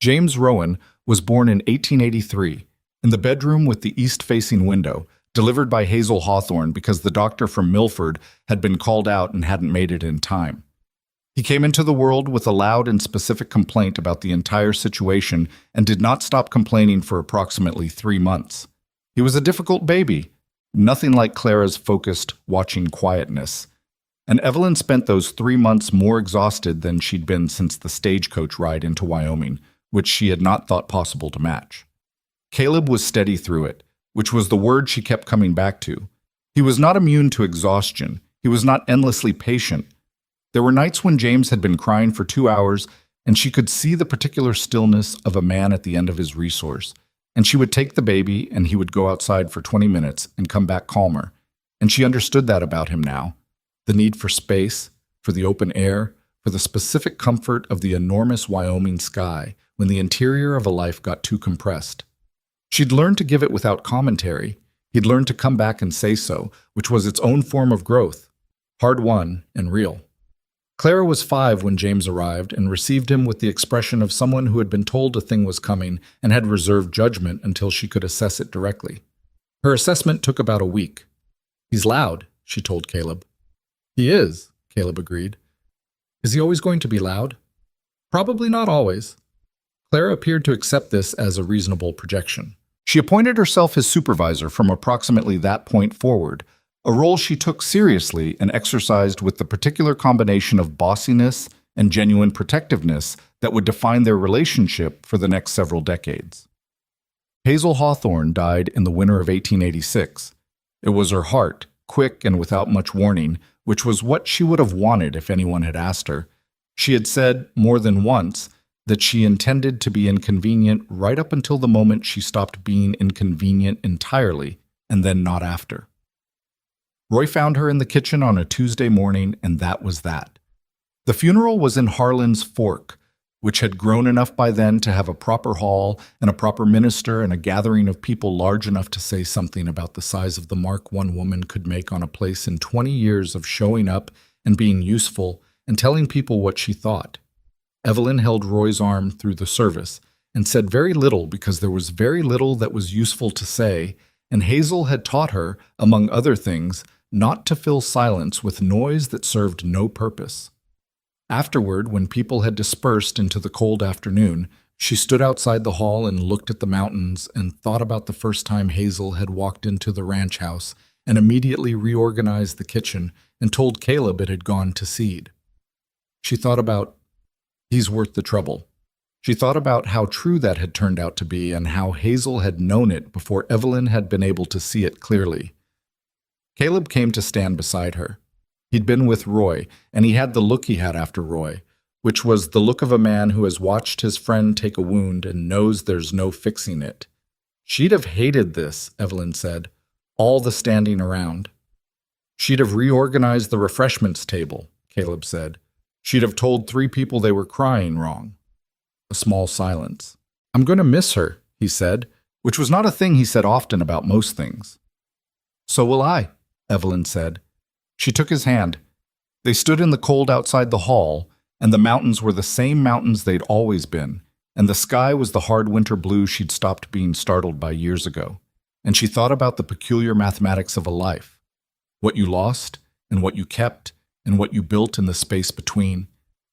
James Rowan was born in 1883, in the bedroom with the east-facing window, delivered by Hazel Hawthorne because the doctor from Milford had been called out and hadn't made it in time. He came into the world with a loud and specific complaint about the entire situation and did not stop complaining for approximately 3 months. He was a difficult baby, nothing like Clara's focused, watching quietness. And Evelyn spent those 3 months more exhausted than she'd been since the stagecoach ride into Wyoming, which she had not thought possible to match. Caleb was steady through it, which was the word she kept coming back to. He was not immune to exhaustion. He was not endlessly patient. There were nights when James had been crying for 2 hours, and she could see the particular stillness of a man at the end of his resource. And she would take the baby, and he would go outside for 20 minutes and come back calmer. And she understood that about him now. The need for space, for the open air, for the specific comfort of the enormous Wyoming sky when the interior of a life got too compressed. She'd learned to give it without commentary. He'd learned to come back and say so, which was its own form of growth, hard-won and real. Clara was 5 when James arrived and received him with the expression of someone who had been told a thing was coming and had reserved judgment until she could assess it directly. Her assessment took about a week. "He's loud," she told Caleb. "He is," Caleb agreed. "Is he always going to be loud?" "Probably not always." Clara appeared to accept this as a reasonable projection. She appointed herself his supervisor from approximately that point forward, a role she took seriously and exercised with the particular combination of bossiness and genuine protectiveness that would define their relationship for the next several decades. Hazel Hawthorne died in the winter of 1886. It was her heart, quick and without much warning, which was what she would have wanted if anyone had asked her. She had said, more than once, that she intended to be inconvenient right up until the moment she stopped being inconvenient entirely, and then not after. Roy found her in the kitchen on a Tuesday morning, and that was that. The funeral was in Harlan's Fork, which had grown enough by then to have a proper hall and a proper minister and a gathering of people large enough to say something about the size of the mark one woman could make on a place in 20 years of showing up and being useful and telling people what she thought. Evelyn held Roy's arm through the service and said very little because there was very little that was useful to say, and Hazel had taught her, among other things, not to fill silence with noise that served no purpose. Afterward, when people had dispersed into the cold afternoon, she stood outside the hall and looked at the mountains and thought about the first time Hazel had walked into the ranch house and immediately reorganized the kitchen and told Caleb it had gone to seed. She thought about, he's worth the trouble. She thought about how true that had turned out to be and how Hazel had known it before Evelyn had been able to see it clearly. Caleb came to stand beside her. He'd been with Roy, and he had the look he had after Roy, which was the look of a man who has watched his friend take a wound and knows there's no fixing it. She'd have hated this, Evelyn said, all the standing around. She'd have reorganized the refreshments table, Caleb said. She'd have told 3 people they were crying wrong. A small silence. I'm going to miss her, he said, which was not a thing he said often about most things. So will I, Evelyn said. She took his hand. They stood in the cold outside the hall, and the mountains were the same mountains they'd always been, and the sky was the hard winter blue she'd stopped being startled by years ago. And she thought about the peculiar mathematics of a life, what you lost, and what you kept, and what you built in the space between,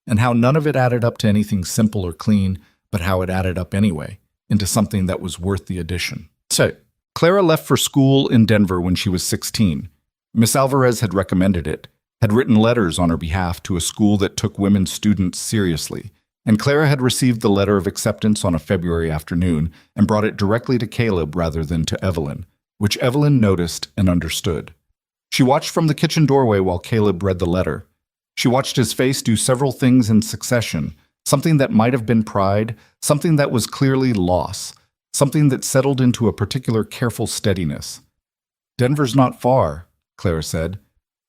and how none of it added up to anything simple or clean, but how it added up anyway, into something that was worth the addition. So, Clara left for school in Denver when she was 16. Miss Alvarez had recommended it, had written letters on her behalf to a school that took women students seriously, and Clara had received the letter of acceptance on a February afternoon and brought it directly to Caleb rather than to Evelyn, which Evelyn noticed and understood. She watched from the kitchen doorway while Caleb read the letter. She watched his face do several things in succession, something that might have been pride, something that was clearly loss, something that settled into a particular careful steadiness. Denver's not far, Clara said.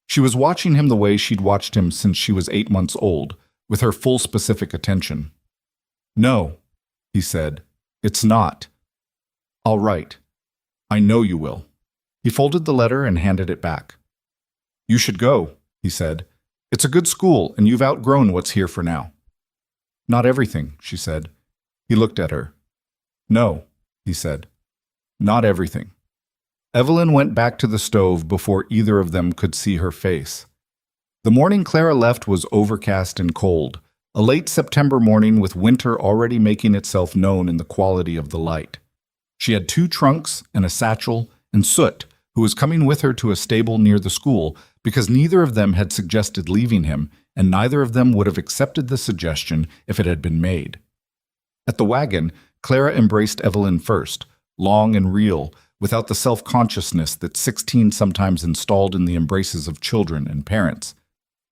She was watching him the way she'd watched him since she was 8 months old, with her full specific attention. No, he said, it's not. All right. I know you will. He folded the letter and handed it back. You should go, he said. It's a good school, and you've outgrown what's here for now. Not everything, she said. He looked at her. No, he said. Not everything. Evelyn went back to the stove before either of them could see her face. The morning Clara left was overcast and cold, a late September morning with winter already making itself known in the quality of the light. She had 2 trunks and a satchel, and Soot, who was coming with her to a stable near the school because neither of them had suggested leaving him, and neither of them would have accepted the suggestion if it had been made. At the wagon, Clara embraced Evelyn first, long and real, without the self-consciousness that 16 sometimes installed in the embraces of children and parents.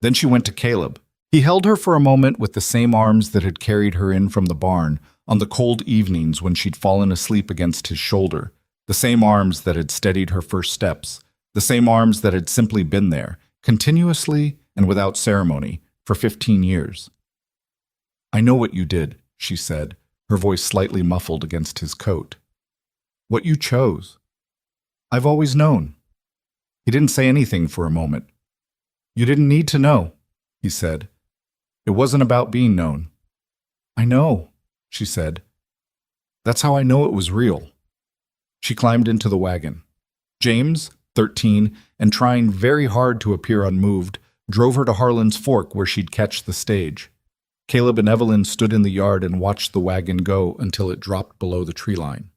Then she went to Caleb. He held her for a moment with the same arms that had carried her in from the barn on the cold evenings when she'd fallen asleep against his shoulder, the same arms that had steadied her first steps, the same arms that had simply been there, continuously and without ceremony, for 15 years. I know what you did, she said, her voice slightly muffled against his coat. What you chose. I've always known. He didn't say anything for a moment. You didn't need to know, he said. It wasn't about being known. I know, she said. That's how I know it was real. She climbed into the wagon. James, 13, and trying very hard to appear unmoved, drove her to Harlan's Fork where she'd catch the stage. Caleb and Evelyn stood in the yard and watched the wagon go until it dropped below the tree line.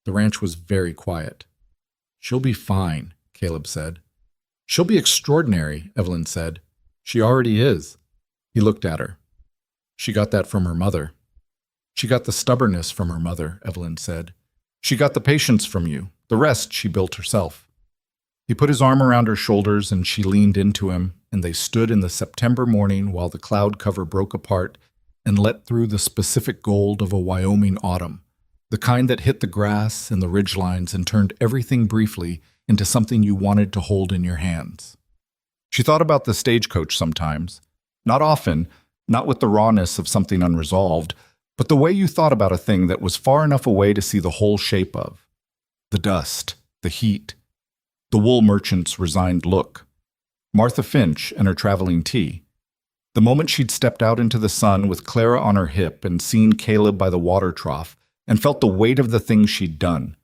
The ranch was very quiet. She'll be fine, Caleb said. She'll be extraordinary, Evelyn said. She already is. He looked at her. She got that from her mother. She got the stubbornness from her mother, Evelyn said. She got the patience from you. The rest she built herself. He put his arm around her shoulders and she leaned into him, and they stood in the September morning while the cloud cover broke apart and let through the specific gold of a Wyoming autumn, the kind that hit the grass and the ridgelines and turned everything briefly into something you wanted to hold in your hands. She thought about the stagecoach sometimes, not often, not with the rawness of something unresolved, but the way you thought about a thing that was far enough away to see the whole shape of. The dust, the heat, the wool merchant's resigned look, Martha Finch and her traveling tea. The moment she'd stepped out into the sun with Clara on her hip and seen Caleb by the water trough and felt the weight of the things she'd done,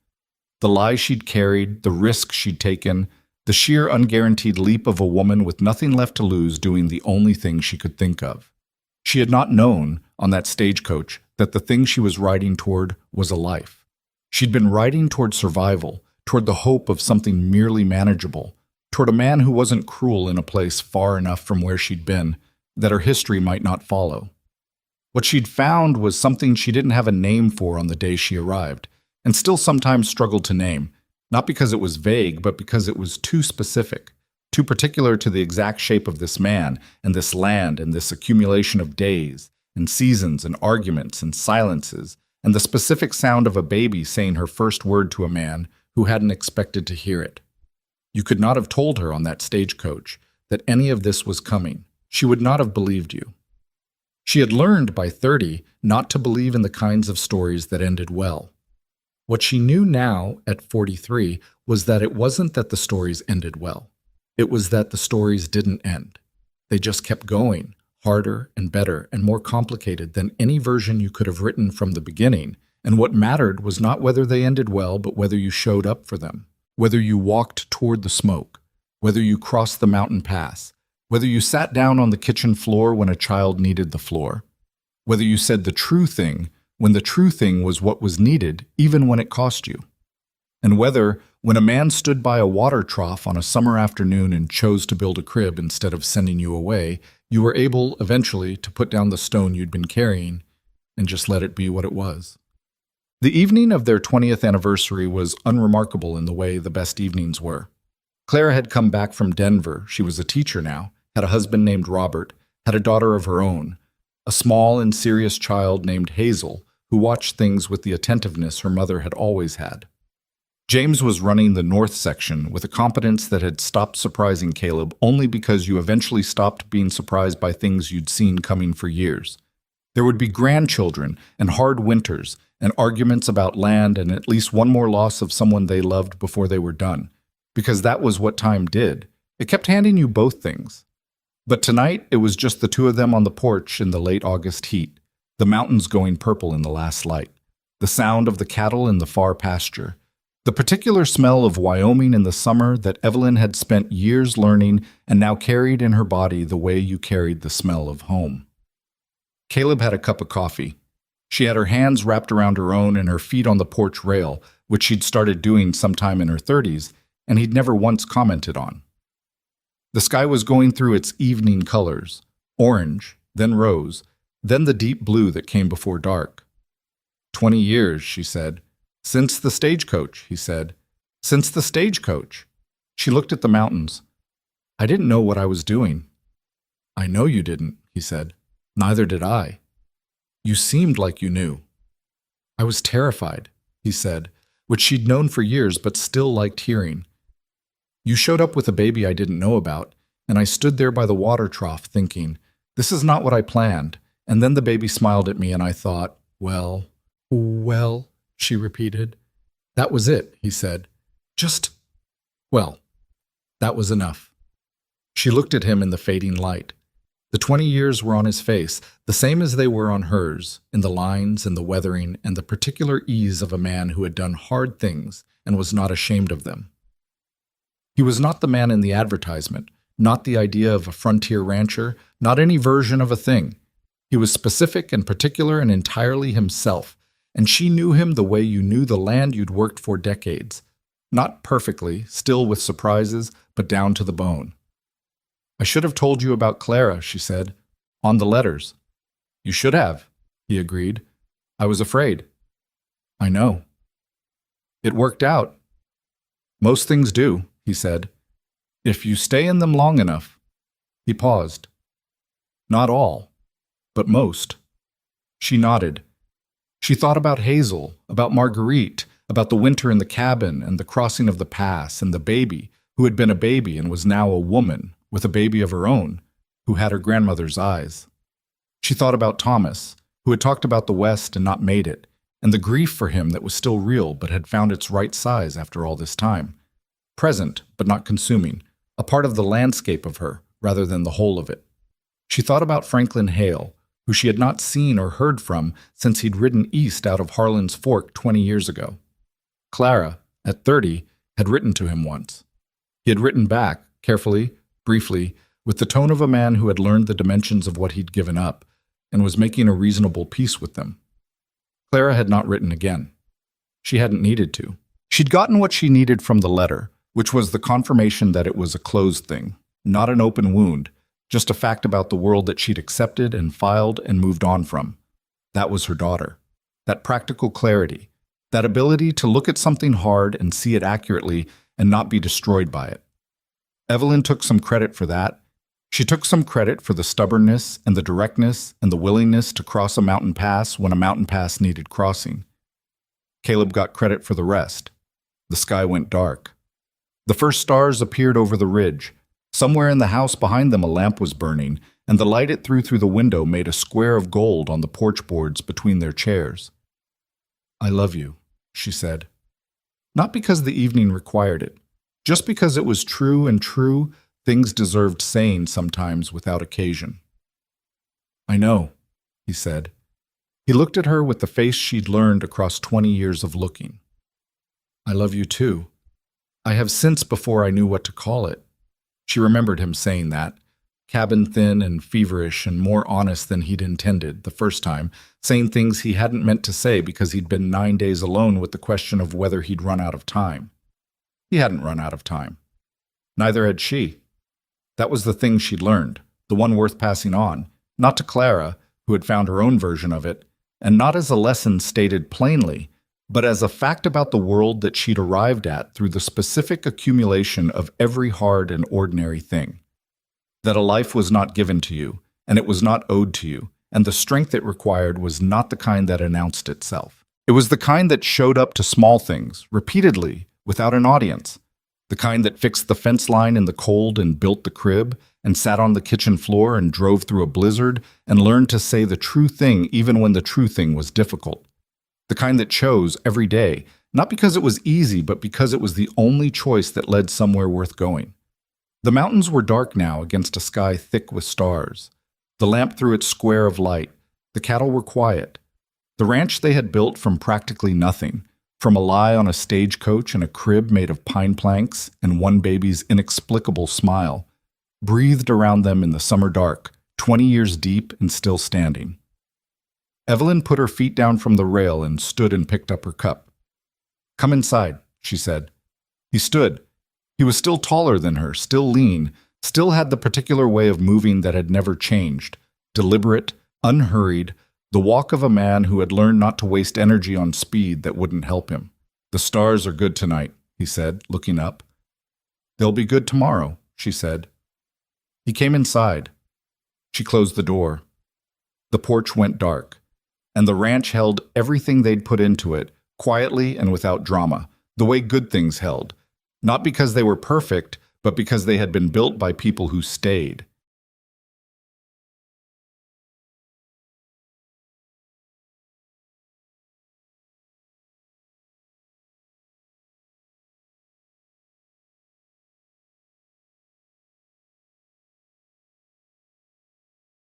the lie she'd carried, the risk she'd taken, the sheer unguaranteed leap of a woman with nothing left to lose doing the only thing she could think of. She had not known, on that stagecoach, that the thing she was riding toward was a life. She'd been riding toward survival, toward the hope of something merely manageable, toward a man who wasn't cruel in a place far enough from where she'd been that her history might not follow. What she'd found was something she didn't have a name for on the day she arrived, and still sometimes struggled to name, not because it was vague, but because it was too specific, too particular to the exact shape of this man and this land and this accumulation of days and seasons and arguments and silences and the specific sound of a baby saying her first word to a man who hadn't expected to hear it. You could not have told her on that stagecoach that any of this was coming. She would not have believed you. She had learned by 30 not to believe in the kinds of stories that ended well. What she knew now, at 43, was that it wasn't that the stories ended well. It was that the stories didn't end. They just kept going, harder and better and more complicated than any version you could have written from the beginning, and what mattered was not whether they ended well, but whether you showed up for them, whether you walked toward the smoke, whether you crossed the mountain pass, whether you sat down on the kitchen floor when a child needed the floor, whether you said the true thing when the true thing was what was needed, even when it cost you, and whether, when a man stood by a water trough on a summer afternoon and chose to build a crib instead of sending you away, you were able, eventually, to put down the stone you'd been carrying and just let it be what it was. The evening of their 20th anniversary was unremarkable in the way the best evenings were. Clara had come back from Denver. She was a teacher now, had a husband named Robert, had a daughter of her own, a small and serious child named Hazel, who watched things with the attentiveness her mother had always had. James was running the north section with a competence that had stopped surprising Caleb only because you eventually stopped being surprised by things you'd seen coming for years. There would be grandchildren and hard winters and arguments about land and at least one more loss of someone they loved before they were done, because that was what time did. It kept handing you both things. But tonight, it was just the two of them on the porch in the late August heat, the mountains going purple in the last light, the sound of the cattle in the far pasture, the particular smell of Wyoming in the summer that Evelyn had spent years learning and now carried in her body the way you carried the smell of home. Caleb had a cup of coffee. She had her hands wrapped around her own and her feet on the porch rail, which she'd started doing sometime in her 30s, and he'd never once commented on. The sky was going through its evening colors, orange, then rose, then the deep blue that came before dark. 20 years, she said. Since the stagecoach, he said. Since the stagecoach. She looked at the mountains. I didn't know what I was doing. I know you didn't, he said. Neither did I. You seemed like you knew. I was terrified, he said, which she'd known for years but still liked hearing. You showed up with a baby I didn't know about, and I stood there by the water trough thinking, this is not what I planned, and then the baby smiled at me and I thought, well, she repeated. That was it, he said. That was enough. She looked at him in the fading light. The 20 years were on his face, the same as they were on hers, in the lines and the weathering and the particular ease of a man who had done hard things and was not ashamed of them. He was not the man in the advertisement, not the idea of a frontier rancher, not any version of a thing. He was specific and particular and entirely himself, and she knew him the way you knew the land you'd worked for decades. Not perfectly, still with surprises, but down to the bone. I should have told you about Clara, she said, on the letters. You should have, he agreed. I was afraid. I know. It worked out. Most things do, he he said. "If you stay in them long enough." He paused. "Not all, but most." She nodded. She thought about Hazel, about Marguerite, about the winter in the cabin and the crossing of the pass and the baby, who had been a baby and was now a woman with a baby of her own, who had her grandmother's eyes. She thought about Thomas, who had talked about the West and not made it, and the grief for him that was still real but had found its right size after all this time. Present, but not consuming, a part of the landscape of her, rather than the whole of it. She thought about Franklin Hale, who she had not seen or heard from since he'd ridden east out of Harlan's Fork 20 years ago. Clara, at 30, had written to him once. He had written back, carefully, briefly, with the tone of a man who had learned the dimensions of what he'd given up, and was making a reasonable peace with them. Clara had not written again. She hadn't needed to. She'd gotten what she needed from the letter, which was the confirmation that it was a closed thing, not an open wound, just a fact about the world that she'd accepted and filed and moved on from. That was her daughter. That practical clarity, that ability to look at something hard and see it accurately and not be destroyed by it. Evelyn took some credit for that. She took some credit for the stubbornness and the directness and the willingness to cross a mountain pass when a mountain pass needed crossing. Caleb got credit for the rest. The sky went dark. The first stars appeared over the ridge. Somewhere in the house behind them a lamp was burning, and the light it threw through the window made a square of gold on the porch boards between their chairs. "I love you," she said. Not because the evening required it, just because it was true, and true things deserved saying sometimes without occasion. "I know," he said. He looked at her with the face she'd learned across 20 years of looking. "I love you too. I have since before I knew what to call it." She remembered him saying that, cabin-thin and feverish and more honest than he'd intended the first time, saying things he hadn't meant to say because he'd been 9 days alone with the question of whether he'd run out of time. He hadn't run out of time. Neither had she. That was the thing she'd learned, the one worth passing on, not to Clara, who had found her own version of it, and not as a lesson stated plainly, but as a fact about the world that she'd arrived at through the specific accumulation of every hard and ordinary thing. That a life was not given to you, and it was not owed to you, and the strength it required was not the kind that announced itself. It was the kind that showed up to small things, repeatedly, without an audience. The kind that fixed the fence line in the cold and built the crib, and sat on the kitchen floor and drove through a blizzard, and learned to say the true thing even when the true thing was difficult. The kind that chose every day, not because it was easy, but because it was the only choice that led somewhere worth going. The mountains were dark now against a sky thick with stars. The lamp threw its square of light. The cattle were quiet. The ranch they had built from practically nothing, from a lie on a stagecoach and a crib made of pine planks and one baby's inexplicable smile, breathed around them in the summer dark, 20 years deep and still standing. Evelyn put her feet down from the rail and stood and picked up her cup. "Come inside," she said. He stood. He was still taller than her, still lean, still had the particular way of moving that had never changed, deliberate, unhurried, the walk of a man who had learned not to waste energy on speed that wouldn't help him. "The stars are good tonight," he said, looking up. "They'll be good tomorrow," she said. He came inside. She closed the door. The porch went dark, and the ranch held everything they'd put into it, quietly and without drama, the way good things held, not because they were perfect, but because they had been built by people who stayed,